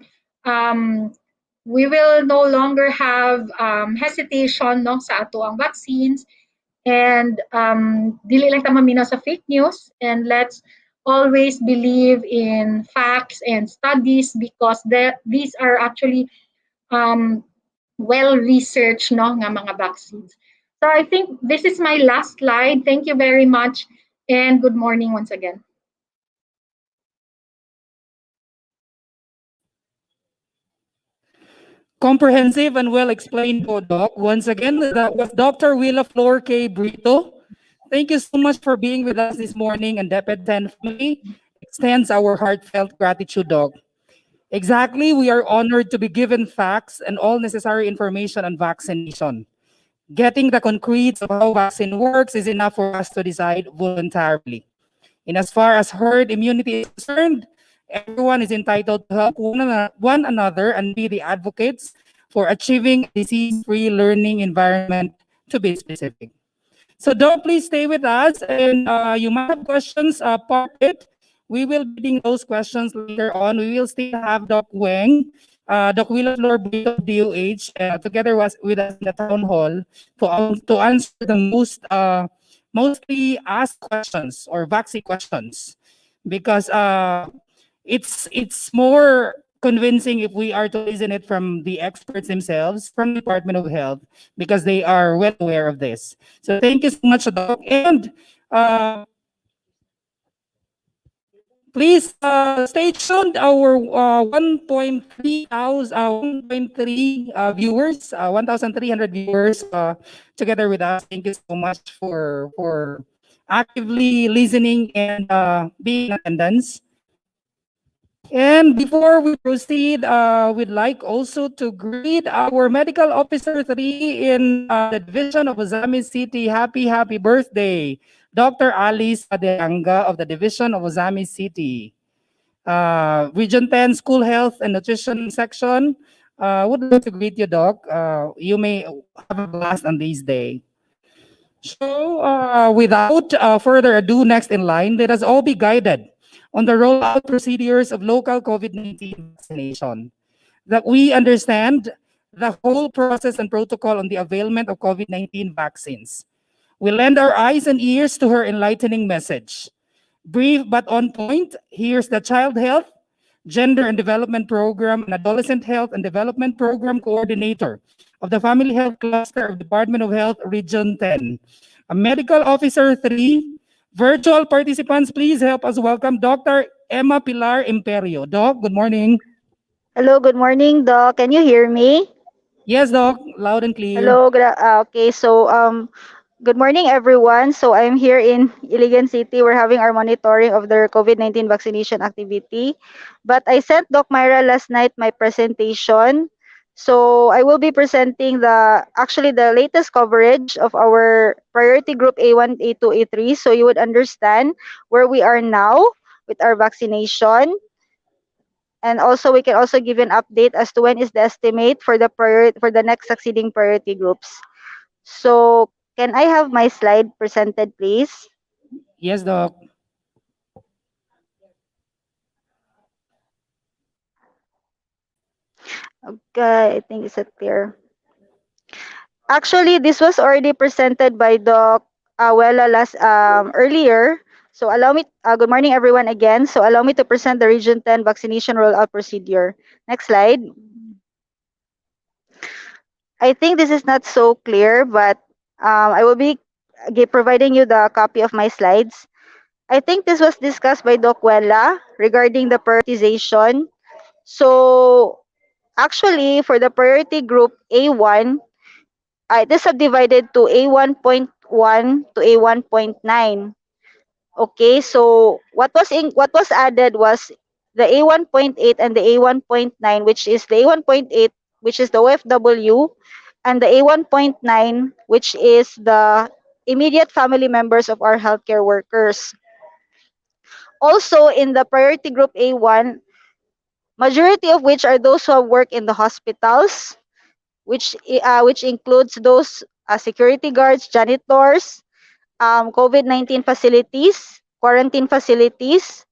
we will no longer have hesitation, no, sa ato ang vaccines, and dili lang ta maminaw sa fake news, and let's always believe in facts and studies because these are actually well researched, no, nga mga vaccines. So I think this is my last slide. Thank you very much and good morning once again. Comprehensive and well explained po, Doc. Once again, that was Dr. Willa Flor K. Brito. Thank you so much for being with us this morning, and DepEd 10 family extends our heartfelt gratitude, Doc. Exactly, we are honored to be given facts and all necessary information on vaccination. Getting the concretes of how vaccine works is enough for us to decide voluntarily. And as far as herd immunity is concerned, everyone is entitled to help one another and be the advocates for achieving a disease-free learning environment, to be specific. So Doc, please stay with us, and you might have questions. Part it. We will be reading those questions later on. We will still have Doc Weng, Doc Willa Flor Brito of DOH, together with us in the town hall to answer the mostly asked questions or vaccine questions, because it's more convincing if we are to listen it from the experts themselves from the Department of Health, because they are well aware of this. So thank you so much, Doc. And please stay tuned. Our 1.3 viewers, 1,300 viewers together with us. Thank you so much for actively listening and being in attendance. And before we proceed, we'd like also to greet our Medical Officer 3 in the Division of Ozami City. Happy birthday, Dr. Alice Adelanga of the Division of Ozami City. Region 10 School Health and Nutrition Section. Would like to greet you, Doc. You may have a blast on this day. So, without further ado, next in line, let us all be guided on the rollout procedures of local COVID-19 vaccination. That we understand the whole process and protocol on the availment of COVID-19 vaccines. We lend our eyes and ears to her enlightening message. Brief but on point, here's the Child Health, Gender and Development Program and Adolescent Health and Development Program Coordinator of the Family Health Cluster of Department of Health, Region 10. A Medical Officer 3, virtual participants, please help us welcome Dr. Emma Pilar Imperio. Doc, good morning. Hello, good morning, Doc. Can you hear me? Yes, Doc, loud and clear. Hello, okay. So, good morning, everyone. So, I'm here in Iligan City. We're having our monitoring of the COVID-19 vaccination activity. But I sent Doc Myra last night my presentation. So, I will be presenting the latest coverage of our priority group A1, A2, A3. So, you would understand where we are now with our vaccination. And also, we can also give an update as to when is the estimate for the next succeeding priority groups. So, can I have my slide presented, please? Yes, Doc. Okay, I think it's clear. Actually, this was already presented by Doc Awela earlier. So allow me, good morning everyone again. So allow me to present the Region 10 vaccination rollout procedure. Next slide. I think this is not so clear, but I will be providing you the copy of my slides. I think this was discussed by Doc Wella regarding the prioritization. So actually, for the priority group A1, it is subdivided to A1.1 to A1.9. Okay, so what was added was the A1.8 and the A1.9, which is the A1.8, which is the OFW, and the A1.9, which is the immediate family members of our healthcare workers. Also, in the priority group A1, majority of which are those who have worked in the hospitals, which includes those security guards, janitors, COVID-19 facilities, quarantine facilities,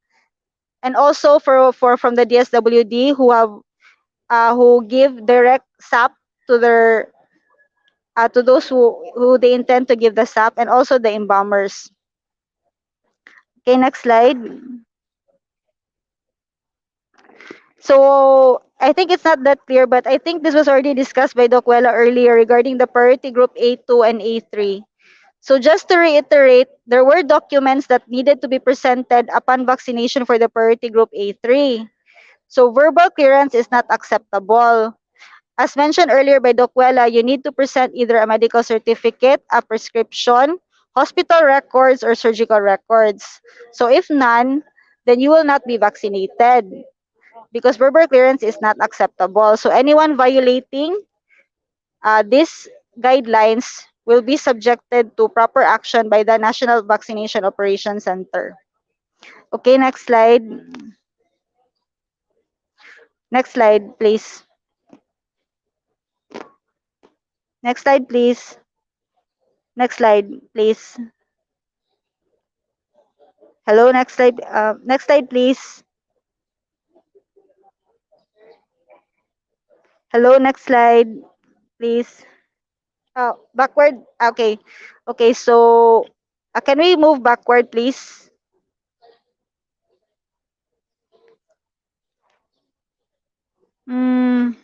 and also from the DSWD who give direct SAP to their to those who they intend to give the SAP, and also the embalmers. Okay, next slide. So I think it's not that clear, but I think this was already discussed by Doc Wella earlier regarding the priority group A2 and A3. So just to reiterate, there were documents that needed to be presented upon vaccination for the priority group A3. So verbal clearance is not acceptable. As mentioned earlier by Doc Wella, you need to present either a medical certificate, a prescription, hospital records, or surgical records. So if none, then you will not be vaccinated because verbal clearance is not acceptable. So anyone violating these guidelines will be subjected to proper action by the National Vaccination Operations Center. Okay, next slide. Next slide, please. Next slide, please. Next slide, please. Hello, next slide. Next slide, please. Hello, next slide, please. Backward. Okay. Okay, so can we move backward, please? Mm,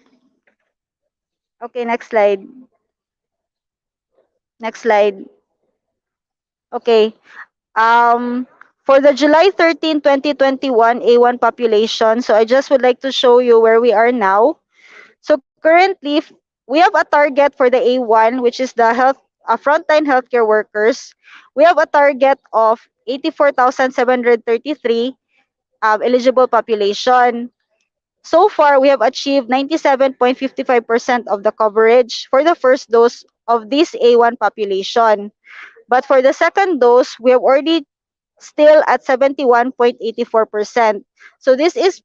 okay, next slide. Next slide. Okay. For the July 13, 2021 A1 population, so I just would like to show you where we are now. So currently, we have a target for the A1, which is the frontline healthcare workers. We have a target of 84,733 eligible population. So far, we have achieved 97.55% of the coverage for the first dose of this A1 population. But for the second dose, we have already still at 71.84%. So this is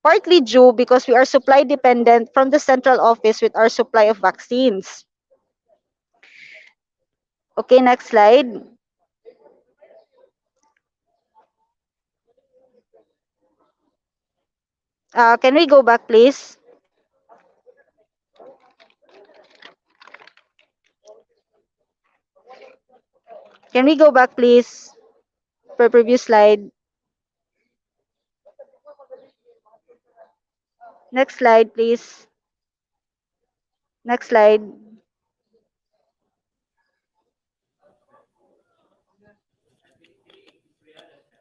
partly due because we are supply dependent from the central office with our supply of vaccines. Okay, next slide. Can we go back, please? Can we go back, please? For previous slide. Next slide, please. Next slide.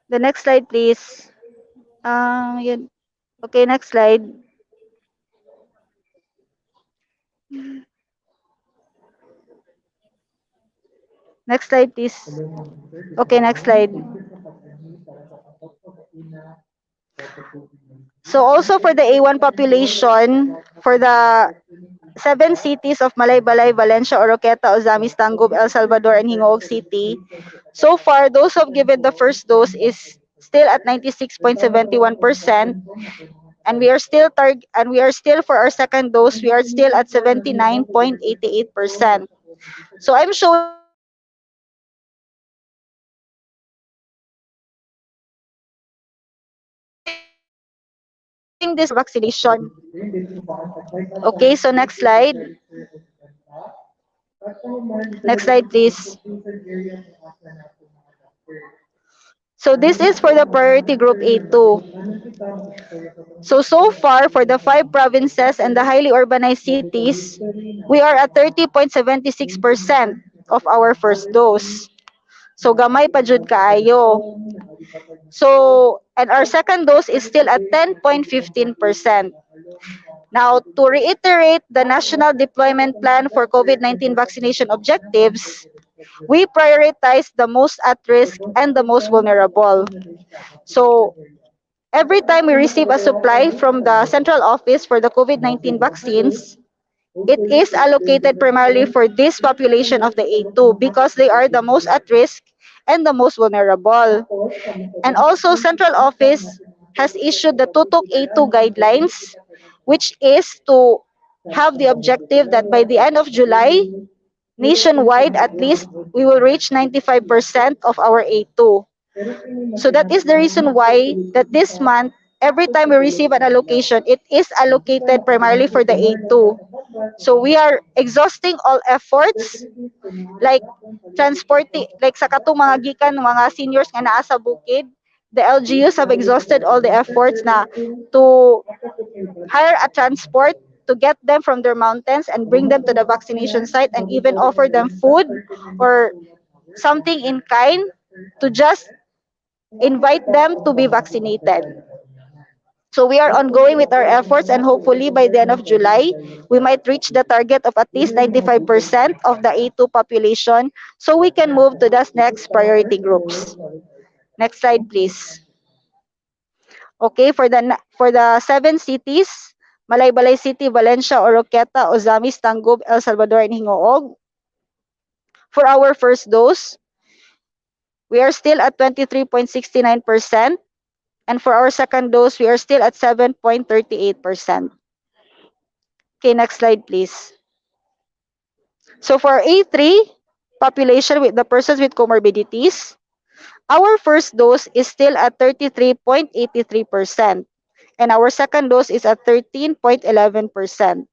The next slide, please. Yun. Okay, next slide. Next slide, please. Okay, next slide. So also for the A1 population, for the 7 cities of Malaybalay, Valencia, Oroqueta, Ozamis, Tangub, El Salvador, and Hingoog City, so far, those who have given the first dose is still at 96.71%, and we are still for our second dose, we are still at 79.88%. So I'm showing this vaccination. Okay, so next slide. Next slide, please. So this is for the priority group A2. So far, for the 5 provinces and the highly urbanized cities, we are at 30.76% of our first dose. So gamay pa jud kaayo. So, and our second dose is still at 10.15%. Now, to reiterate the National Deployment Plan for COVID-19 vaccination objectives, we prioritize the most at risk and the most vulnerable. So, every time we receive a supply from the central office for the COVID-19 vaccines, it is allocated primarily for this population of the A2 because they are the most at risk and the most vulnerable. And also, central office has issued the Tutok A2 guidelines, which is to have the objective that by the end of July, nationwide at least, we will reach 95% of our A2. So that is the reason why that this month, every time we receive an allocation, it is allocated primarily for the A2. So we are exhausting all efforts like transporting, like sa katong mga gikan mga seniors nga naa sa bukid, the LGUs have exhausted all the efforts na to hire a transport to get them from their mountains and bring them to the vaccination site and even offer them food or something in kind to just invite them to be vaccinated. So we are ongoing with our efforts and hopefully by the end of July, we might reach the target of at least 95% of the A2 population so we can move to the next priority groups. Next slide, please. Okay, for the 7 cities, Malaybalay City, Valencia, Oroqueta, Ozamis, Tangub, El Salvador, and Hingoog. For our first dose, we are still at 23.69%. And for our second dose, we are still at 7.38%. Okay, next slide, please. So for A3, population with the persons with comorbidities, our first dose is still at 33.83%, and our second dose is at 13.11%.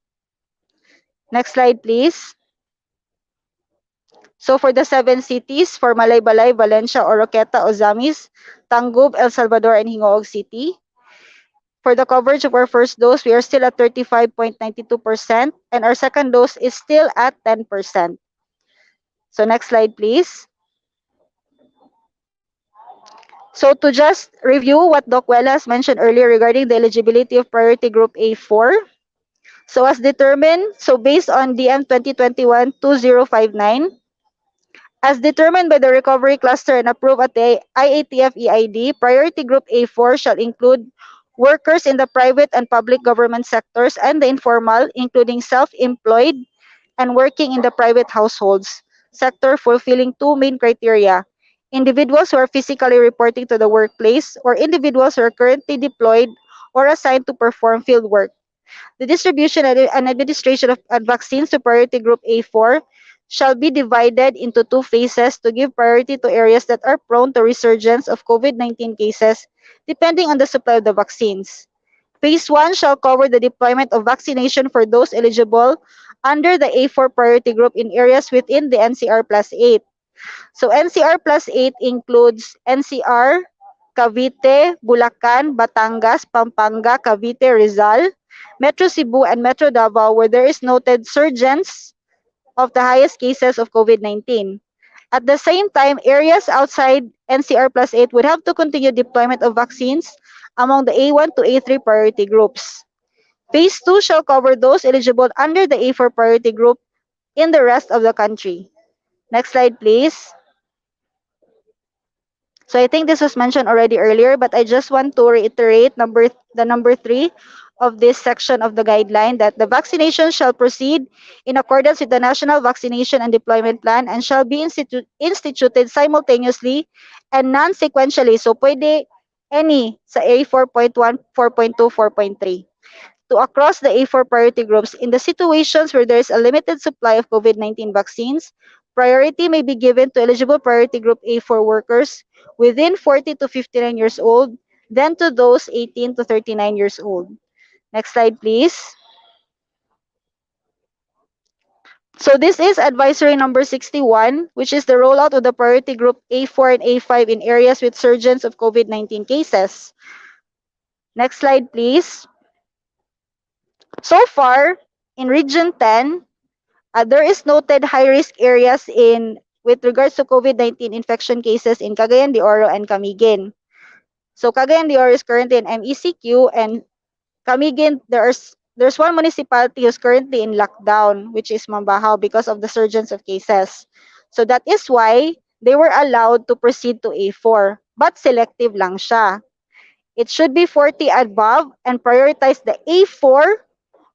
Next slide, please. So for the 7 cities, for Malaybalay, Valencia, Oroqueta, Ozamis, Tangub, El Salvador, and Hingoog City, for the coverage of our first dose, we are still at 35.92%, and our second dose is still at 10%. So next slide, please. So to just review what Doc Wellas mentioned earlier regarding the eligibility of priority group A4. So as determined, so based on DM 2021-2059, as determined by the recovery cluster and approved at the IATF EID, priority group A4 shall include workers in the private and public government sectors and the informal, including self-employed and working in the private households sector, fulfilling two main criteria: individuals who are physically reporting to the workplace, or individuals who are currently deployed or assigned to perform field work. The distribution and administration of vaccines to priority group A4 shall be divided into two phases to give priority to areas that are prone to resurgence of COVID-19 cases, depending on the supply of the vaccines. Phase 1 shall cover the deployment of vaccination for those eligible under the A4 priority group in areas within the NCR plus 8. So NCR plus 8 includes NCR, Cavite, Bulacan, Batangas, Pampanga, Cavite, Rizal, Metro Cebu, and Metro Davao, where there is noted surgence of the highest cases of COVID-19. At the same time, areas outside NCR plus 8 would have to continue deployment of vaccines among the A1 to A3 priority groups. Phase 2 shall cover those eligible under the A4 priority group in the rest of the country. Next slide, please. So I think this was mentioned already earlier, but I just want to reiterate the number 3 of this section of the guideline, that the vaccination shall proceed in accordance with the National Vaccination and Deployment Plan and shall be instituted simultaneously and non-sequentially. So pwede any sa A4.1, 4.2, 4.3. To across the A4 priority groups in the situations where there is a limited supply of COVID-19 vaccines, priority may be given to eligible priority group A4 workers within 40 to 59 years old, then to those 18 to 39 years old. Next slide, please. So this is advisory number 61, which is the rollout of the priority group A4 and A5 in areas with surgence of COVID-19 cases. Next slide, please. So far, in Region 10, there is noted high-risk areas with regards to COVID-19 infection cases in Cagayan de Oro and Camiguin. So Cagayan de Oro is currently in MECQ, and Camiguin, there's one municipality who's currently in lockdown, which is Mambahaw, because of the surgence of cases. So that is why they were allowed to proceed to A4, but selective lang siya. It should be 40 above and prioritize the A4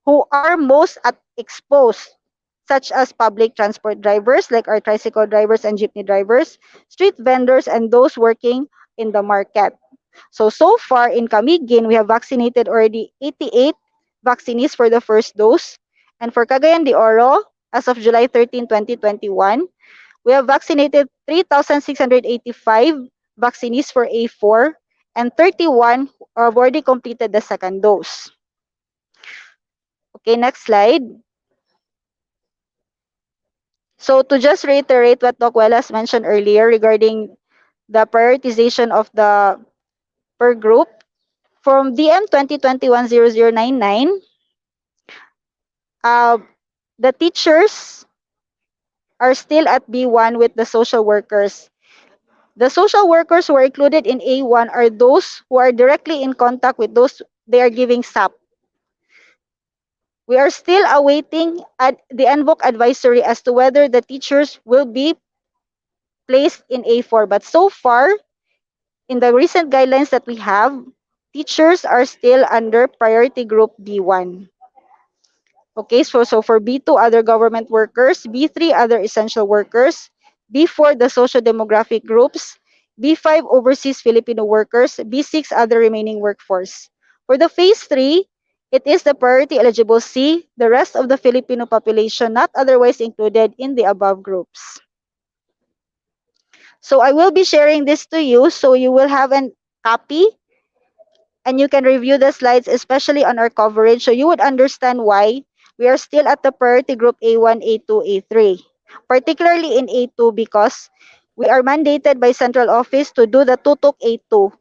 who are most exposed, such as public transport drivers like our tricycle drivers and jeepney drivers, street vendors, and those working in the market. So far in Camiguin, we have vaccinated already 88 vaccinees for the first dose. And for Cagayan de Oro, as of July 13, 2021, we have vaccinated 3,685 vaccinees for A4 and 31 have already completed the second dose. Okay, next slide. So to just reiterate what Doc Wellas mentioned earlier regarding the prioritization of the per group, from DM 2021-0099, the teachers are still at B1 with the social workers. The social workers who are included in A1 are those who are directly in contact with those they are giving SAP. We are still awaiting the NVOC advisory as to whether the teachers will be placed in A4. But so far, in the recent guidelines that we have, teachers are still under priority group B1. Okay, so for B2, other government workers, B3, other essential workers, B4, the social demographic groups, B5, overseas Filipino workers, B6, other remaining workforce. For the phase 3, It is the priority eligible C, the rest of the Filipino population not otherwise included in the above groups. So I will be sharing this to you so you will have a copy and you can review the slides, especially on our coverage, so you would understand why we are still at the priority group A1, A2, A3, particularly in A2 because we are mandated by central office to do the tutok A2.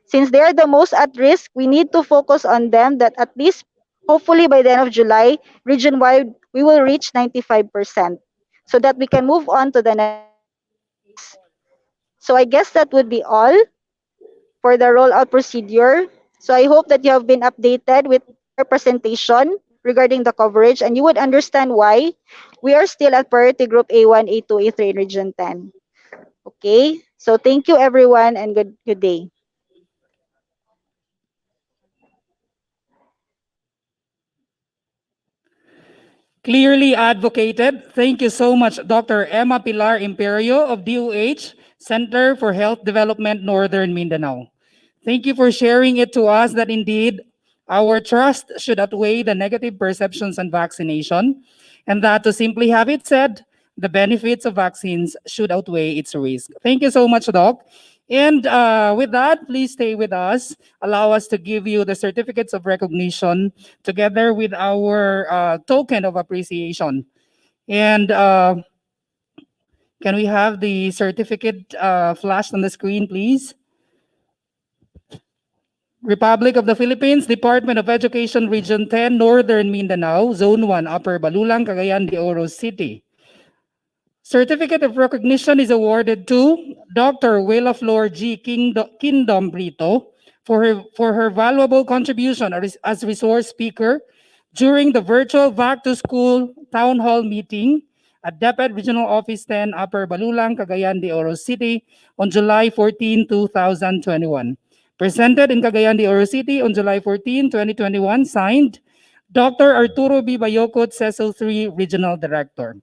Since they are the most at risk, we need to focus on them that at least, hopefully by the end of July, region-wide, we will reach 95% so that we can move on to the next phase. So I guess that would be all for the rollout procedure. So I hope that you have been updated with our presentation regarding the coverage and you would understand why we are still at priority group A1, A2, A3 in Region 10. Okay, so thank you everyone and good day. Clearly advocated. Thank you so much, Dr. Emma Pilar Imperio of DOH Center for Health Development, Northern Mindanao. Thank you for sharing it to us that indeed our trust should outweigh the negative perceptions on vaccination, and that to simply have it said, the benefits of vaccines should outweigh its risk. Thank you so much, Doc. And with that, please stay with us. Allow us to give you the certificates of recognition together with our token of appreciation. And can we have the certificate flashed on the screen, please? Republic of the Philippines, Department of Education, Region 10, Northern Mindanao, Zone 1, Upper Balulang, Cagayan de Oro City. Certificate of recognition is awarded to Dr. Willa Flor G. Kingdom Brito for her valuable contribution as resource speaker during the virtual VACC2SCHOOL Town Hall meeting at DepEd Regional Office 10, Upper Balulang, Cagayan de Oro City on July 14, 2021. Presented in Cagayan de Oro City on July 14, 2021, signed Dr. Arturo B. Bayocot, CESO 3 Regional Director.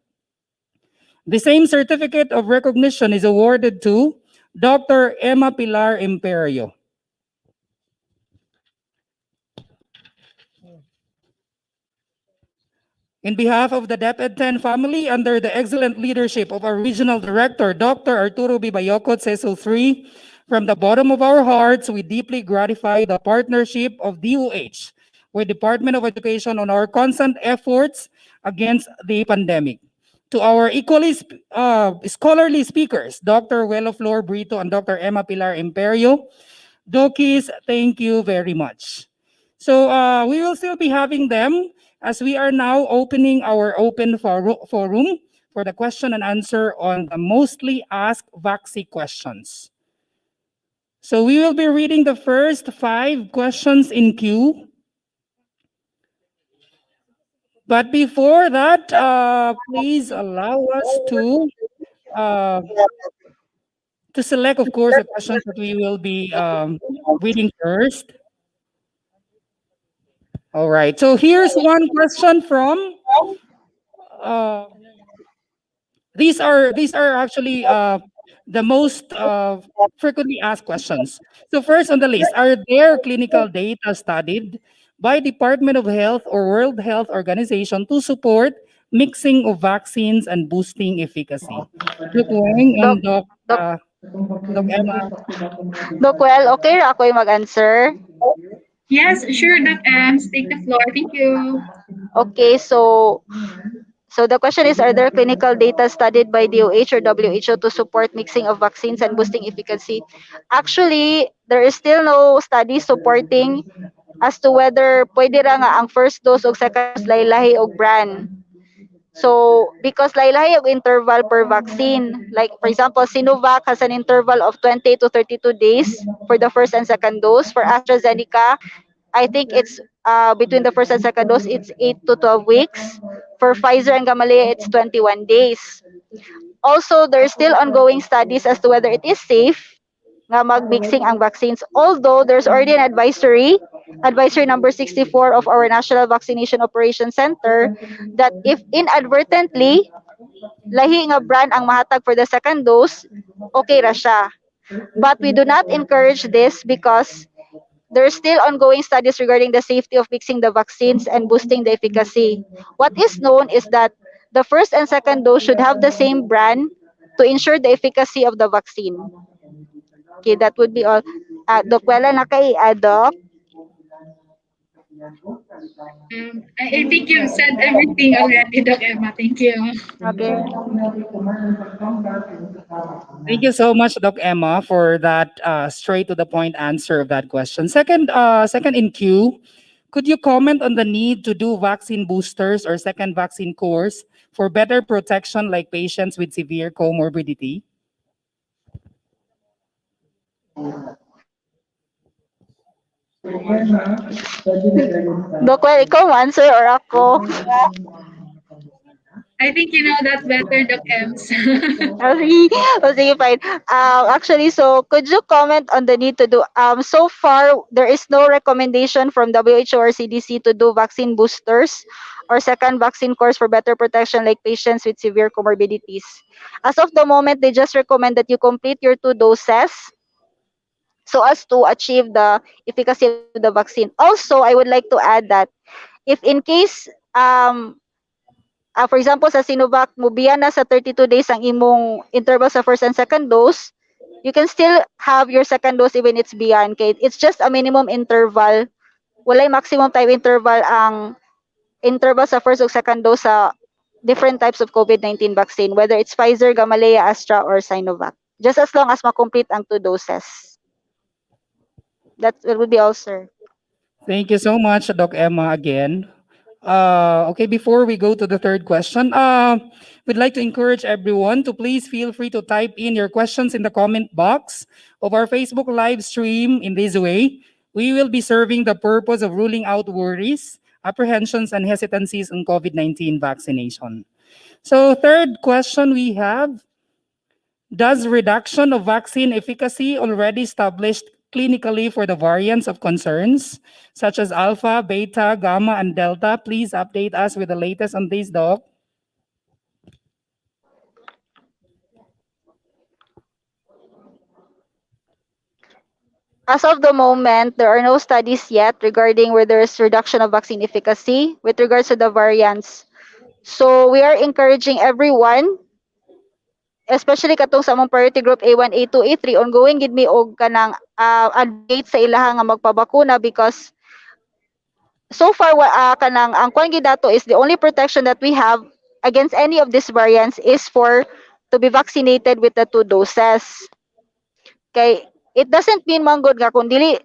The same certificate of recognition is awarded to Dr. Emma Pilar Imperio. In behalf of the DepEd 10 family, under the excellent leadership of our Regional Director, Dr. Arturo B. Bayocot, CESO 3, from the bottom of our hearts, we deeply gratify the partnership of DOH with Department of Education on our constant efforts against the pandemic. To our equally scholarly speakers, Dr. Welo Flor Brito and Dr. Emma Pilar Imperio, Dokis, thank you very much. So we will still be having them as we are now opening our open forum for the question and answer on the mostly asked VACC questions. So we will be reading the first 5 questions in queue. But before that, please allow us to select, of course, the questions that we will be reading first. All right. So here's one question from. These are actually the most frequently asked questions. So first on the list, are there clinical data studied by Department of Health or World Health Organization to support mixing of vaccines and boosting efficacy? Doc Weng and Doc Emma. Doc Well, okay ra ako yung mag-answer? Yes, sure, Doc Ems. Take the floor. Thank you. Okay, so the question is, are there clinical data studied by DOH or WHO to support mixing of vaccines and boosting efficacy? Actually, there is still no study supporting as to whether pwede ra nga ang first dose o second dose lahi-lahi og brand. So, because lahi-lahi og interval per vaccine, like for example, Sinovac has an interval of 20 to 32 days for the first and second dose. For AstraZeneca, I think it's between the first and second dose, it's 8 to 12 weeks. For Pfizer and Gamaleya, it's 21 days. Also, there are still ongoing studies as to whether it is safe nga mag-mixing ang vaccines. Although there's already an advisory number 64 of our National Vaccination Operations Center, that if inadvertently lahi nga brand ang mahatag for the second dose, okay ra siya. But we do not encourage this because there are still ongoing studies regarding the safety of mixing the vaccines and boosting the efficacy. What is known is that the first and second dose should have the same brand to ensure the efficacy of the vaccine. Okay, that would be all. Doc, wala na kay Doc. I think you've said everything already, Doc Emma. Thank you. Okay. Thank you so much, Doc Emma, for that straight to the point answer of that question. Second in queue, could you comment on the need to do vaccine boosters or second vaccine course for better protection like patients with severe comorbidity? Doc, well, ikaw answer or ako? I think you know that better, Doc Ems. Sige, fine. Actually, so could you comment on the need to do, so far, there is no recommendation from WHO or CDC to do vaccine boosters or second vaccine course for better protection like patients with severe comorbidities. As of the moment, they just recommend that you complete your 2 doses so as to achieve the efficacy of the vaccine. Also, I would like to add that if in case, for example, sa Sinovac, mubiya na sa 32 days ang imong interval sa first and second dose, you can still have your second dose even it's beyond. Okay? It's just a minimum interval. Walay maximum time interval ang interval sa first o second dose sa different types of COVID-19 vaccine, whether it's Pfizer, Gamaleya, Astra, or Sinovac. Just as long as ma-complete ang 2 doses. That would be all, sir. Thank you so much, Doc Emma, again. Okay, before we go to the third question, we'd like to encourage everyone to please feel free to type in your questions in the comment box of our Facebook live stream. In this way, we will be serving the purpose of ruling out worries, apprehensions, and hesitancies on COVID-19 vaccination. So third question we have, does reduction of vaccine efficacy already established clinically for the variants of concerns, such as Alpha, Beta, Gamma, and Delta? Please update us with the latest on this, Doc. As of the moment, there are no studies yet regarding where there is reduction of vaccine efficacy with regards to the variants. So we are encouraging everyone, especially katong sa among priority group A1, A2, A3, ongoing gid mi og kanang advocate sa ilaha nga magpabakuna because so far kanang ang kuan gid dato is the only protection that we have against any of these variants is for to be vaccinated with the 2 doses. Kay it doesn't mean manggod nga kung dili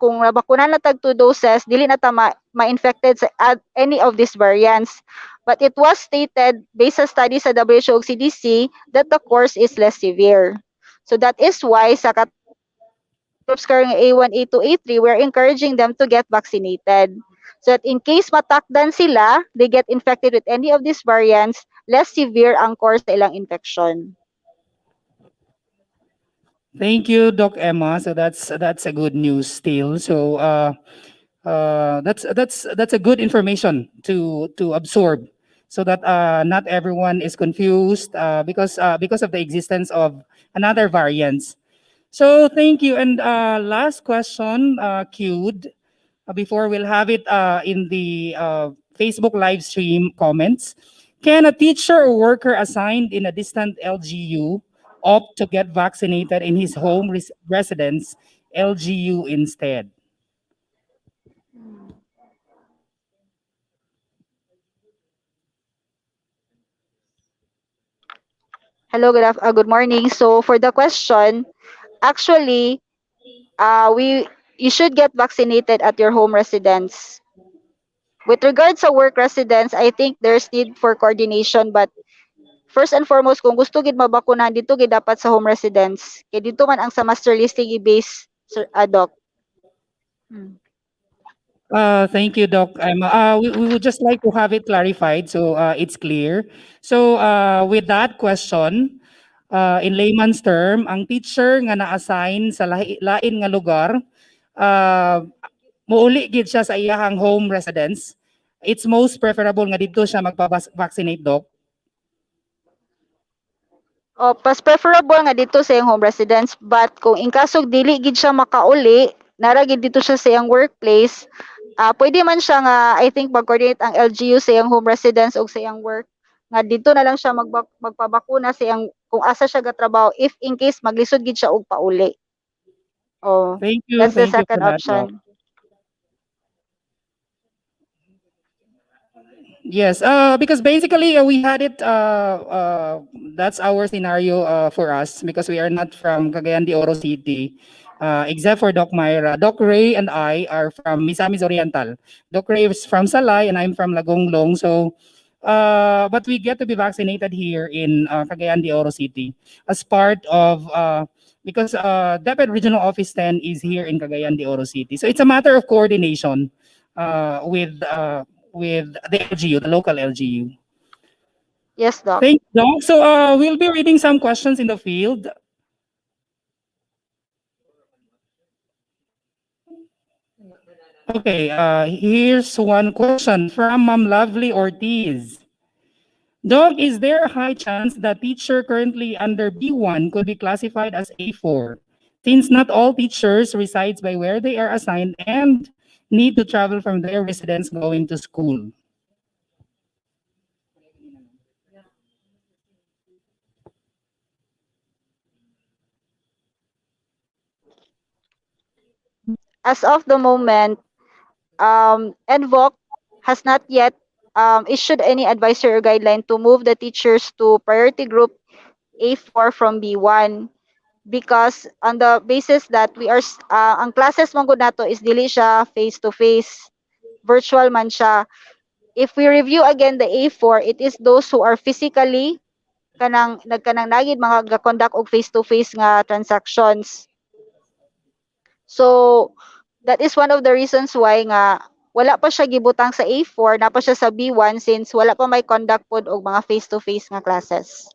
kung nabakuna na tag 2 doses dili na ta ma-infected sa any of these variants. But it was stated based sa studies sa WHO ug CDC that the course is less severe. So that is why sa groups karong A1, A2, A3, we're encouraging them to get vaccinated. So that in case matakdan sila, they get infected with any of these variants, less severe ang course sa ilang infection. Thank you, Doc Emma. So that's a good news still. So that's a good information to absorb, so that not everyone is confused because of the existence of another variants. So thank you. And last question queued before we'll have it in the Facebook live stream comments. Can a teacher or worker assigned in a distant LGU opt to get vaccinated in his home residence LGU instead? Hello, good morning. So for the question, actually, you should get vaccinated at your home residence. With regards sa work residence, I think there's need for coordination, but first and foremost, kung gusto gid mabakunahan dito gid dapat sa home residence. Kay dito man ang sa master listing i-base, Sir Doc. Thank you, Doc. We would just like to have it clarified so it's clear. So with that question, in layman's term, ang teacher nga na-assign sa lain nga lugar, muuli gid siya sa iyahang home residence. It's most preferable nga dito siya magpa-vaccinate, Doc. Pas preferable nga dito sa iyang home residence, but kung in kaso dili gid siya makauli, naragid dito siya sa iyang workplace, pwede man siya nga, I think, mag-coordinate ang LGU sa iyang home residence o sa iyang work, nga dito na lang siya magpabakuna sa iyang, kung asa siya gatrabaho, if in case maglisod gid siya og pauli. Oh, that's the Thank you for second that, Doc. option. Yes, because basically we had it. That's our scenario for us because we are not from Cagayan de Oro City, except for Doc Myra. Doc Ray and I are from Misamis Oriental. Doc Ray is from Salay and I'm from Lagonglong. So, but we get to be vaccinated here in Cagayan de Oro City as part of because DepEd Regional Office 10 is here in Cagayan de Oro City. So it's a matter of coordination with the LGU, the local LGU. Yes, Doc. Thanks, Doc. So we'll be reading some questions in the field. Okay, here's one question from Ma'am Lovely Ortiz. Doc, is there a high chance that teacher currently under B1 could be classified as A4, since not all teachers resides by where they are assigned and need to travel from their residence going to school? As of the moment, NVOC has not yet issued any advisory or guideline to move the teachers to priority group A4 from B1 because on the basis that we are ang classes man gud nato is dili siya face to face, virtual man siya. If we review again the A4, it is those who are physically nagkanang nagid mga ga-conduct og face to face nga transactions. So that is one of the reasons why nga wala pa siya gibutang sa A4, na pa siya sa B1 since wala pa may conduct pod og mga face-to-face nga classes.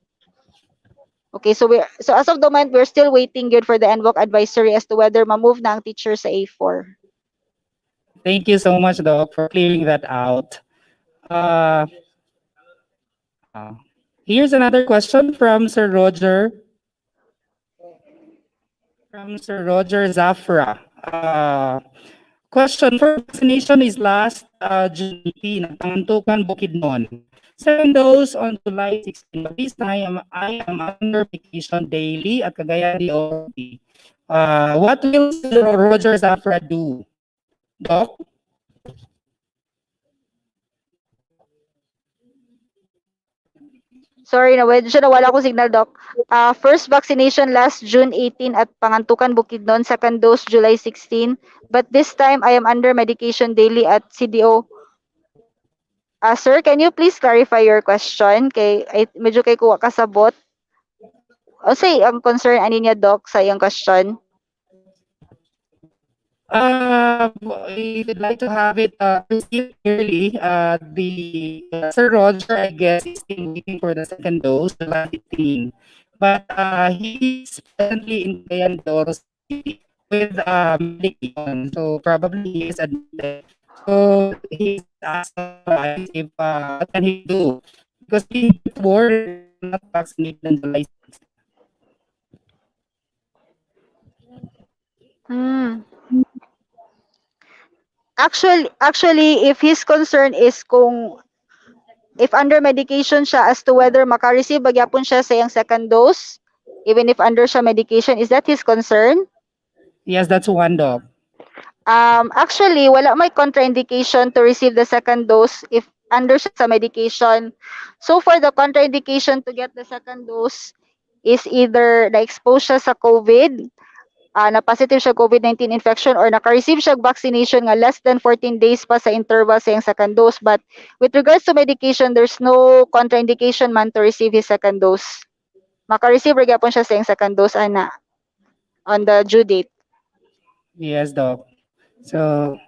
Okay, so as of the moment, we're still waiting good for the NVOC advisory as to whether ma-move na ang teacher sa A4. Thank you so much, Doc, for clearing that out. Here's another question from Sir Roger. From Sir Roger Zafra. Question for vaccination is last June 18 at Pangantukan, Bukidnon. Second dose on July 16. But this time, I am under vacation daily at Cagayan de Oro. What will Sir Roger Zafra do? Doc? Sorry, nawala ko signal, Doc. First vaccination last June 18 at Pangantukan, Bukidnon. Second dose July 16. But this time, I am under medication daily at CDO. Sir, can you please clarify your question? Medyo kay kuha kasabot. O say, ang concern ani niya, Doc, sa iyang question? If you'd like to have it received clearly, Sir Roger, I guess, is still waiting for the second dose, July 18. But he's presently in Cagayan de Oro City with medication, so probably he is admitted. So he's asked if what can he do? Because he worried not vaccinated on July 16. Actually, if his concern is if under medication siya as to whether maka-receive ba gyapon siya sa iyang second dose, even if under siya medication, is that his concern? Yes, that's one, Doc. Actually, wala may contraindication to receive the second dose if under siya sa medication. So for the contraindication to get the second dose is either na-expose siya sa COVID, na positive siya COVID-19 infection, or naka-receive siya vaccination nga less than 14 days pa sa interval sa iyang second dose. But with regards to medication, there's no contraindication man to receive his second dose. Maka-receive rin gyapon siya sa iyang second dose ana on the due date. Yes, Doc. So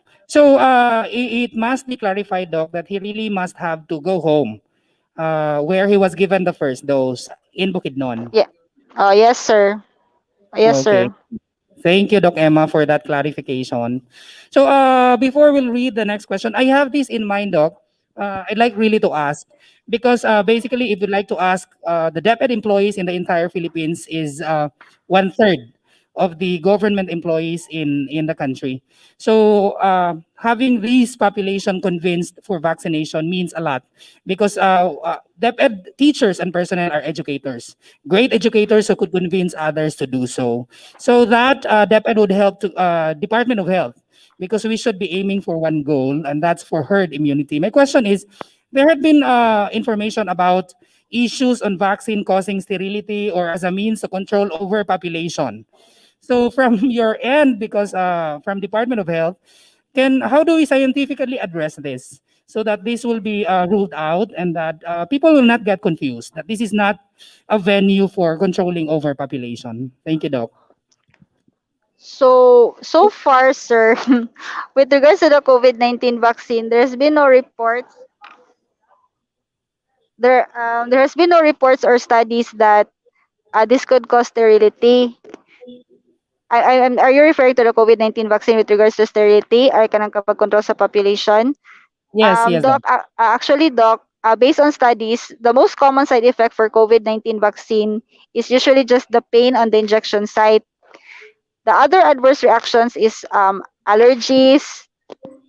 it must be clarified, Doc, that he really must have to go home where he was given the first dose in Bukidnon. Yeah. Oh, yes, sir. Yes, Okay. sir. Thank you, Doc Emma, for that clarification. So before we'll read the next question, I have this in mind, Doc. I'd like really to ask, because basically, if you'd like to ask, the DepEd employees in the entire Philippines is one-third of the government employees in the country. So having these population convinced for vaccination means a lot because DepEd teachers and personnel are educators, great educators who could convince others to do so. So that DepEd would help to Department of Health because we should be aiming for one goal, and that's for herd immunity. My question is, there had been information about issues on vaccine causing sterility or as a means to control overpopulation. So from your end, because from Department of Health, how do we scientifically address this so that this will be ruled out and that people will not get confused, that this is not a venue for controlling overpopulation? Thank you, Doc. So far, sir, with regards to the COVID-19 vaccine, there's been no reports. There has been no reports or studies that this could cause sterility. Are you referring to the COVID-19 vaccine with regards to sterility? Ay kanang kapag control sa population? Yes, yes, Doc. Doc, actually, Doc, based on studies, the most common side effect for COVID-19 vaccine is usually just the pain on the injection site. The other adverse reactions is allergies.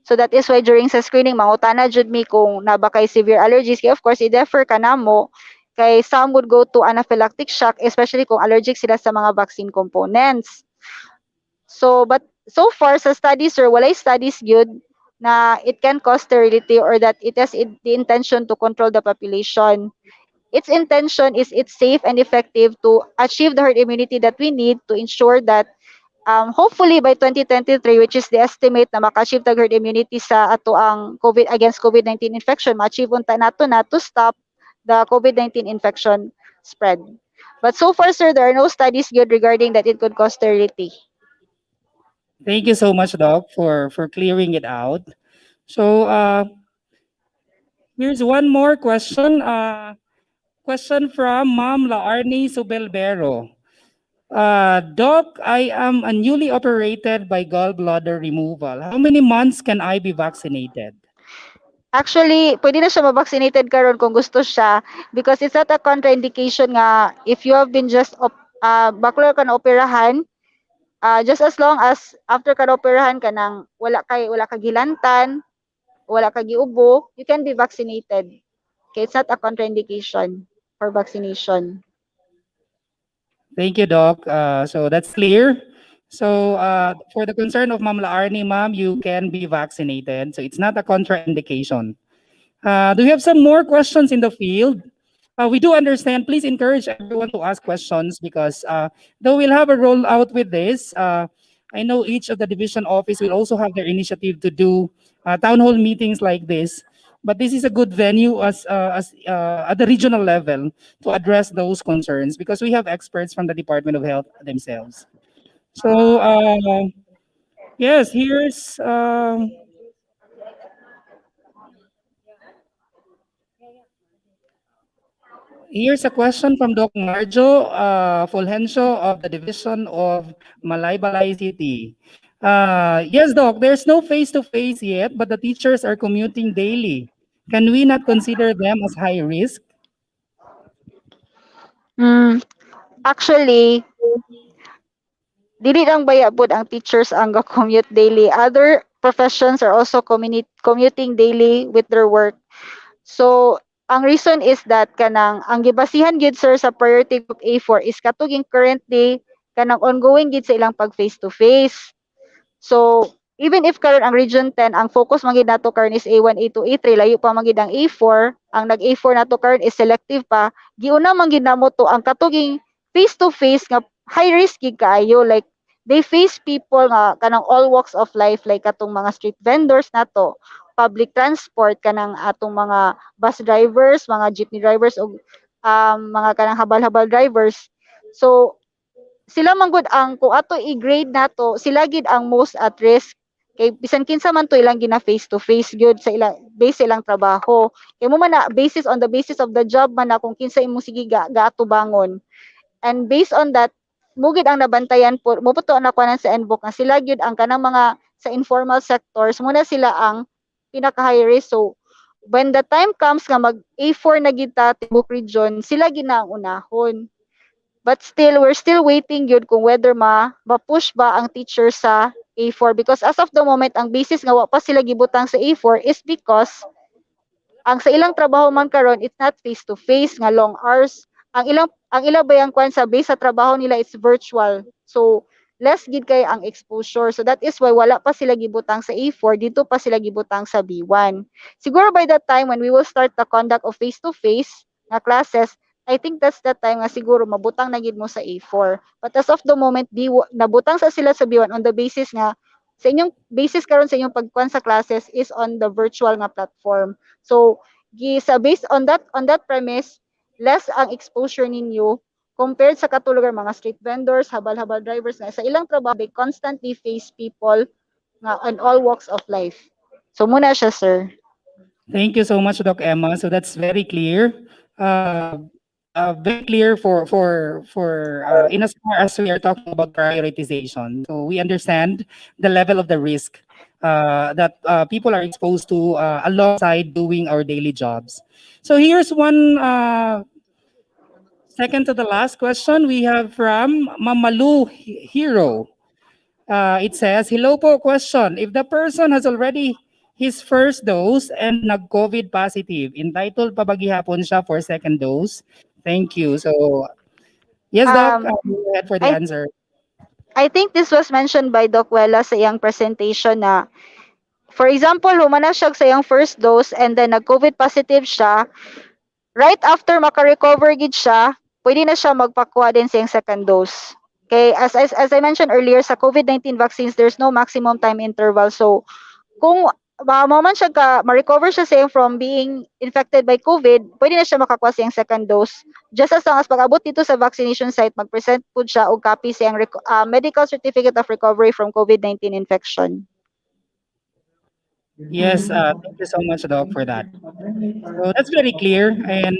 So that is why during sa screening, mangutana jud mi kung naba kay severe allergies. Kaya of course, i-defer ka na mo. Kay some would go to anaphylactic shock, especially kung allergic sila sa mga vaccine components. But so far sa studies, sir, walay studies good na it can cause sterility or that it has the intention to control the population. Its intention is it's safe and effective to achieve the herd immunity that we need to ensure that hopefully by 2023, which is the estimate na maka-achieve the herd immunity sa ato ang against COVID-19 infection, ma-achieve unta nato na to stop the COVID-19 infection spread. But so far, sir, there are no studies good regarding that it could cause sterility. Thank you so much, Doc, for clearing it out. So here's one more question. Question from Ma'am Laarni Subelbero. Doc, I am a newly operated by gallbladder removal. How many months can I be vaccinated? Actually, pwede na siya ma-vaccinated karon kung gusto siya because it's not a contraindication nga if you have been just bakular ka na operahan, just as long as after ka na operahan ka nang wala ka gilantan, wala ka giubo, you can be vaccinated. Okay, it's not a contraindication for vaccination. Thank you, Doc. So that's clear. So for the concern of Ma'am Laarni, ma'am, you can be vaccinated. So it's not a contraindication. Do we have some more questions in the field? We do understand. Please encourage everyone to ask questions because though we'll have a rollout with this, I know each of the division office will also have their initiative to do town hall meetings like this. But this is a good venue as at the regional level to address those concerns because we have experts from the Department of Health themselves. So yes, here's a question from Doc Marjo Fulgencio of the Division of Malaybalay City. Yes, Doc, there's no face-to-face yet, but the teachers are commuting daily. Can we not consider them as high risk? Actually, dili lang bayabod ang teachers ang commute daily. Other professions are also commuting daily with their work. So, ang reason is that kanang ang gibasihan gid sir sa priority group A4 is katuging currently kanang ongoing gid sa ilang pag face to face. So, even if karon ang region 10 ang focus man gid nato karon is A1, A2, A3, layo pa man gid ang A4, ang nag A4 nato karon is selective pa. Giuna man gid namo to ang katuging face to face nga high risk gid kaayo, like they face people nga kanang all walks of life, like katong mga street vendors nato, public transport kanang atong mga bus drivers, mga jeepney drivers o mga kanang habal-habal drivers. So sila man gud ang kung ato i-grade nato, sila gid ang most at risk kay bisan kinsa man to ilang gina face to face gyud sa ilang base sa ilang trabaho. Kay mo man na on the basis of the job man na kung kinsa imong sige gaatubangon. And based on that, mo gid ang nabantayan po, mo puto na kuanan sa endbook nga sila gyud ang kanang mga sa informal sectors muna sila ang pinaka high risk. So when the time comes nga mag A4 na gid ta tibok region, sila gid na ang unahon. But still, we're still waiting yun kung whether ma-push ba ang teacher sa A4 because as of the moment, ang basis nga wa pa sila gibutang sa A4 is because ang sa ilang trabaho man karon it's not face to face nga long hours. Ang ilang bayang kwan sa base sa trabaho nila it's virtual. So less gid kay ang exposure. So that is why wala pa sila gibutang sa A4, dito pa sila gibutang sa B1. Siguro by that time when we will start the conduct of face to face nga classes, I think that's the time nga siguro mabutang na gid mo sa A4. But as of the moment, nabutang sa sila sa B1 on the basis nga sa inyong basis karon sa inyong pagkuan sa classes is on the virtual nga platform. So based on that premise, less ang exposure ninyo compared sa katulugan mga street vendors, habal-habal drivers nga sa ilang trabaho they constantly face people nga on all walks of life. So muna siya, sir. Thank you so much, Doc Emma. So that's very clear. Very clear for in as far as we are talking about prioritization. So we understand the level of the risk that people are exposed to alongside doing our daily jobs. So here's one second to the last question we have from Mamalu Hero. It says, hello po, question. If the person has already his first dose and nag-COVID positive, entitled pa ba gihapon siya for second dose? Thank you. So, yes, Doc, go ahead for the answer. I think this was mentioned by Doc Wella sa iyang presentation na, for example, humana siya sa iyang first dose and then nag-COVID positive siya, right after maka-recover gid siya, pwede na siya magpakuha din sa iyang second dose. Okay, as I mentioned earlier, sa COVID-19 vaccines, there's no maximum time interval. So, kung man siya ma-recover siya sa from being infected by COVID, pwede na siya makakuha sa second dose. Just as long as pag-abot dito sa vaccination site, mag-present po siya og copy sa medical certificate of recovery from COVID-19 infection. Yes, thank you so much, Doc, for that. So that's very clear, and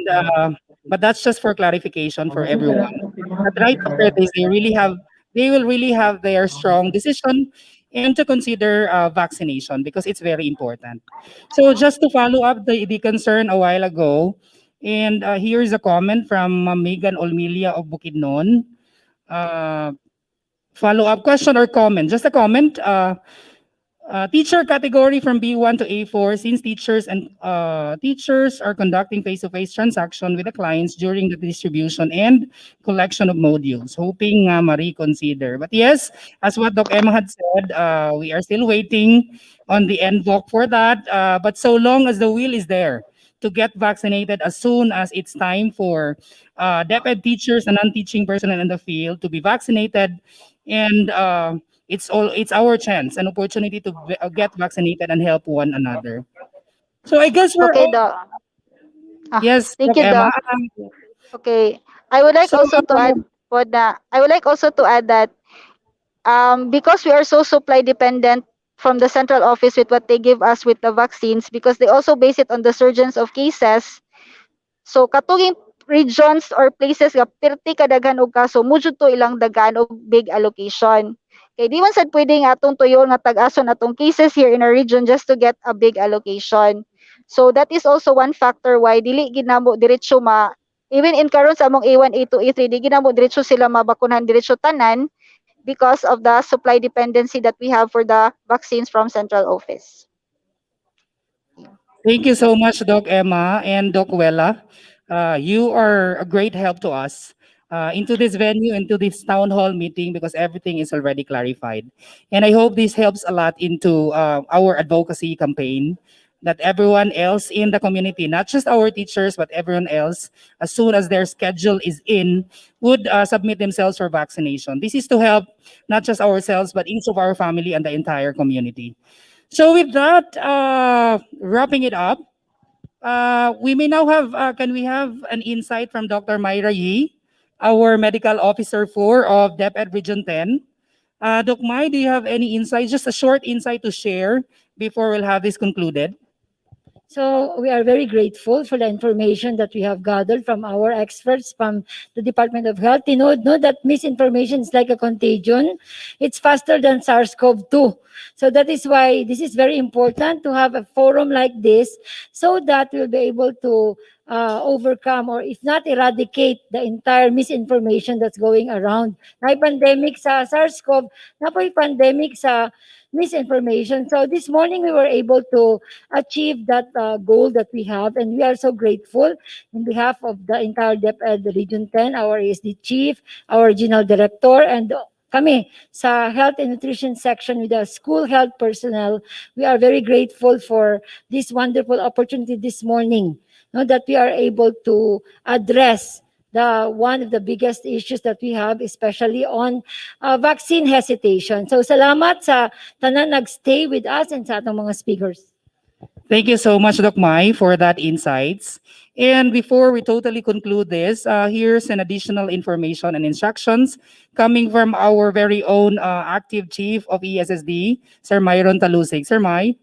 but that's just for clarification for everyone. But right after this, they will really have their strong decision and to consider vaccination because it's very important. So just to follow up the concern a while ago, and here's a comment from Megan Olmilia of Bukidnon. Follow-up question or comment? Just a comment. Teacher category from B1 to A4 since teachers are conducting face-to-face transaction with the clients during the distribution and collection of modules, hoping ma-reconsider. But yes, as what Doc Emma had said, we are still waiting on the NVOC for that. But so long as the will is there to get vaccinated as soon as it's time for DepEd teachers and non-teaching personnel in the field to be vaccinated, and it's our chance, an opportunity to get vaccinated and help one another. So I guess we're okay, all... Doc. Yes, thank Doc you, Emma. Doc. Okay, I would like also to add that because we are so supply dependent from the central office with what they give us with the vaccines, because they also base it on the surgence of cases. So katuging regions or places nga perti kadaghan og kaso, mujud to ilang daghan og big allocation. Kay di man sad pwede nga atong tuyo nga tag-ason atong cases here in our region just to get a big allocation. So that is also one factor why dili gid namo diretso even in karon sa among A1, A2, A3, di gid namo diretso sila mabakunahan diretso tanan because of the supply dependency that we have for the vaccines from central office. Thank you so much, Doc Emma and Doc Wella. You are a great help to us into this venue, into this town hall meeting, because everything is already clarified. And I hope this helps a lot into our advocacy campaign, that everyone else in the community, not just our teachers, but everyone else, as soon as their schedule is in, would submit themselves for vaccination. This is to help not just ourselves, but each of our family and the entire community. So with that, wrapping it up, we may now have, can we have an insight from Dr. Myra Yee, our Medical Officer 4 of DepEd Region 10. Doc Mai, do you have any insights, just a short insight to share before we'll have this concluded? So we are very grateful for the information that we have gathered from our experts from the Department of Health. You know that misinformation is like a contagion. It's faster than SARS-CoV-2. So that is why this is very important to have a forum like this so that we'll be able to overcome or if not eradicate the entire misinformation that's going around. Na pandemic sa SARS-CoV, na po pandemic sa misinformation. So this morning we were able to achieve that goal that we have, and we are so grateful in behalf of the entire DepEd Region 10, our ASD Chief, our Regional Director, and kami sa Health and Nutrition section with the school health personnel. We are very grateful for this wonderful opportunity this morning, that we are able to address the one of the biggest issues that we have, especially on vaccine hesitation. So salamat sa tanan nagstay with us and sa atong mga speakers. Thank you so much, Doc Mai, for that insights. And before we totally conclude this, here's an additional information and instructions coming from our very own active chief of ESSD, Sir Myron Talusig. Sir Mai.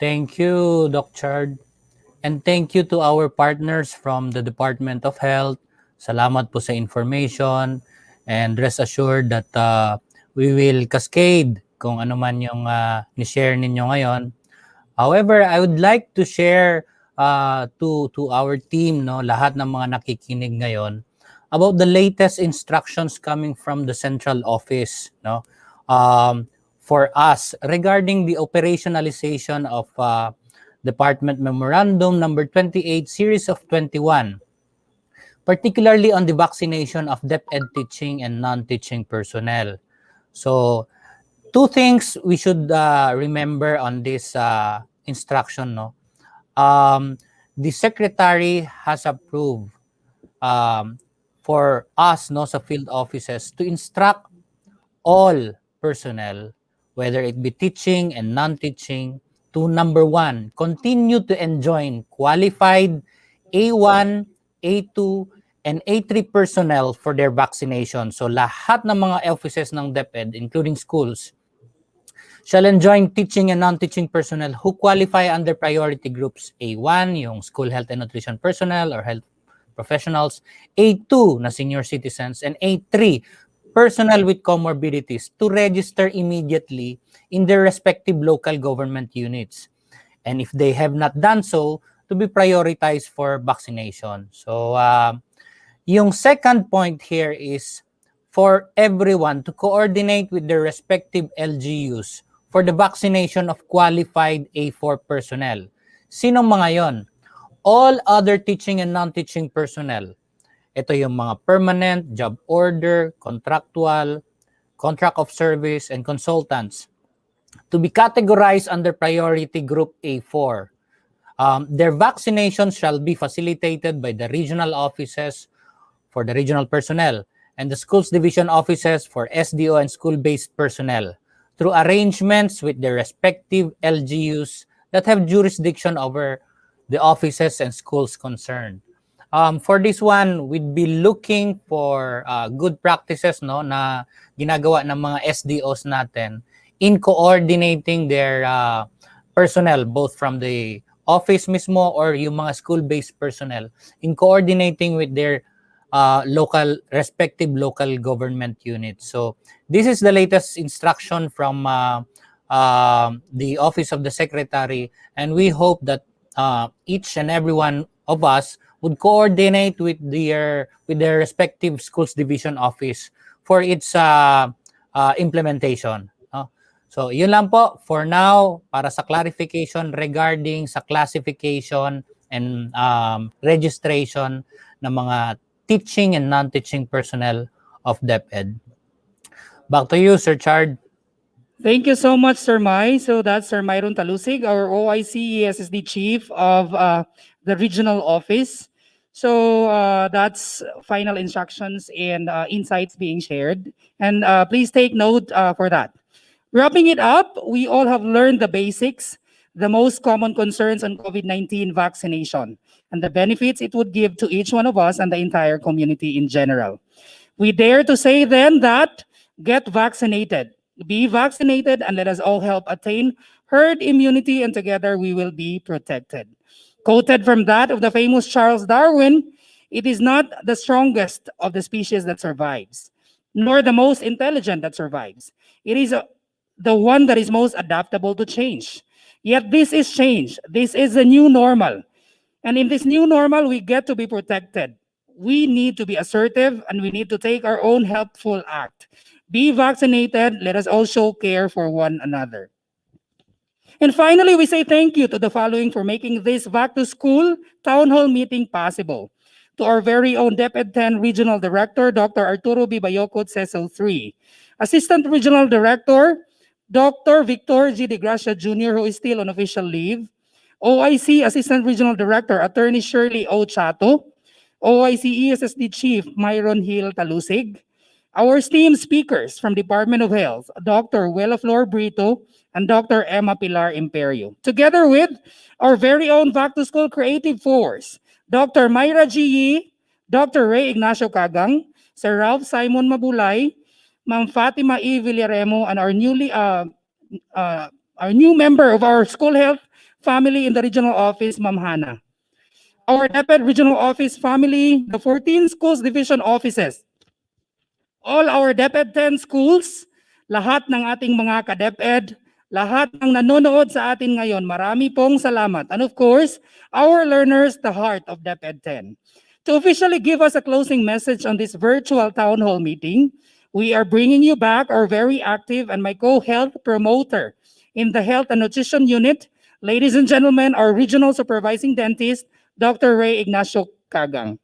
Thank you, Doc Chard. And thank you to our partners from the Department of Health. Salamat po sa information. And rest assured that we will cascade kung ano man yung ni-share ninyo ngayon. However, I would like to share to our team, lahat ng mga nakikinig ngayon, about the latest instructions coming from the central office, for us regarding the operationalization of Department Memorandum number 28, Series of 21, particularly on the vaccination of DepEd teaching and non-teaching personnel. So, two things we should remember on this instruction. The Secretary has approved for us sa field offices to instruct all personnel, whether it be teaching and non-teaching, to number one, continue to enjoin qualified A1, A2, and A3 personnel for their vaccination. So lahat ng mga offices ng DepEd, including schools, shall enjoin teaching and non-teaching personnel who qualify under priority groups A1, yung school health and nutrition personnel or health professionals, A2 na senior citizens, and A3, personnel with comorbidities, to register immediately in their respective local government units. And if they have not done so, to be prioritized for vaccination. So, yung second point here is for everyone to coordinate with their respective LGUs for the vaccination of qualified A4 personnel. Sinong mga yon? All other teaching and non-teaching personnel. Ito yung mga permanent, job order, contractual, contract of service, and consultants to be categorized under priority group A4. Their vaccination shall be facilitated by the regional offices for the regional personnel and the schools division offices for SDO and school-based personnel through arrangements with their respective LGUs that have jurisdiction over the offices and schools concerned. For this one, we'd be looking for good practices na ginagawa ng mga SDOs natin in coordinating their personnel, both from the office mismo or yung mga school-based personnel, in coordinating with their respective local government units. So this is the latest instruction from the Office of the Secretary, and we hope that each and every one of us would coordinate with their respective schools division office for its implementation. So yun lang po for now para sa clarification regarding sa classification and registration ng mga teaching and non-teaching personnel of DepEd. Back to you, Sir Chard. Thank you so much, Sir Mai. So that's Sir Myron Talusig, our OIC ESSD Chief of the Regional Office. So that's final instructions and insights being shared. And please take note for that. Wrapping it up, we all have learned the basics, the most common concerns on COVID-19 vaccination, and the benefits it would give to each one of us and the entire community in general. We dare to say then that get vaccinated, be vaccinated, and let us all help attain herd immunity, and together we will be protected. Quoted from that of the famous Charles Darwin, it is not the strongest of the species that survives, nor the most intelligent that survives. It is the one that is most adaptable to change. Yet this is change. This is a new normal. And in this new normal, we get to be protected. We need to be assertive and we need to take our own helpful act. Be vaccinated. Let us also care for one another. And finally, we say thank you to the following for making this Back to School Town Hall meeting possible. To our very own DepEd 10 Regional Director, Dr. Arturo B. Bayocot, CESO 3. Assistant Regional Director, Dr. Victor G. De Gracia Jr., who is still on official leave. OIC Assistant Regional Director, Attorney Shirley O. Chato. OIC ESSD Chief, Myron Hill Talusig. Our esteemed speakers from Department of Health, Dr. Welaflor Brito and Dr. Emma Pilar Imperio. Together with our very own Back to School Creative Force, Dr. Myra G. Yee, Dr. Ray Ignacio Cagang, Sir Ralph Simon Mabulay, Ma'am Fatima E. Villaremo, and our new member of our school health family in the regional office, Ma'am Hana. Our DepEd regional office family, the 14 schools division offices, all our DepEd 10 schools, lahat ng ating mga ka-DepEd, lahat ng nanonood sa atin ngayon, marami pong salamat. And of course, our learners, the heart of DepEd 10. To officially give us a closing message on this virtual town hall meeting, we are bringing you back our very active and my co-health promoter in the Health and Nutrition Unit, ladies and gentlemen, our regional supervising dentist, Dr. Ray Ignacio Cagang.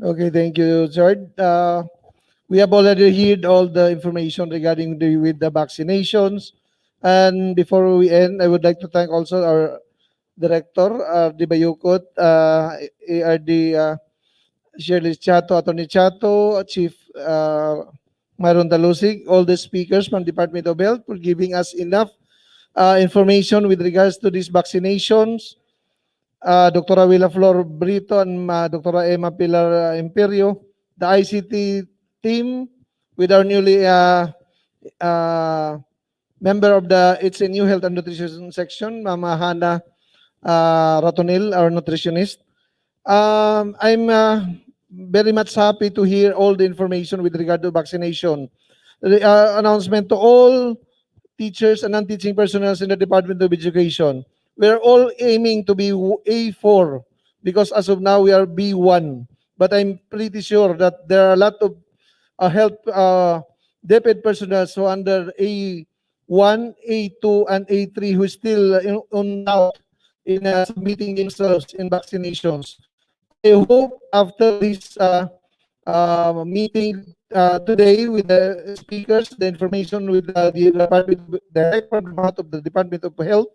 Okay, thank you, George. We have already heard all the information regarding with the vaccinations. And before we end, I would like to thank also our Director, Di Bayukot, ARD Shirley Chato, Attorney Chato, Chief Myron Talusig, all the speakers from Department of Health for giving us enough information with regards to these vaccinations. Dr. Welaflor Brito and Dr. Emma Pilar Imperio, the ICT team with our newly member of the It's a New Health and Nutrition section, Mama Hana Ratonil, our nutritionist. I'm very much happy to hear all the information with regard to vaccination. The announcement to all teachers and non-teaching personnel in the Department of Education. We're all aiming to be A4 because as of now we are B1. But I'm pretty sure that there are a lot of health DepEd personnel so under A1, A2, and A3 who is still on doubt in submitting themselves in vaccinations. I hope after this meeting today with the speakers, the information with the Department, direct from the mouth of the Department of Health,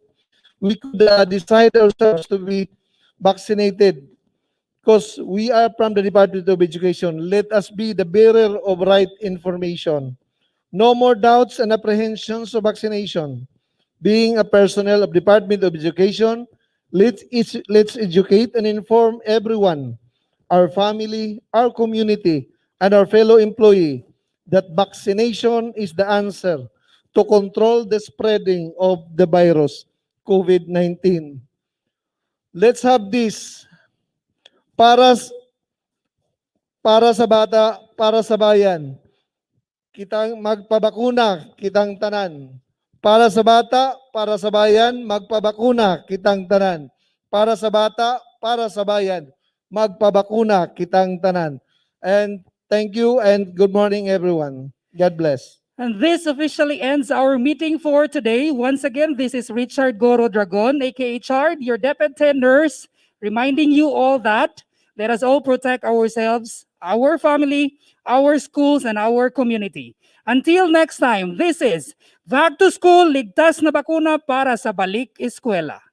we could decide ourselves to be vaccinated because we are from the Department of Education. Let us be the bearer of right information. No more doubts and apprehensions of vaccination. Being a personnel of Department of Education, let's educate and inform everyone, our family, our community, and our fellow employee that vaccination is the answer to control the spreading of the virus, COVID-19. Let's have this para sa bata, para sa bayan. Kitang magpabakuna, kitang tanan. Para sa bata, para sa bayan, magpabakuna, kitang tanan. Para sa bata, para sa bayan, magpabakuna, kitang tanan. And thank you and good morning everyone. God bless. And this officially ends our meeting for today. Once again, this is Richard Goro Dragon, aka Chard, your DepEd 10 nurse, reminding you all that let us all protect ourselves, our family, our schools, and our community. Until next time, this is Back to School, ligtas na bakuna para sa balik eskwela.